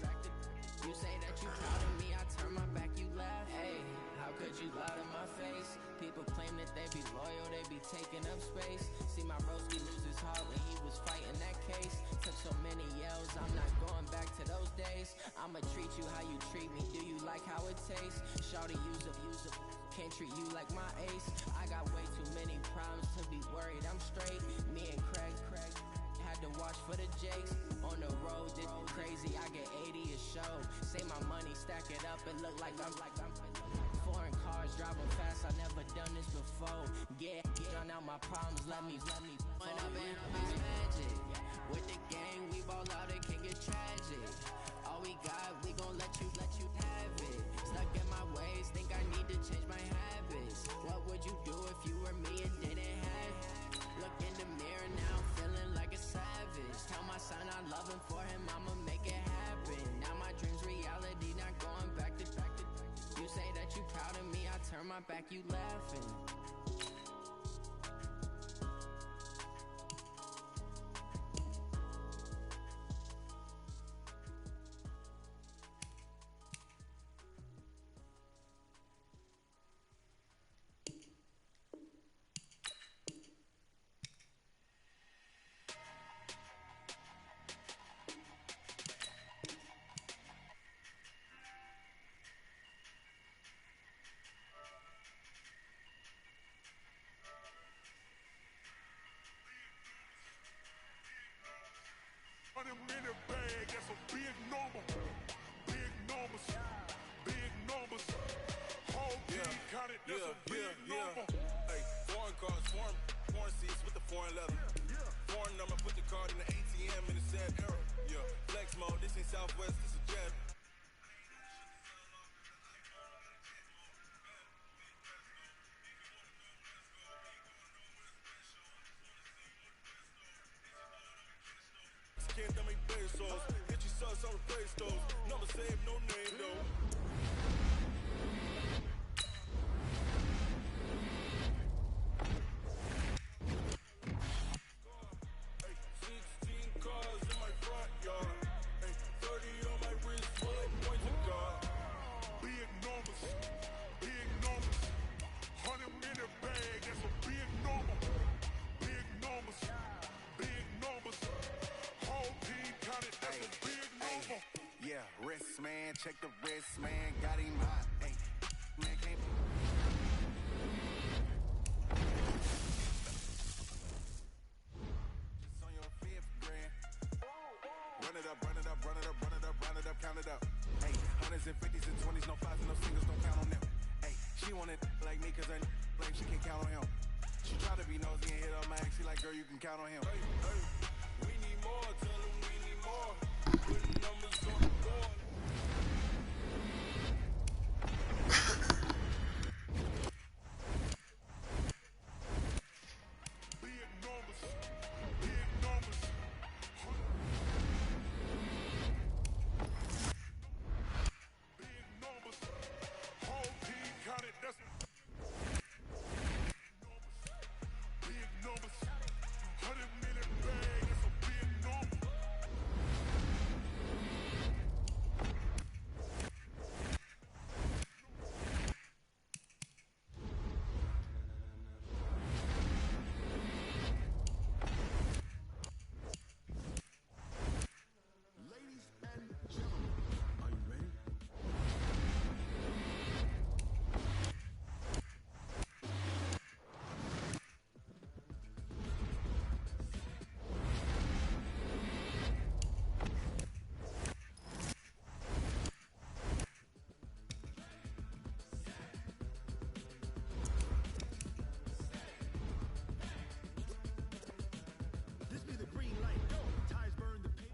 You say that you proud of me, I turn my back, you laugh. Hey, how could you lie to my face? People claim that they be loyal, they be taking up space. See my broski lose his heart when he was fighting that case. Took so many yells, I'm not going back to those days. I'm a treat you how you treat me. Do you like how it tastes? Shawty, use up. Can't treat you like my ace. I got way too many problems to be worried. I'm straight. Me and Craig had to watch for the Jakes. On the road, this crazy. I get 80 a show. Say my money, stack it up and look like I'm foreign cars driving fast. I never done this before. Get done out my problems. Let me point up and it's magic. With the gang, we ball out. It can get tragic. All we got, we gon' let you have it. Stuck in my ways, think I need to change my habits. What would you do if you were me and didn't have it? Look in the mirror now, feeling like a savage. Tell my son I love him, for him I'ma make it happen. Now my dream's reality, not going back to. You say that you proud of me, I turn my back, you laughing. $100 million bag, that's a big number. Big numbers, big numbers. Whole team counted, that's a big number. Hey, foreign cars, foreign seats with the foreign leather. Foreign number, put the card in the ATM in the sad era. Yeah, flex mode, this ain't Southwest, this is Jet. Can't dummy pesos. Get your sons on the play stores. Number save, no name though. Hey, 16 cars in my front yard. Hey, 30 on my wrist, bullet points of God. Big numbers, big numbers. $100 million bag, that's a big number. Big numbers, big numbers. Whole team counted, that's a big number. Yeah, wrist man, check the wrist man, got him hot. Hey, man can't. Just on your fifth grand. Run it up, run it up, run it up, run it up, run it up, count it up. Hey, hundreds and fifties and 20s, no fives and no singles, don't count on them. Hey, she want it like me, cause I like she can't count on him. She try to be nosy and hit up my ex, she like, girl, you can count on him. Hey, hey, we need more, tell them we need more. Putting numbers on the board. Big numbers, big numbers. Big numbers. Whole team counted, that's big numbers. $100 million bag, that's a big number. Ladies and gentlemen, are you ready? This be the green light. Go. Ties burn the paint.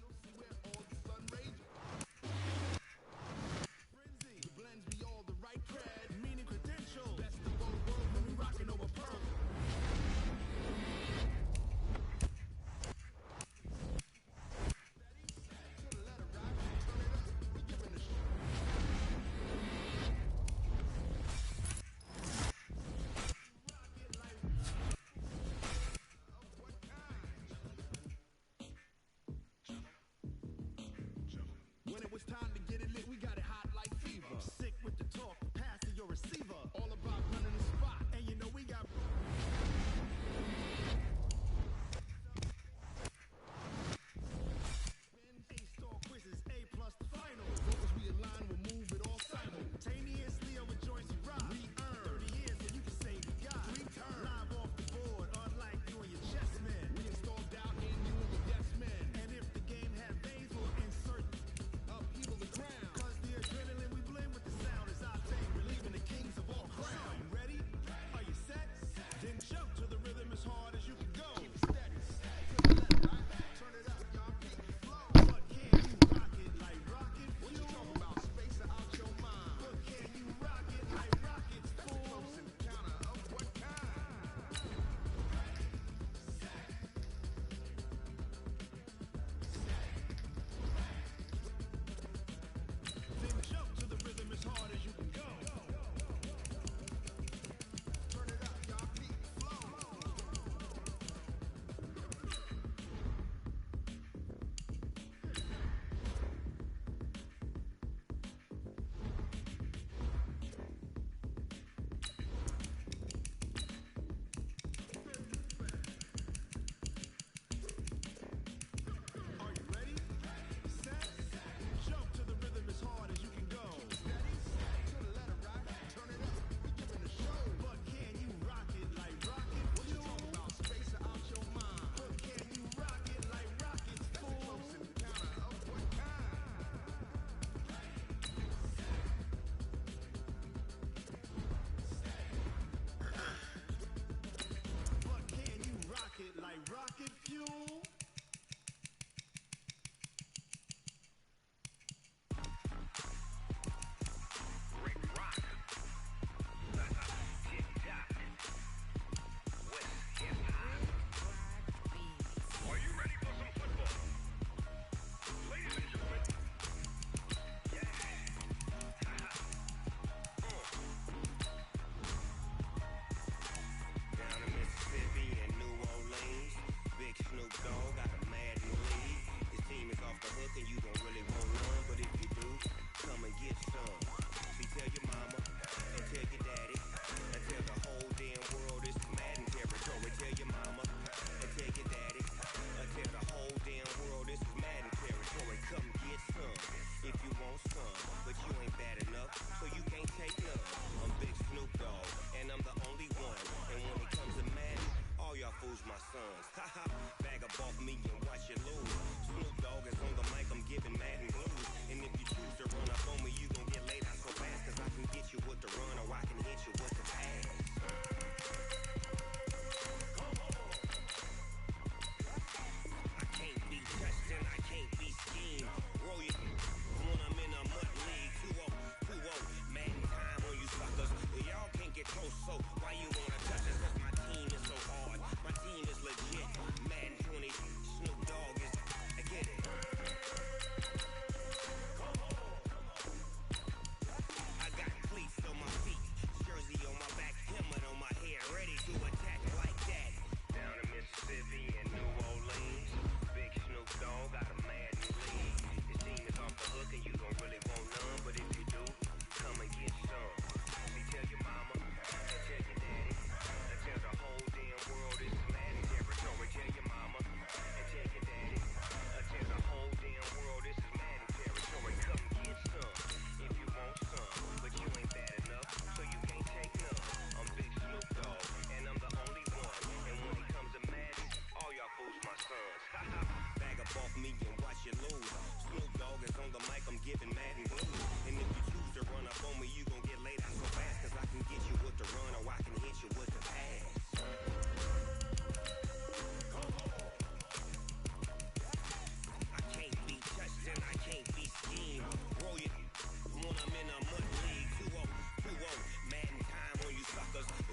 You'll see where all the sun rays. Frenzy. The blends be all the right cred. Meaning credentials. Best of both worlds when we rockin' over pearl. To the letter rock. Turn it up. We giving a When it was time to get it lit, we got it hot like fever. Sick with the talk, pass to your receiver. All about running the spot, and you know we got.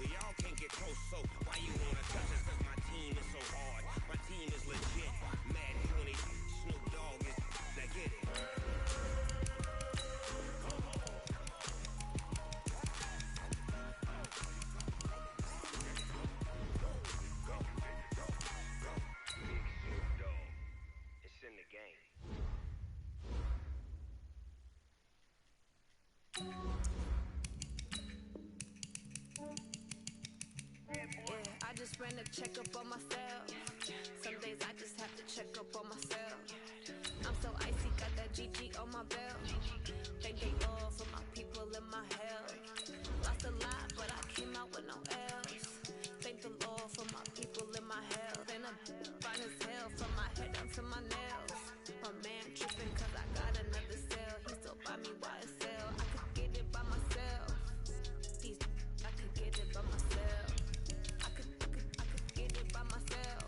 Y'all can't get close, so why you wanna touch us? Cause my team is so hard. My team is legit. Mad 20, Snoop Dogg is that get it. It's in the game. Yeah, I just ran a checkup on myself. Some days I just have to check up on myself. I'm so icy, got that GG on my belt. Thank the Lord for my people in my health. Lost a lot, but I came out with no L's. Thank the Lord for my people in my health. And I'm fine as hell from my head down to my nails. My man tripping cause I got another cell. He still buy me YSL. I could get it by myself. I could get it by myself. I could get it by myself.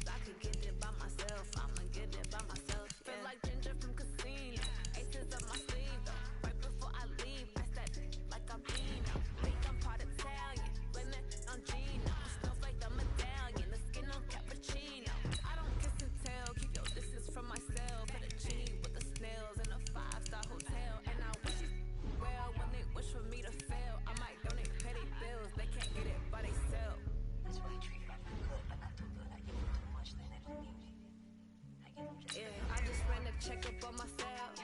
I could get it by myself. I'ma get it by myself. Yeah. Feel like Ginger from Casino. Aces up my sleeve though. Right before I leave, pass that like I'm Pino. Think I'm part Italian. Blame it on Gino. Smells like the medallion. The skin on cappuccino. I don't kiss and tell. Keep your distance from myself. At a G with the snails in a 5-star hotel. And I wish it well when they wish for me to fail. I might donate petty bills. They can't get it by themselves. That's why I treat them good, but not too good. I give them too much, then they don't need me. I give them just Yeah, I just ran a checkup on myself.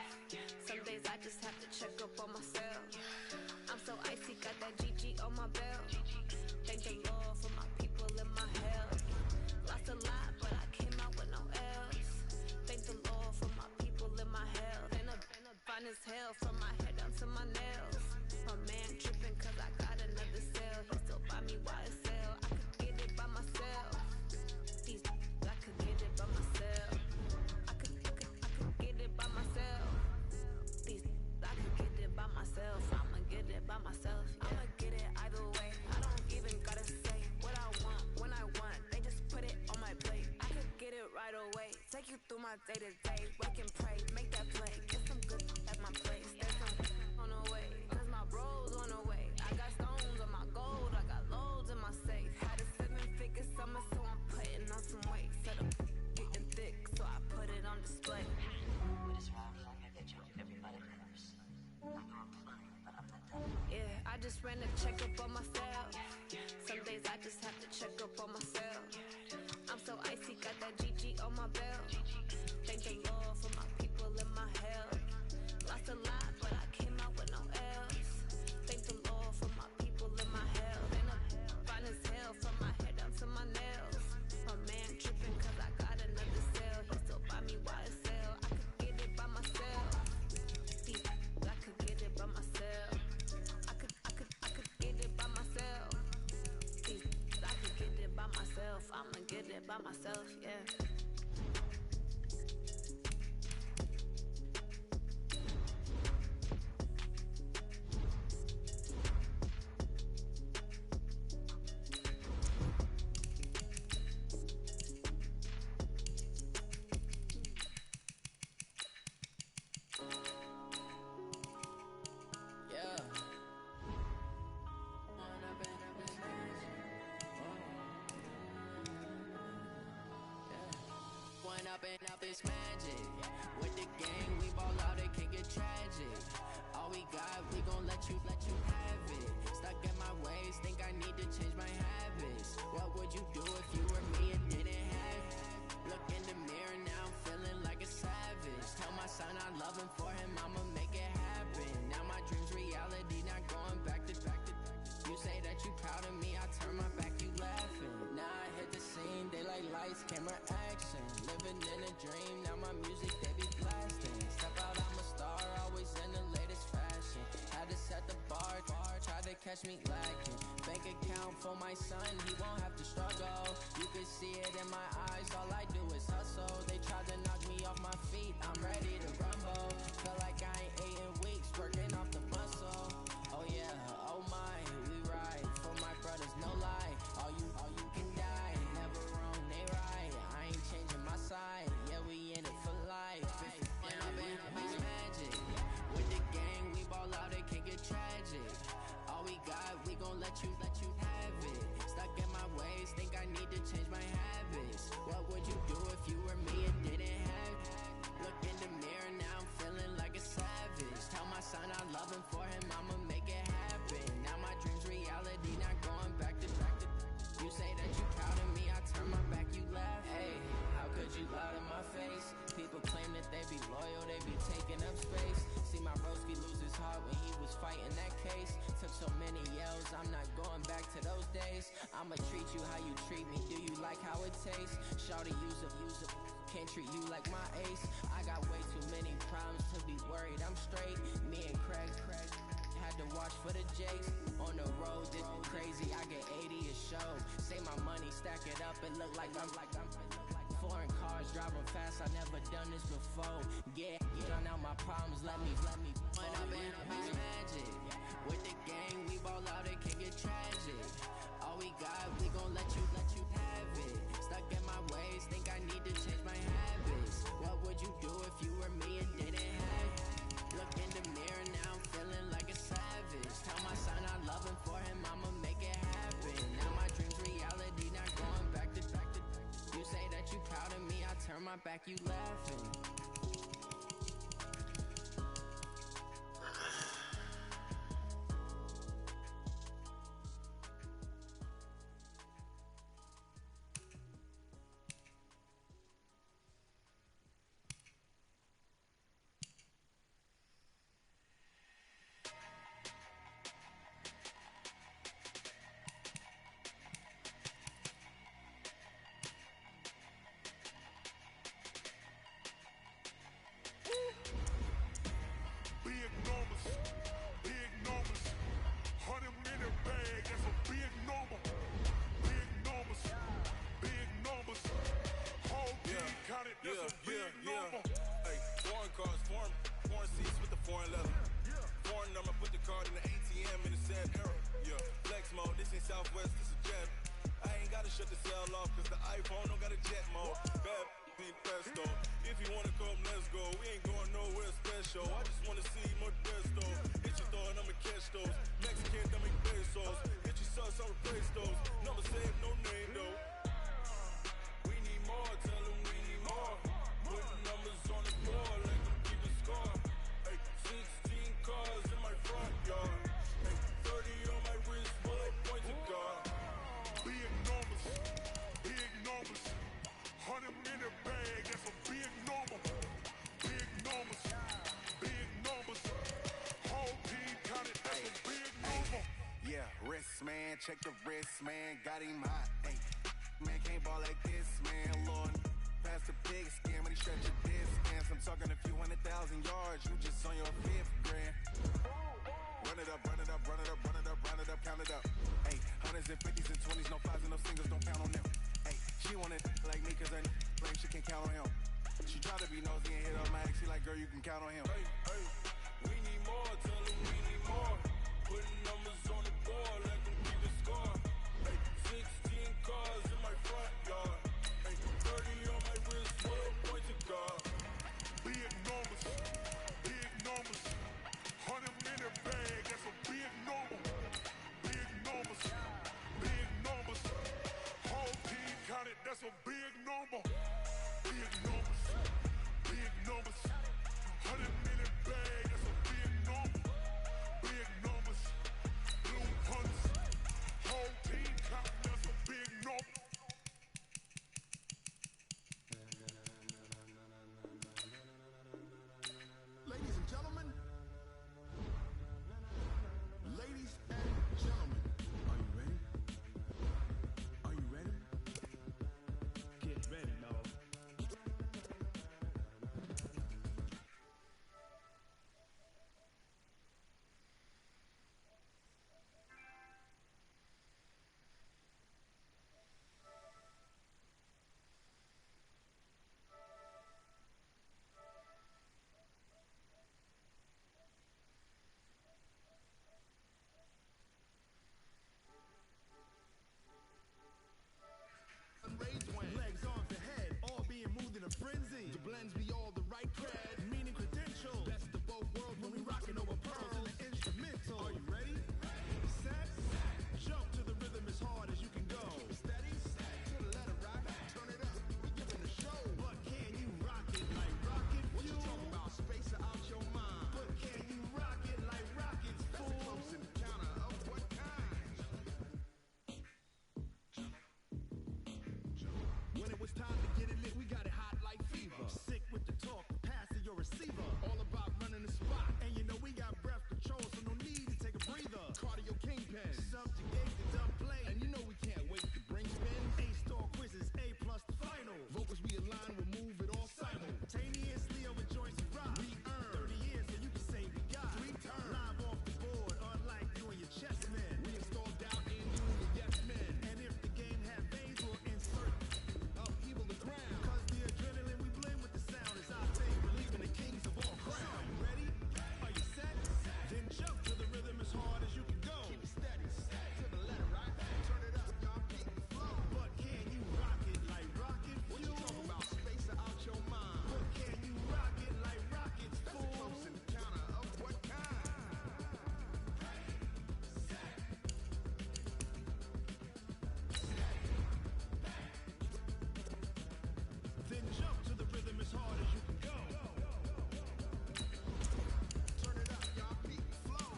Some days I just have to check up on myself. I'm so icy, got that GG on my belt. Thank the Lord for my people in my health. Lost a lot, but I came out with no L's. Thank the Lord for my people in my health. And I'm fine as hell from my head down to my nails. My man tripping cause I got another cell. He still buy me YSL. I could get it by myself. I could get it by myself. I could get it by myself. I could get it by myself. I'ma get it by myself. Yeah. I'ma get it either way. I don't even gotta say what I want when I want. They just put it on my plate. I could get it right away. Take you through my day to day. Wake and pray, make that play. Get some good at my place. There's some on the way. Cause my bros on the way. I got stones on my gold. I got loads in my safe. Had a 7-figure summer, so I'm putting on some weight. Set up getting thick, so I put it on display. With this round, I get you everybody nervous. I know I'm flying, but I'm not done. Yeah, I just ran a checkup on myself. Some days I just have to check up on myself. I'm so icy, got that GG on my belt. Thank the Lord for my people in my health. Lost a lot, but I came out with no L's. Thank the Lord for my people in my health. And I'm fine as hell from my head down to my nails. My man tripping cause I got another cell. He still buy me YSL. I could get it by myself. I could get it by myself. I could get it by myself. I could get it by myself. I'ma get it by myself, yeah. Up this magic. With the gang, we ball out, it can get tragic. All we got, we gon' let you have it. Stuck in my ways, think I need to change my habits. What would you do if you were me and didn't have it? Look in the mirror, now I'm feeling like a savage. Tell my son I love him, for him I'ma make it happen. Now my dream's reality, not going back to. You say that you proud of me, I turn my back, you laughing. Now I hit the scene, daylight lights, camera action. Living in a dream, now my music, they be blasting. Step out, I'm a star, always in the latest fashion. Had to set the bar, tried to catch me lacking. Bank account for my son, he won't have to struggle. You can see it in my eyes, all I do is hustle. They tried to knock me off my feet, I'm ready to rumble. Feel like I ain't ate in weeks, working off the muscle. Oh yeah, oh my, we ride for my brothers, no lie. All you can die, never wrong, they right. I ain't changing my side, yeah, we in it for life. When I've been magic, with the gang, we ball out, it can get tragic. All we got, we gon' loyal, they be taking up space. See my broski lose his heart when he was fighting that case. Took so many yells, I'm not going back to those days. I'ma treat you how you treat me, do you like how it tastes? Shawty, use up, can't treat you like my ace. I got way too many problems to be worried, I'm straight. Me and Craig had to watch for the Jakes. On the road, this crazy, I get 80 a show. Say my money, stack it up, it look like I'm foreign cars, driving fast, I never done this before. Yeah, drown out my problems, let me when I've been magic. With the gang, we ball out, it can get tragic. All we got, we gon' let you have it. Stuck in my ways, think I need to change my habits. What would you do if you were me and didn't have it? Look in the mirror now, I'm feeling like a savage. Tell my son I love him, for him I'ma make it happen. Now my dreams reality, not going back to. You say that you proud of me, I turn my back, you laughing. Big numbers, 100 minute bag, that's a big number. Big numbers, whole team counted, that's a big number. Hey, foreign cars, foreign seats with the foreign leather. Foreign number, put the card in the ATM in the sad era. Yeah, flex mode, this ain't Southwest, this is jet. I ain't gotta shut the cell off, cause the iPhone don't got a jet mode. Bad be pesto. If you wanna come, let's go. We ain't going nowhere special. I just wanna see more desto. Hit your throw and I'ma catch those. Mexican, don't make pesos. Hit your sauce, I'll replace those. Number save, no name though. We need more, tell them we need more. Put numbers on the board, let them keep the score. Hey, 16 cars in my front yard. Hey, 30 on my wrist, bullet point to God. Big numbers, 100 minute bag, that's a big number. Big numbers, whole team counted, that's a big number. Yeah, wrist man, check the wrist man, got him hot. Ay, man can't ball like this, man. Lord, pass the pig skin when he stretch your distance. I'm talking a few 100,000 yards, you just on your 5th grand. Run it up, count it up. Ay, hundreds and 50s and 20s, no 5s and no singles, don't count on them. Ay, she want it like me, cause her flame, she can count on him. She try to be nosy and hit automatic, she like, girl, you can count on him. Hey, we need more, tell them we need more. Putting numbers on the board, let them keep the score. Hey, 16 cars in my front yard. Hey, 30 on my wrist, bullet point to God. Big numbers, 100 minute bag, that's a big number. Big numbers, whole team counted, that's a big number. Big numbers, 100 minute bag, that's a big number. Big numbers, blue hunters, whole team counting, that's a big number. Ladies and gentlemen, are you ready? Are you ready? Get ready, dog. Legs, arms, and head, all being moved in a frenzy. The blends be all the right cred, meaning credentials. Best of both worlds when we rockin' over pearls and the instrumental. Are you ready? Set, jump to the rhythm as hard as you can go. Steady, to the letter rock, turn it up, we giving the show. But can you rock it like rocket fuel? What you talking about? Space out your mind. But can you rock it like rockets, fool? That's a close encounter of what kind? When it was time to get it lit, we got it hot like fever. Sick with the talk, pass it your receiver. we got breath control, so no need to take a breather. Cardio kingpin, subjugate the dumb play, and you know we can't wait to bring spin. A-star quizzes, A+ the final. Vocals we align, we'll move it all simultaneously over joints and rock. We earn 30 years, so you can say we got 3 turns. Live off the board, unlike you and your chess men. We install doubt in you and your yes men. And if the game had veins, we'll insert upheaval the ground. Cause the adrenaline we blend with the sound is our thing. Believe in the kings of all crowns. Are you ready? Are you set? Then jump to the rhythm as hard as you can go. Keep it steady, to the letter, right? Turn it up, y'all, keep the flow. But can you rock it like rocket fuel? What you talking about? Space out your mind. But can you rock it like rockets, fool? That's a close encounter of what kind? Then jump to the rhythm as hard as you can go. Turn it up, y'all, beat the flow.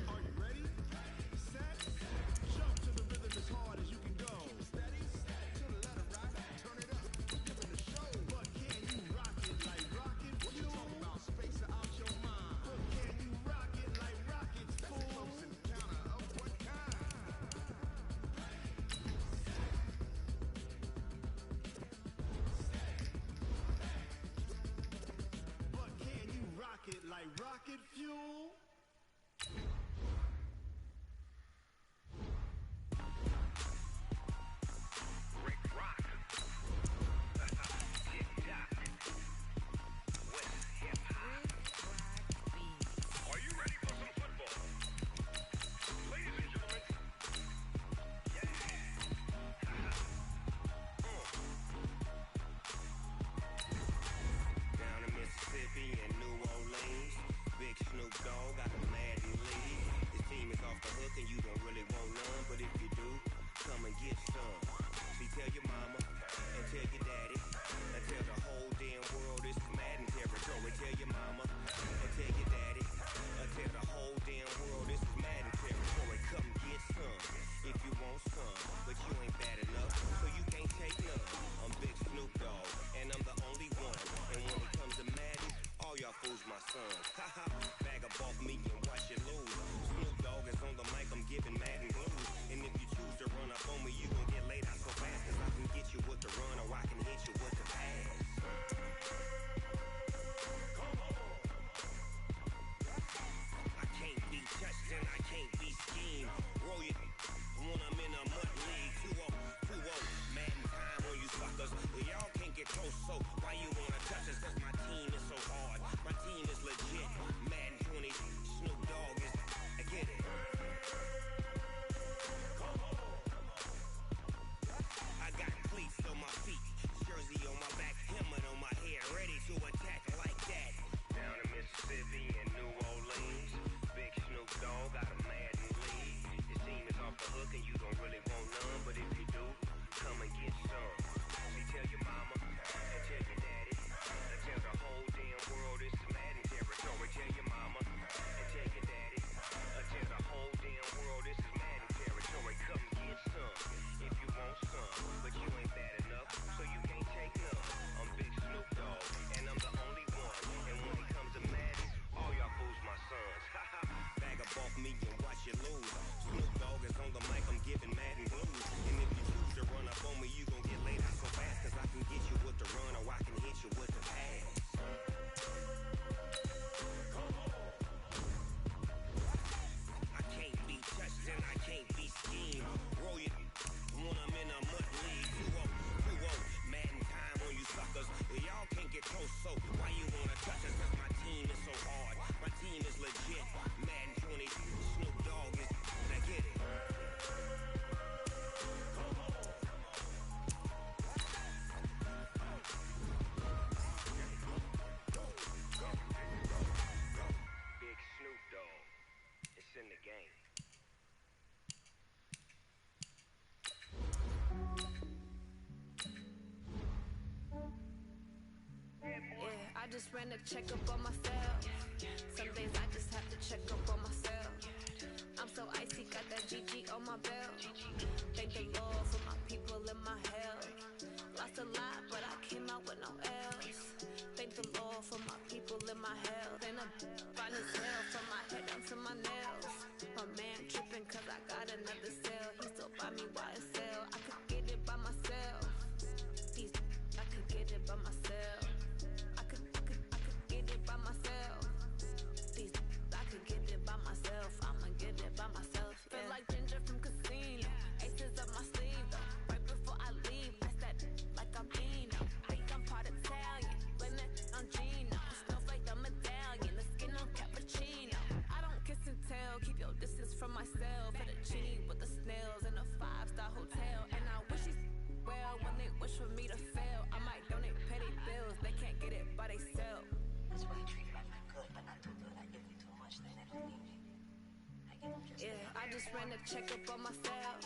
Are you ready? Set. Jump to the rhythm as hard as you can go. Steady, to the letter, right? Turn it up, giving the show. But can you rock it like rocket fuel? What you talking about? Space out your mind. But can you rock it like rockets, fool? That's a close encounter of what kind? But can you rock it like rocket fuel? Rick Rock. Tip-top. West hip-hop. Are you ready for some football? Ladies and gentlemen. Yeah. Down in Mississippi and New Orleans, Big Snoop Dogg got a Madden lead. His team is off the hook and you don't really want none, but if you do, come and get some. See, tell your mama and tell your daddy and tell the whole damn world this is Madden territory. Tell your mama and tell your daddy and tell the whole damn world this is Madden territory. Come get some if you want some, but you ain't bad enough, so you can't take none. I'm Big Snoop Dogg and I'm the only one. And when it comes to Madden, all y'all fools my sons. Haha, bag up off me and watch you lose. Snoop Dogg is on the mic, I'm giving Madden blues. And if you choose to run up on me, you gon' get laid out so fast. Cause I can get you with the run or I can hit you with the pass. I can't be touched and I can't be schemed. Roll it when I'm in a mud league. 2-0, 2-0, Madden time on you suckers. Y'all can't get close, so why you wanna touch us? Cause my team is so hard, my team is legit. Madden 20, Snoop Dogg is, I get it. I got cleats on my feet, jersey on my back, helmet on my head, ready to attack like that. Down in Mississippi and New Orleans, Big Snoop Dogg got a Madden lead. His team is off the hook and you don't really want none, but if you do, come and get some. See, tell your mama and tell your daddy and tell the whole damn world this is Madden territory. Tell your mama and tell your daddy and tell the whole damn world this is Madden territory. Come get some if you want some, but you ain't bad enough, so you can't take none. I'm Big Snoop Dogg and I'm the only one. And when it comes to Madden, all y'all fools my sons. Haha, bag up off me and watch you lose. Snoop Dogg is on the mic, I'm giving Madden blues. And if you choose to run up on me, you gon' get laid out so fast. Cause I can get you with the run or I can hit you with the pass. I can't be touched and I can't be schemed. Roll it when I'm in a mud league. 2-0, 2-0, Madden time on you suckers. Y'all can't get close, so why you wanna touch us? Cause my team is so hard, my team is legit. Madden 20, Snoop Dogg is, I get it. Big Snoop Dogg, it's in the game. ran a checkup on myself. Some days I just have to check up on myself. I'm so icy, got that GG on my belt. Thank the Lord for my people in my health. Lost a lot, but I came out with no L's. Thank the Lord for my people in my health. And I'm fine as hell from my head down to my nails. My man tripping cause I got another cell. He still buy me YSL. I could get it by myself. I could get it by myself. I could get it by myself. I could get it by myself. I'ma get it by myself. Yeah. Feel like Ginger from Casino. Aces up my sleeve though. Right before I leave, I said like I'm Eno. Think I'm part Italian. Blame that on Gino. Smells like the medallion. The skin on cappuccino. I don't kiss and tell. Keep your distance from myself. Fettuccine with the snails in a 5-star hotel. And I wish he's well when they wish for me to fail. I might donate petty bills. They can't get it by themselves. That's why I treat you like I'm good, but not too good. I give you too much, then they don't need me. I give them just Yeah, I just ran a checkup on myself.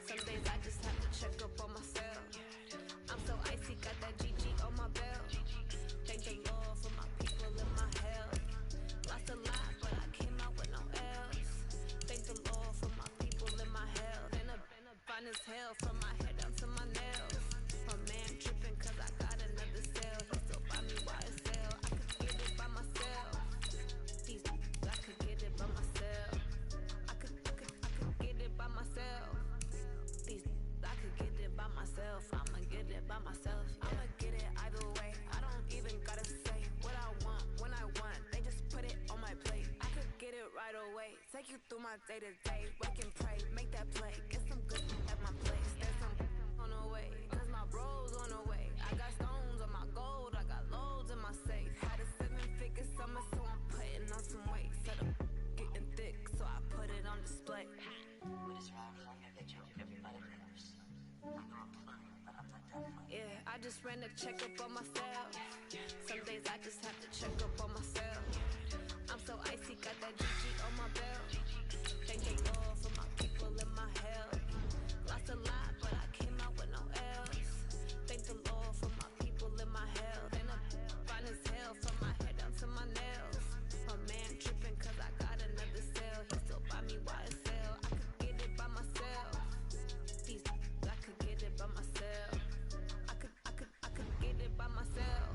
Some days I just have to check up on myself. I'm so icy, got that GG on my belt. Thank the Lord for my people in my health. Lost a lot, but I came out with no L's. Thank the Lord for my people in my health. And I'm fine as hell from my head down to my nails. My man tripping cause I got another cell. He still buy me YSL. I could get it by myself. I could get it by myself. I could get it by myself. I could get it by myself. I'ma get it by myself. Yeah. I'ma get it either way. I don't even gotta say what I want when I want. They just put it on my plate. I could get it right away. Take you through my day to day. Wake and pray, make that play. Get some good at my place. There's some on the way. Cause my bros on the way. I got stones on my gold. I got loads in my safe. Had a 7-figure summer, so I'm putting on some weight. Set up getting thick, so I put it on display. With this round, I'm gonna get you everybody knows. I know I'm funny, but I'm not that funny. Yeah, I just ran a checkup on myself. Some days I just have to check up on myself. I'm so icy, got that GG on my belt. Thank the Lord for my people in my health. Lost a lot, but I came out with no L's. Thank the Lord for my people in my health. And I'm fine as hell from my head down to my nails. My man tripping cause I got another cell. He still buy me YSL. I could get it by myself. I could get it by myself. I could get it by myself.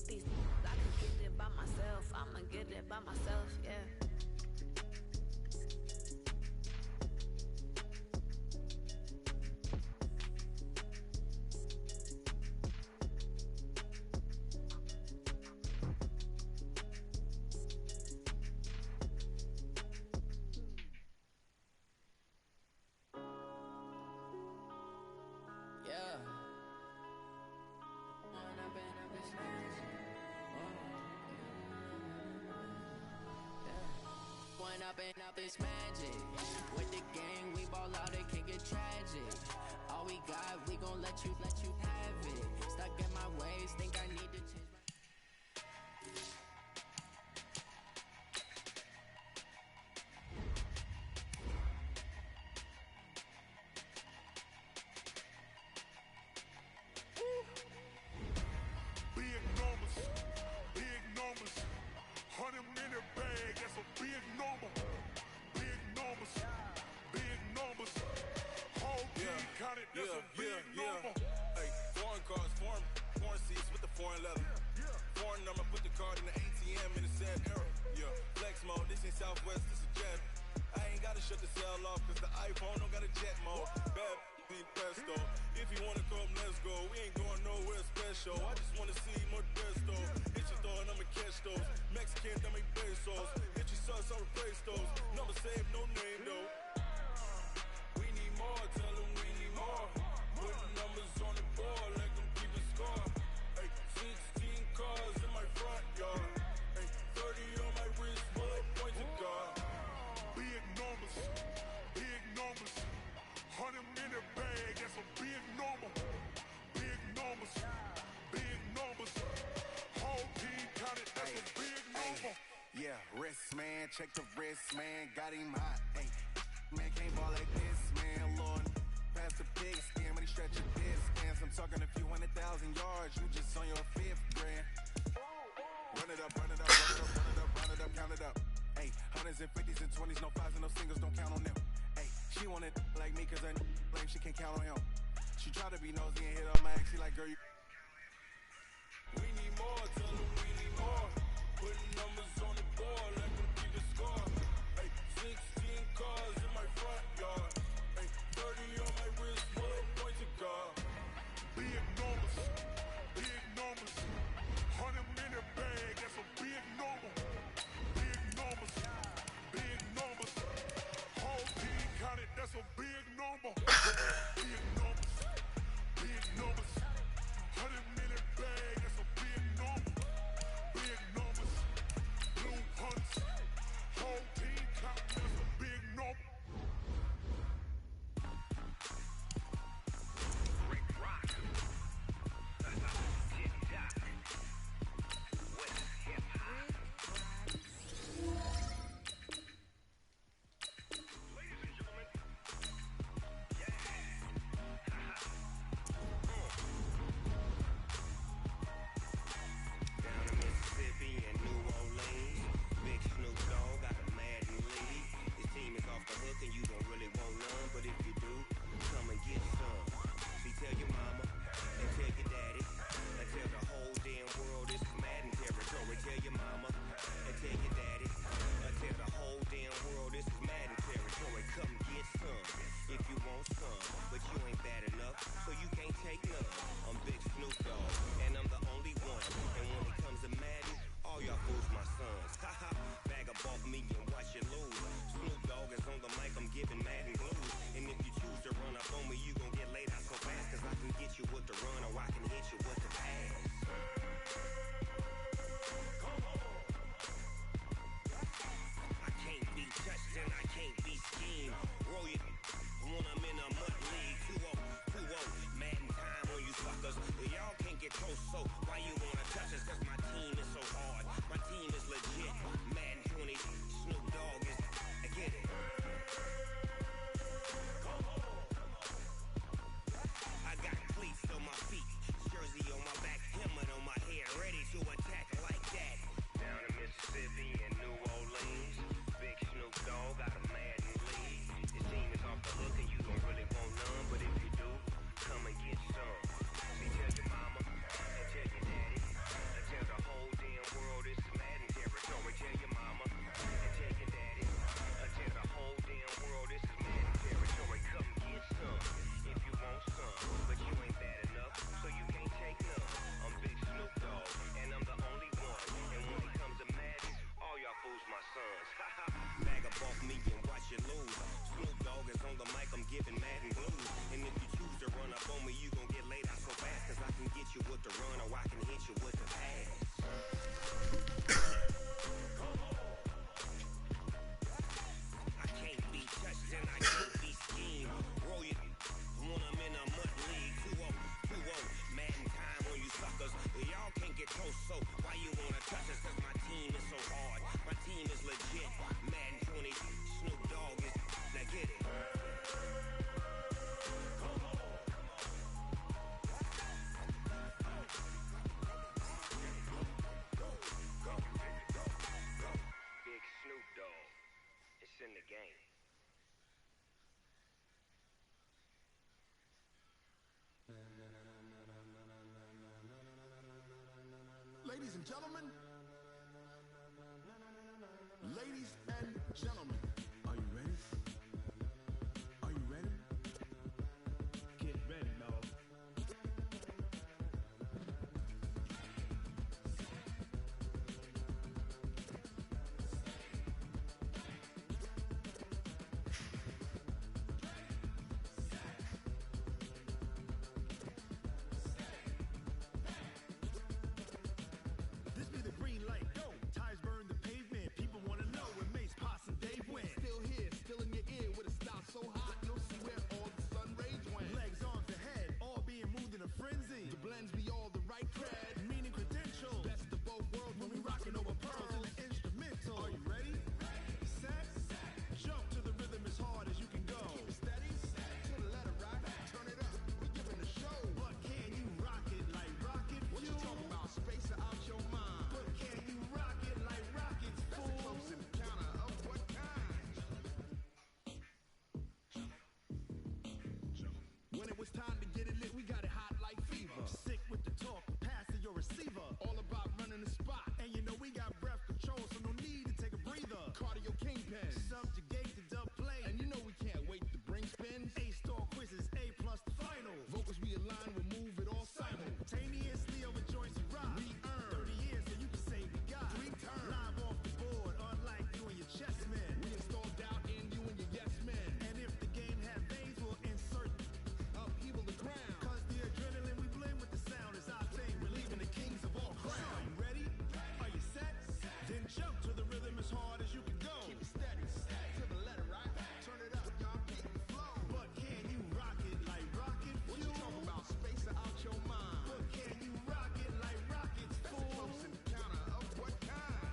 I could get it by myself. I'ma get it by myself, yeah. Up this magic. With the gang, we ball out, it can get tragic. All we got, we gon' let you have it. Stuck in my ways, think I need to change my... Big numbers, 100-minute bag, that's a big number. Big numbers, whole team counted, that's a big number. Hey, foreign cars, foreign seats with the foreign leather. Foreign number, put the card in the ATM in the sad era. Yeah, flex mode, this ain't Southwest, this is Jet. I ain't gotta shut the cell off, cause the iPhone don't got a jet mode. Bad pesto, if you wanna come, let's go. We ain't going nowhere special, I just wanna see more Modesto. Hit your door and I'ma catch those. Mexican, that make pesos. Hit your sauce, I'll replace those. Number save, no name though. We need more, tell them we need more. Put the numbers on the board, let them keep a score. Hey, 16 cars in my front yard. Hey, 30 on my wrist, bullet point to God. Big numbers, 100-minute bag, that's a big number. Big numbers, whole team counted, that's a big number. Yeah, wrist man, check the wrist man, got him hot. Ay, man can't ball like this, man. Lord, pass the pig skin when he stretch your distance. I'm talking a few 100,000 yards, you just on your 5th grand. Run it up, run it up, run it up, run it up, run it up, count it up. Hey, hundreds and fifties and 20s, no fives and no singles, don't count on them. Hey, she want it like me cause her lame, she can't count on him. She try to be nosy and hit on my ex, she like, girl, you. We need more, tell them we need more. Putting numbers on the board, let them keep the score. Hey, 16 cars in my front yard. Hey, 30 on my wrist, full points of God. Big numbers, big numbers. 100-minute bag, that's a big number. Big numbers, big numbers. Whole team counted, that's a big number. Big numbers, big numbers. 100-minute bag, that's a big number. Big numbers, blue hunts. Whole team counting, that's a big number. Ladies and gentlemen, ladies and gentlemen, are you ready? Are you ready? Get ready, dog. This be the men. Subjugate the dub play. And you know we can't wait to bring spins. A-star quizzes, A+ the final. Vocals we align, we'll move it all simultaneously over joints we rock. We earn 30 years, so you can say we got 3 turns. Live off the board, unlike you and your chess men. We install doubt in you and your yes men. And if the game had veins, we'll insert upheaval the ground. Cause the adrenaline we blend with the sound is our thing. We're leaving the kings of all crowns. Are you ready? Are you set? Then jump to the rhythm as hard as you can go. Keep it steady, to the letter, right? Turn it up, y'all, keep the flow. But can you rock it like rocket fuel? What you talking about? Space out your mind. But can you rock it like rockets, fool? Close encounter of what kind?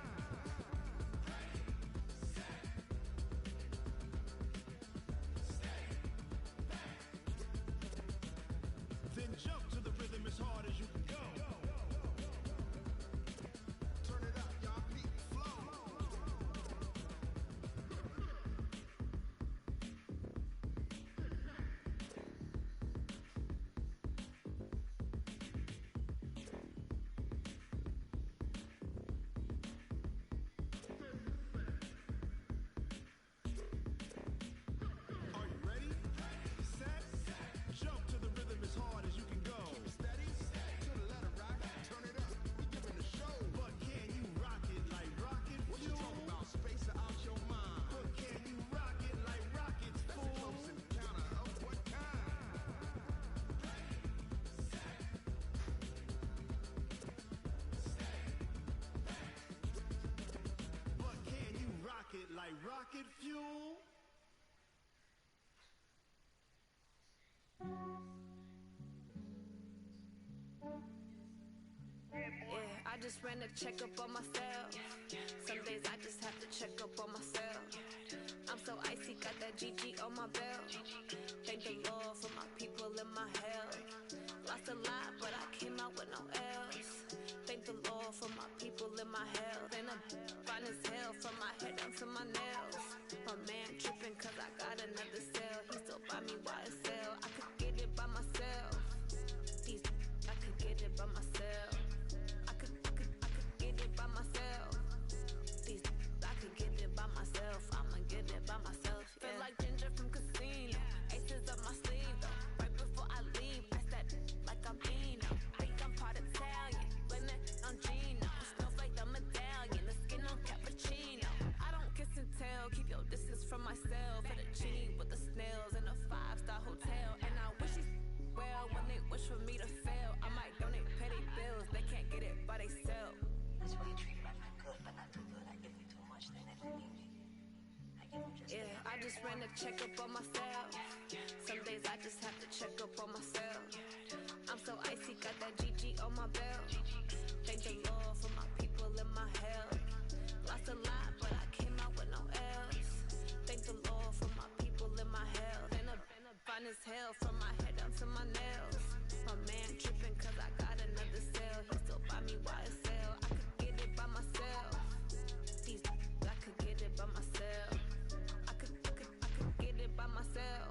Then jump to the rhythm as hard as you can go. Turn it up, y'all, keep the flow. Are you ready? Set? Jump to the rhythm as hard as you can go. Keep it steady, to the letter, right? Turn it up, we giving the show. But can you rock it like rocket fuel? What you talking about? Space out your mind. But can you rock it like rockets, fool? Close encounter of what kind? But can you rock it like rocket fuel? Yeah, I just ran a checkup on myself. Some days I just have to check up on myself. I'm so icy, got that GG on my belt. Thank the Lord for my people in my health. Lost a lot, but I came out with no L's. Thank the Lord for my people in my health. And I'm fine as hell from my head down to my nails. My man tripping cause I got another cell. He still buy me YSL. I could get it by myself. I could get it by myself. I could get it by myself. I could get it by myself. I'ma get it by myself. Yeah. Feel like Ginger from Casino. Aces up my sleeve though. Right before I leave, I said like I'm Eno. Think I'm part Italian, blame it on Gino. Smells like the medallion, the skin on cappuccino. I don't kiss and tell, keep your distance from myself. Fettuccine with the snails in a 5-star hotel. And I wish he's well when they wish for me to fail. I might donate petty bills, they can't get it by themselves. That's why you treat my friend good, but not too good. I give you too much, then they don't need me. I give you just Yeah, I just ran a checkup on myself. Some days I just have to check up on myself. I'm so icy, got that GG on my belt. Thank the Lord for my people in my health. Lost a lot, but I came out with no L's. Thank the Lord for my people in my health. And I'm fine as hell from my head down to my nails. My man tripping cause I got another cell. He still buy me YSL. I could get it by myself. I could get it by myself. I could get it by myself.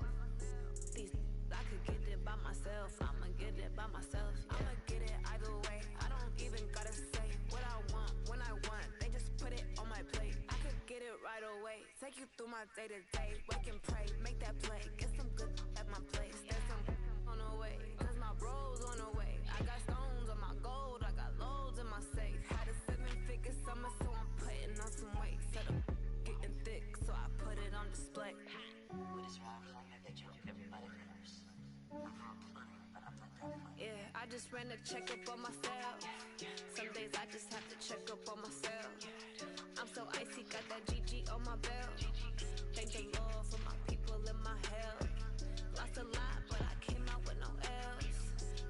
I could get it by myself. I'ma get it by myself. Yeah. I'ma get it either way. I don't even gotta say what I want when I want. They just put it on my plate. I could get it right away. Take you through my day to day. Wake and pray, make that play. Get some good at my place. There's some on the way. Cause my bro's on the way. I got stones on my gold. I got loads in my safe. Had a 7-figure summer, so I'm putting on some weight. Set up getting thick, so I put it on display. What is wrong? Like I get you, everybody curse. I'm plenty, but I'm not that funny. Yeah, I just ran a checkup on myself. Some days I just have to check up on myself. I'm so icy, got that GG on my belt. Thank the Lord for my people in my health. Lost a lot, but I came out with no L's.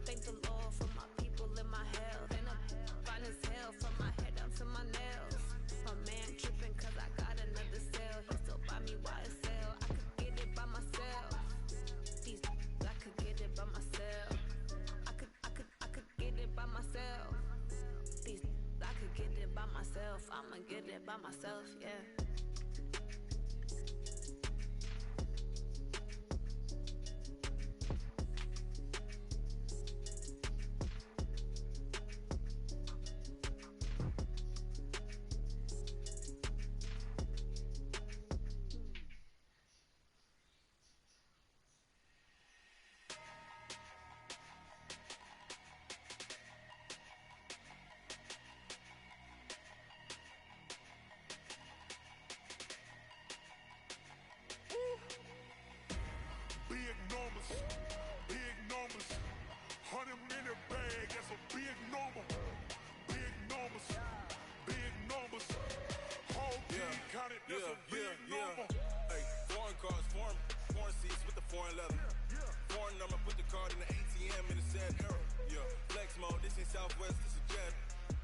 Thank the Lord for my people in my health. And I'm fine as hell from my head down to my nails. My man tripping cause I got another cell. He still buy me YSL. I could get it by myself. I could get it by myself. I could get it by myself. I could get it by myself. I'ma get it by myself, yeah. Hey, foreign cars, foreign seats with the foreign leather. Foreign number, put the card in the ATM in the sad era. Yeah, flex mode, this ain't Southwest, this is Jet.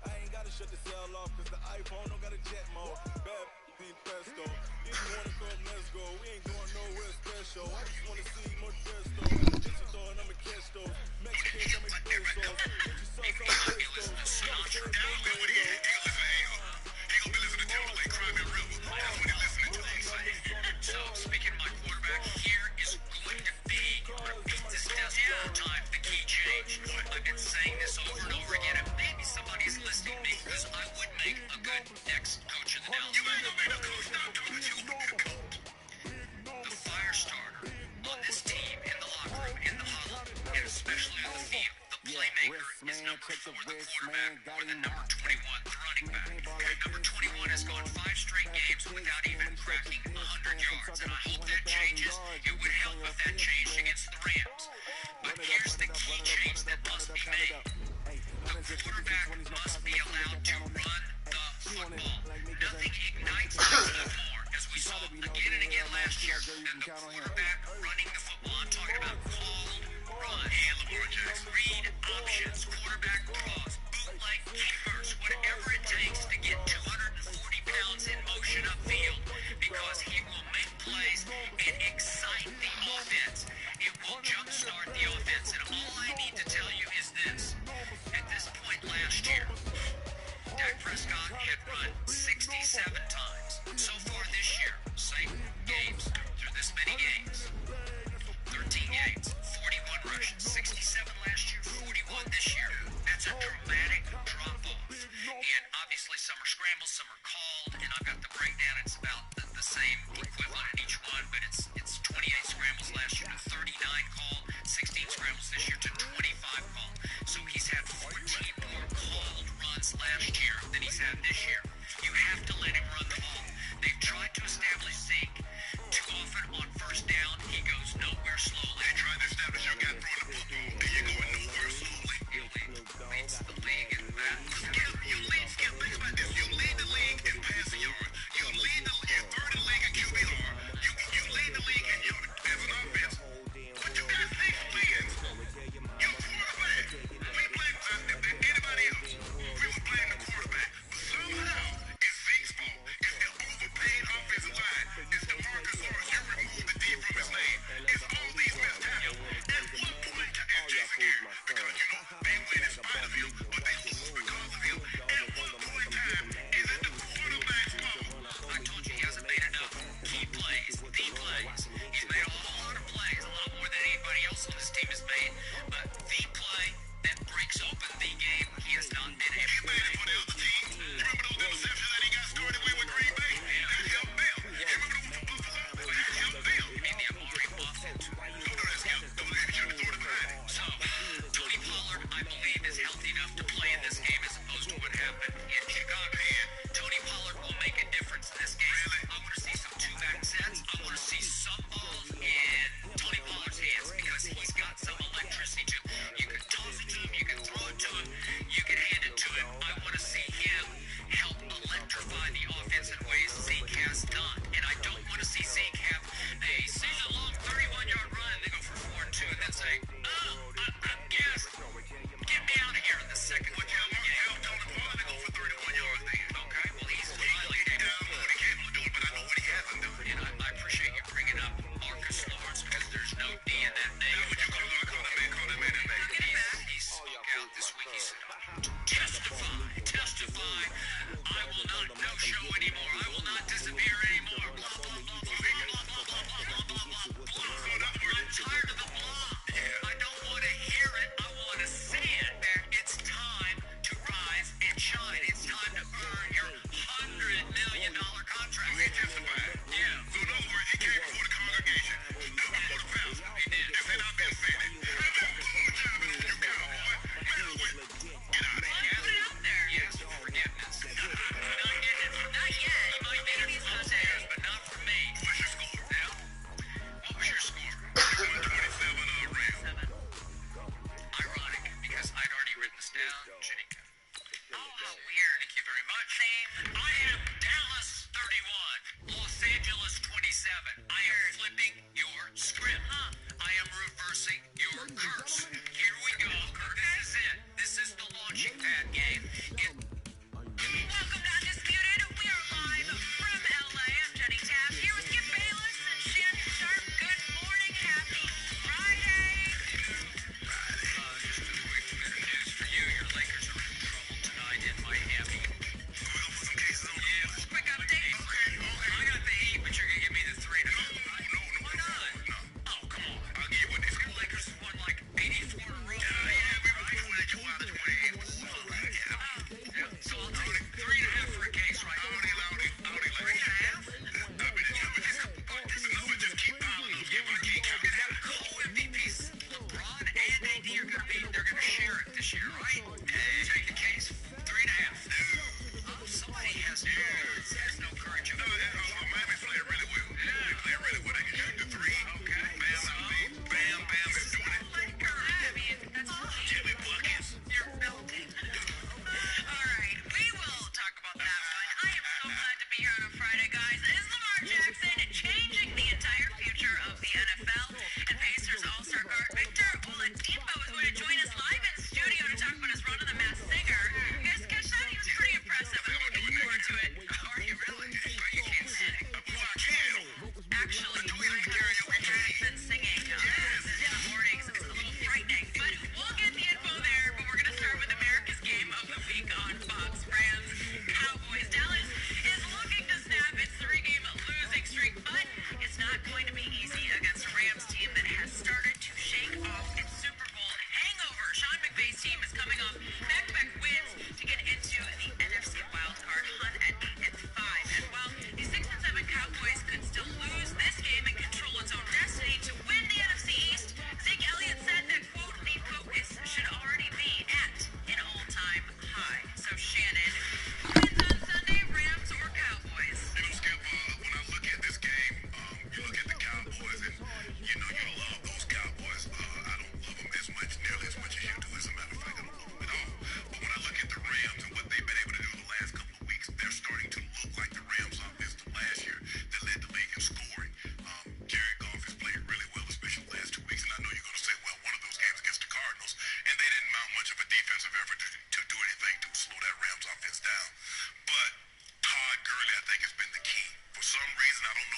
I ain't gotta shut the cell off, cause the iPhone don't got a jet mode. Bad beat pesto. If you wanna come, let's go. We ain't going nowhere special. I just wanna see more desto. If you throwing, I'ma catch those. Mexicans, I'ma pesos. If you suck, I'ma pesos. So, speaking of my quarterback, here is going to be, repeat this down time, the key change. I've been saying this over and over again, and maybe somebody's listening to me, because I would make a good next coach of the Dallas MUT. The fire starter on this team, in the locker room, in the huddle, and especially on the field, the playmaker is number 4, the quarterback, or the number 21, the running back. Number 21 has gone 5 straight games without even cracking 100 yards, and I hope that changes. It would help if that changed against the Rams. But here's the key change that must be made. The quarterback must be allowed to run the football. Nothing ignites the football more, as we saw again and again last year, than the quarterback running the football. I'm talking about cold run. Hey, Lamar Jackson. Read options, quarterback draws, bootleg keepers, whatever it takes to get 240 pounds in motion upfield, because he will make plays and excite the offense. It will jumpstart the offense. And all I need to tell you is this. At this point last year, Dak Prescott had run 67 times. So far this year, same games through this many games,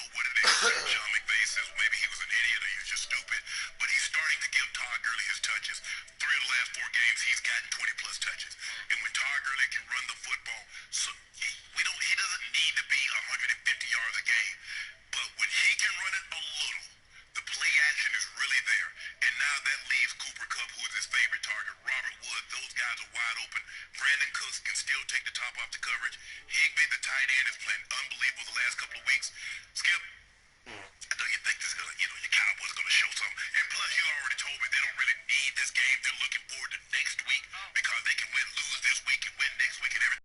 know what it is. John McVay says maybe he was an idiot or he was just stupid, but he's starting to give Todd Gurley his touches. 3 of the last 4 games, he's gotten 20-plus touches. And when Todd Gurley can run the football, so he doesn't need to be 150 yards a game. But when he can run it a little, the play action is really there. And now that leaves Cooper Kupp, who is his favorite target. Robert Woods, those guys are wide open. Brandon Cooks can still take the top off the coverage. Higbee, the tight end, is playing unbelievable the last couple of weeks. Skip, I know you think this is gonna, your Cowboys are gonna show something. And plus, you already told me they don't really need this game. They're looking forward to next week because they can lose this week and win next week and everything.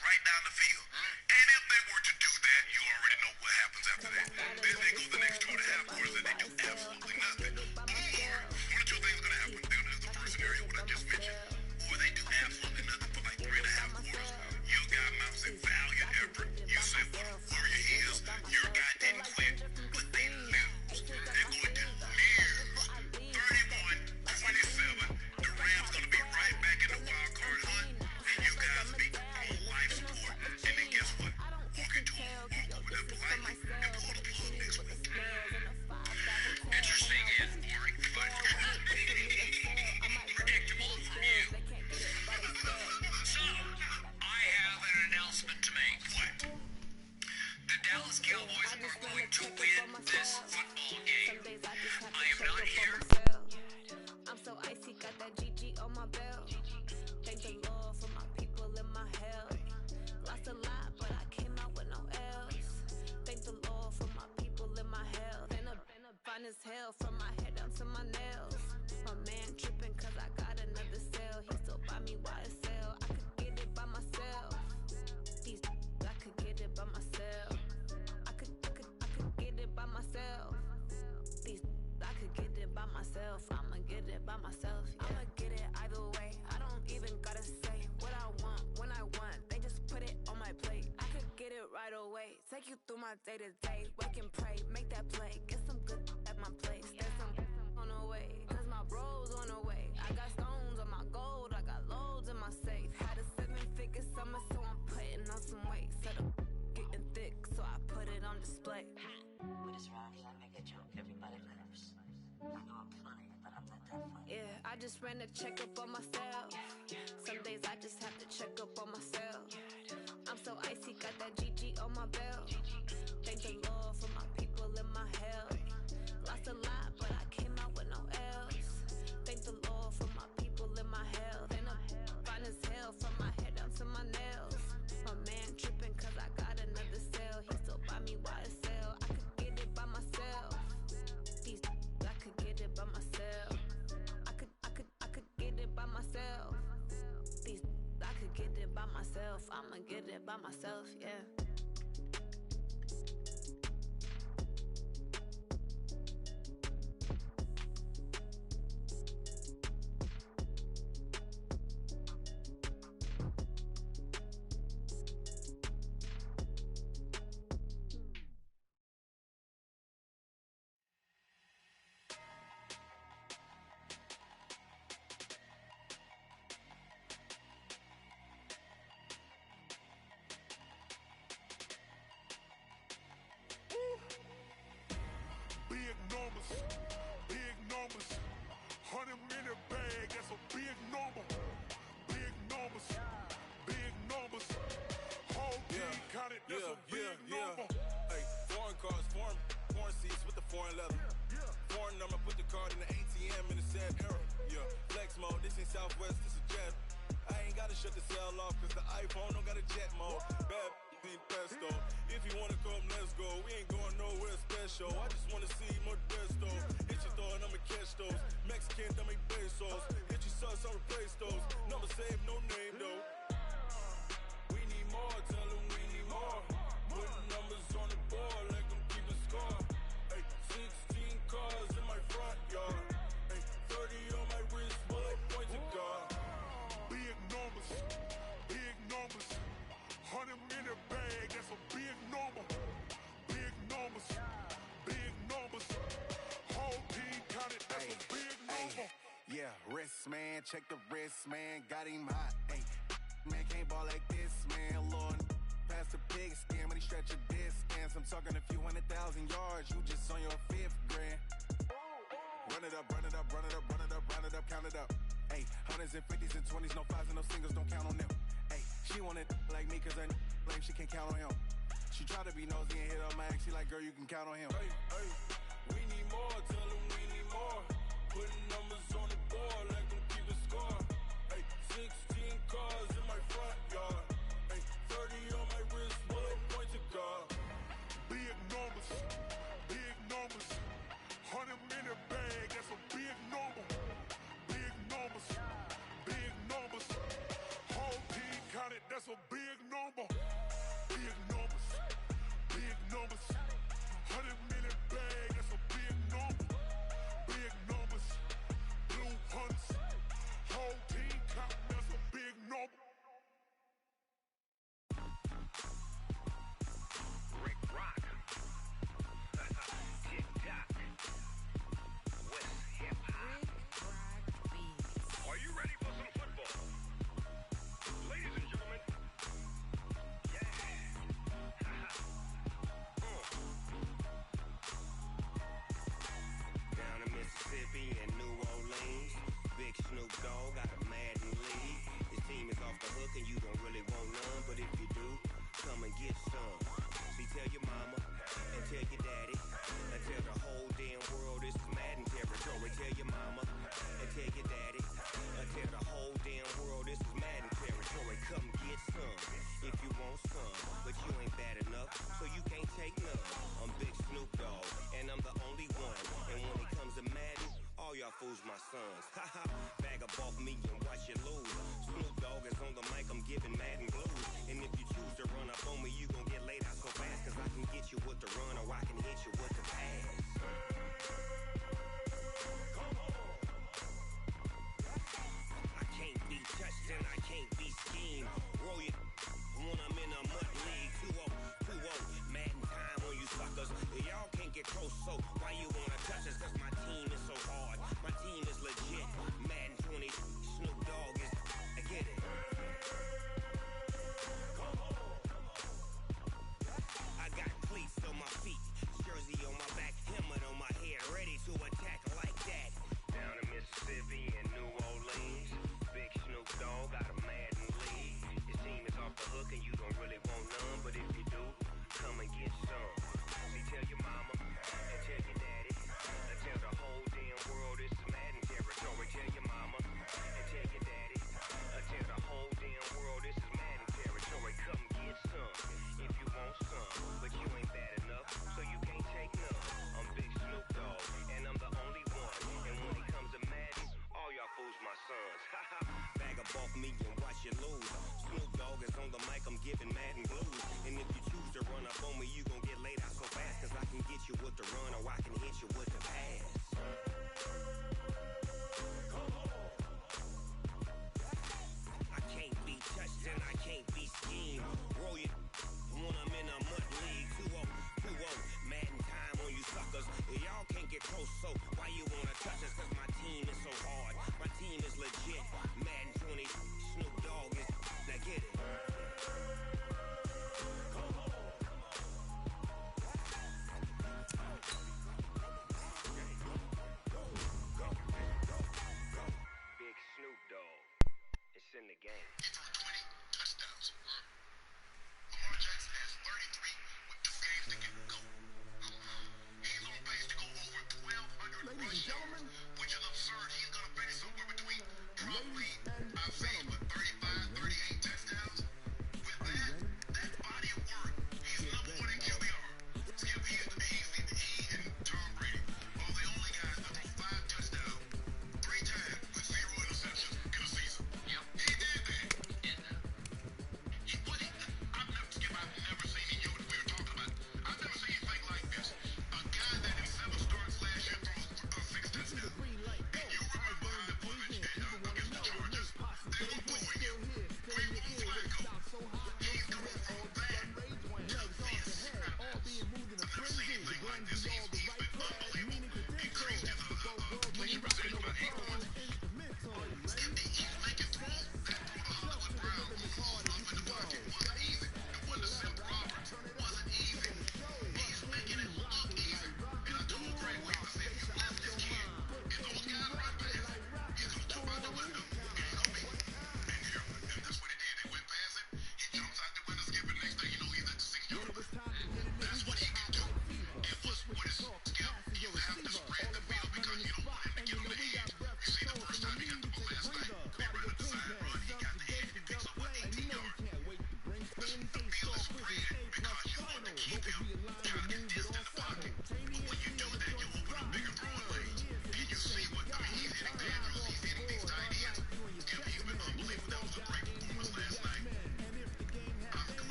Right down the field. And if they were to do that, you already know what happens after that. Then they go the next 2.5 quarters and they do absolutely nothing. Or one of 2 things are going to happen. They're going to do the first scenario, what I just mentioned. Or they do absolutely nothing for like 3.5 quarters. Your guy mounts a valiant effort. You say what a warrior he is. Your guy didn't quit, but they lose. They're going to lose 31-27. The Rams going to be right back in the wild card hunt. And you guys be on life support. And then guess what? Walk into them, walk over there politely, and pull the plug next week. Interesting and boring, but predictable from you. So, I have an announcement to make. What? The Dallas Cowboys are going to win this football game. I am not here. I'm so icy, got that GG on my belt. Thank the Lord for my people in my hell. Lost a lot, but I came out with no L's. Thank the Lord for my people in my hell. Been a fine as hell from my head down to my nails. My man tripping cause I got another cell. He still buy me YSL. I could get it by myself. I could get it by myself. I could get it by myself. I could get it by myself. I'ma get it by myself. Yeah. I'ma get it either way. I don't even gotta say what I want when I want. They just put it on my plate. I could get it right away. Take you through my day to day. Wake and pray, make that play. Get some good at my place. There's some on the way, cause my bros on the way. I got stones on my gold. I got loads in my safe. Had a 7-figure summer, so I'm putting on some weight. Set up getting thick, so I put it on display. With this round here, I make a joke, everybody laughs. I know I'm funny, but I'm not that funny. Yeah, I just ran a checkup on myself. Some days I just have to check up on myself. I'm so icy, got that GG on my belt. Thank the Lord for my people in my hell. Lost a lot, but I came out with no L's. Thank the Lord for my people in my hell. Then I'm fine as hell from my head down to my nails. My man tripping cause I got another cell. He still buy me YSL. I could get it by myself. I could get it by myself. I could get it by myself. I could get it by myself. I'ma get it by myself, yeah. Big numbers, 100-minute bag, that's a big number. Big numbers, whole team counted, that's a big number. Hey, foreign cars, foreign seats with the foreign leather. Foreign number, put the card in the ATM in the sad era. Yeah, flex mode, this ain't Southwest, this is jet. I ain't gotta shut the cell off, cause the iPhone don't got a jet mode. Bad pesto. If you wanna come, let's go. We ain't going nowhere special. I just wanna see more desto. Hit your throw and I'ma catch those. Mexican, dummy pesos. Hit your sus, I'll replace those. Number save, no name though. We need more, tell them we need more. Putting numbers on the board, let them keep a score. Hey, 16 cars in my front yard. Hey, 30 on my wrist, bullet point to God. Big numbers, 100-minute bag, that's a big number. Big numbers, whole team counted, that's a Yeah, wrist, man, check the wrist, man, got him hot. Ay, man, can't ball like this, man, Lord. Past the pig skin, when he stretch a distance. I'm talking a few 100,000 yards, you just on your 5th grand. Run it up, run it up, run it up, run it up, run it up, count it up. Ay, hundreds and 50s and 20s, no 5s and no singles, don't count on them. Ay, she want it like me, cause her lame, she can't count on him. She try to be nosy and hit up my ex, she like, girl, you can count on him. Hey, hey, we need more, tell them we need more. Putting numbers on the board, let them keep the score. Hey, 16 cars in my front yard. Hey, 30 on my wrist, bullet point to God. Big numbers, 100-minute bag, that's a big number. Big numbers, whole team counted, that's a big number. Big numbers, 100-minute bag, that's a big number. Big numbers, blue hunts, whole team counting, that's a big number. Rick Rock. TikTok. West Hip Hop. Are you ready for some football? Ladies and gentlemen. Yeah. Down in Mississippi and New Orleans, Big Snoop Dogg got a Madden league. His team is off the hook and you don't really want none, but if you do, come and get some. See, tell your mama and tell your daddy and tell the whole damn world this is Madden territory. Tell your mama and tell your daddy and tell the whole damn world this is Madden territory. Come get some if you want some, but you ain't bad enough, so you can't take none. I'm Big Snoop Dogg and I'm the only one. And when it comes to Madden, all y'all fools my sons. Haha, bag up off me and watch you lose. Snoop Dogg is on the mic, I'm giving Madden blues. And if you choose to run up on me, you gon' get laid out so fast, cause I can get you with the run or I can hit you with the pass. I can't be touched and I can't be schemed. Roll it when I'm in a MUT league. 2-0, Madden time on you suckers. Y'all can't get close, so why you wanna touch us? Cause my team is so hard, my team is legit. Madden 20, Snoop Dogg is, I get it. I got cleats on my feet, jersey on my back, helmet on my head, ready to attack like that. Down in Mississippi and New Orleans, Big Snoop Dogg got a Madden league. His team is off the hook and you don't really want none, but if you do, come and get some. See, tell your mama and tell your daddy and tell the whole damn world this is Madden territory. Tell your mama and tell your daddy and tell the whole damn world this is Madden territory. Come get some if you want some, but you ain't bad enough, so you can't take none. I'm Big Snoop Dogg and I'm the only one. And when it comes to Madden, all y'all fools my sons. Haha, bag up off me and watch you lose. Snoop Dogg is on the mic, I'm giving Madden blues. And if you choose to run up on me, you gon' get laid out so fast, cause I can get you with the run or I can hit you with the pass. I can't be touched and I can't be schemed. Roll it when I'm in a MUT league. 2-0, Madden time on you suckers. Y'all can't get close, so why you wanna touch us? Cause my team is so hard, my team is legit. Madden 20, Snoop Dogg is, now get it. Big Snoop Dogg, it's in the game. He threw 20 touchdowns. Lamar Jackson has 33 with 2 games to go. He's on pace to go over 1,200 rush yards, which is absurd. He's going to finish somewhere between probably, I'd say, 35, 38 touchdowns. With that body of work, he's number one in QBR. Skip, he and Tom Brady are the only guys that throw 5 touchdowns 3 times with 0 interceptions in a season. Yep, he did that. I've never seen we were talking about. I've never seen anything like this. A guy that in 7 starts last year throws 6 touchdowns.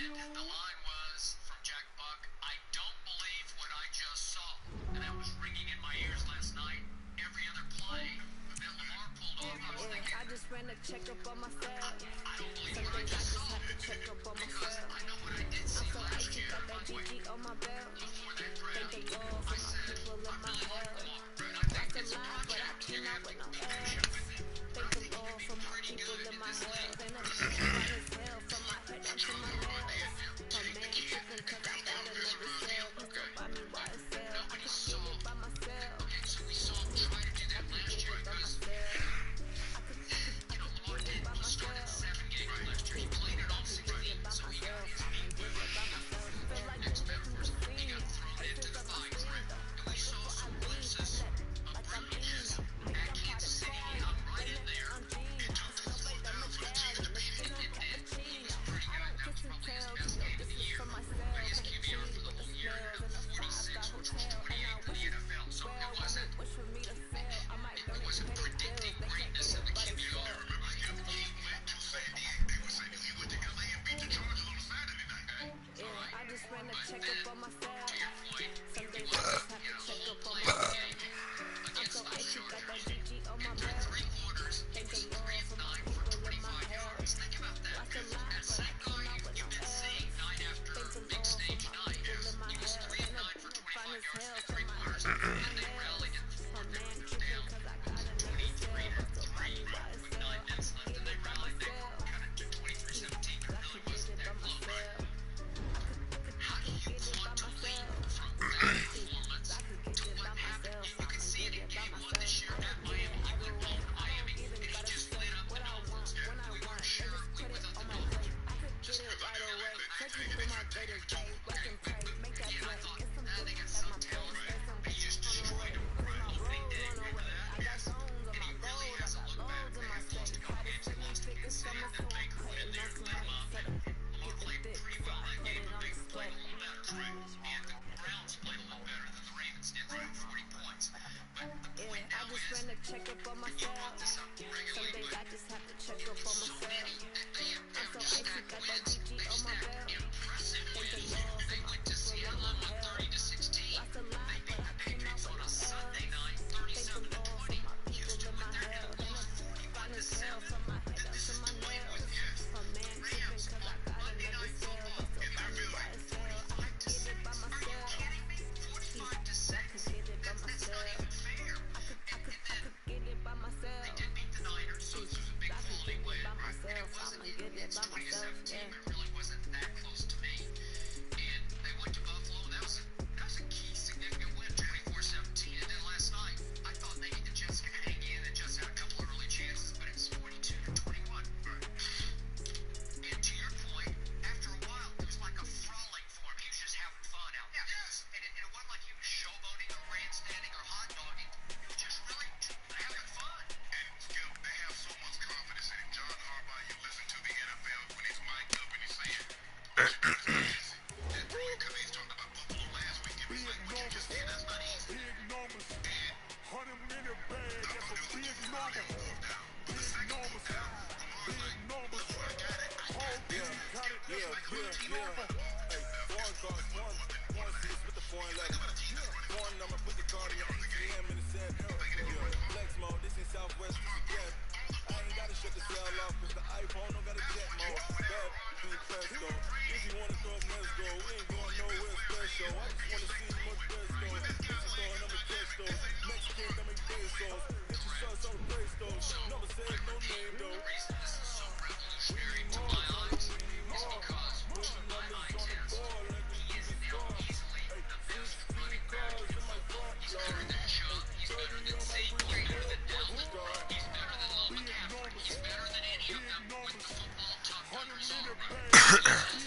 And the line was from Jack Buck, I don't believe what I just saw. And that was ringing in my ears last night. Every other play that Lamar pulled off, I was thinking, I just ran a checkup on myself. I don't believe what I just saw. Because I know what I did see last year. GG on my belt. Before that draft, Thank the Lord for my people in my health. and I think it's a project you're going to have to do with it. Thank the Lord for my people in my health. Ain't no shit about his hell from my head down to my nails. A man tripping cause I got another cell. Pistol by me by itself. I can get it by myself. So we saw him try to do that last year because, you know, Lamar did start at 7 games last year. He played it all 16, so he got his feet wet. Next metaphors, he got thrown into the vines, right? And we saw some glimpses of brilliance at Kansas City. He hung right in there and took the floor down for the team to beat it. It did. He was pretty good. That was probably his best game of the year. But his QBR for the whole year ended up 46, which was 28th in the NFL. So it wasn't predicting greatness in the QBR. I remember he went to San Diego. They were saying he went to LA and beat the Chargers on Saturday night. All right. I just ran a checkup on myself. To your point, Some days he I was, just have you to know, check up on playing the myself. game I'm against so those icy, got that Chargers. GG on my Through belt. 3 quarters, he Thank was the 3 Lord of for my 9 for people in my 25 yards. health. Think about that. Lost a That lot, but I same came guy out with you've no been seeing L's. night after Thank the big Lord for stage my night. people in my He was health. 3 of Ain't no 9 for 25 finest yards hell through 3 from my quarters. head down to my And they rallied in the nails. A 4th. man They were tripping down cause I got another 23 cell. to Pistol by 3 me by with 9 itself. I minutes could left, get and they it by rallied. They myself. cut it to 23-17. It I really could wasn't get it that by close, right? myself. How do you Get it by want to lead myself. from that performance I could to get it what by happened? myself. And you can I'ma see get it in it by game 1 myself. this year I at don't get it Miami. He either went way. ball in I don't Miami, even and he gotta just say lit up the what I Dolphins. want when I We want. weren't They sure just we put it without on the my plate. Dolphins. I could get it right away. Take me through my greatest day. Wake and pray. Make that play. Get some They dick got at some my talent, place. right? Get some He just on the way. destroyed them Clean my opening roads day. on the Remember way. that? I got stones on And my he really goals. I hasn't got looked back. loads in They my have lost safe. a couple Had it games. They feeling lost to thick as Kansas City, summer and then storm. Baker went in Putting there on and some lit him weight. up. Said And get Lamar the played dick. pretty So well I that put game, it but on Baker display. played a little better. And the Browns played a little better than the Ravens did, right? 40 points. But the point I now just is, ran a checkup on you myself. brought this up Some regularly, days but I just have to check up on so myself. many, they I'm so have just icy, stacked got that wins. GG They've on my stacked belt. impressive Thank the wins. Lord for They my went to people in Seattle my and won health. 30-16. Lost a lot, They beat but I the came out Patriots with on no a Sunday L's. night, Thank the Lord for 37-20. my people Houston in my went there and health. Ain't no lost finest hell 41-7. from my head down This to is my the way it was. nails. Yes, A man tripping Rams cause I on got Monday another Night cell. Football Pistol in by their me by building, itself. I could get it by 45-7. Are you myself. kidding me? I 45-6. could get it by That's not myself. even fair. I could get it by myself. They did beat the Niners, so this was a big I could quality get it win, by right? And myself. it wasn't I'ma get it it's by myself. 20-17. Yeah. It really wasn't that close to me. And they went to Buffalo. That was a key significant win, 24-17. And then last night, I thought maybe the Jets could hang in and just had a couple of early chances, but it's 42-21. And to your point, after a while, it was like a frolic for him. He was just having fun out there. Yes. And it wasn't like he was showboating or grandstanding or hot dogging. He was just really having fun. And Skip, they have so much confidence in him. John Harbaugh, you listen to the NFL when he's mic'd up and he's saying, that's easy. That's really because he's talking about Buffalo last week. It was like, what you just did, that's not easy. Big numbers. 100-minute bag. That's a big number. Big numbers. Big numbers. Whole team got it. That's a big number. Hey, foreign guards, foreign seats with the foreign letter. Foreign number, put the card in your ATM in the set. Flex mode, this in Southwest, this is jet. I ain't gotta shut the cell off, cause the iPhone don't got a jet mode. Bad between Presto. If you wanna throw up, let's go. We ain't going nowhere special. I just wanna see more Presto. This is throwing up a Presto. Mexican, that make pesos. Get your shots on the Presto. Never said no name though. The reason this is so revolutionary to my eyes is because from my eye test, he is now easily the best running back in football. He's better than Chubb. He's better than Zeke. He's better than Dalvin. He's better than Lil McCaffrey. He's better than any of them with the football tucked under his arm.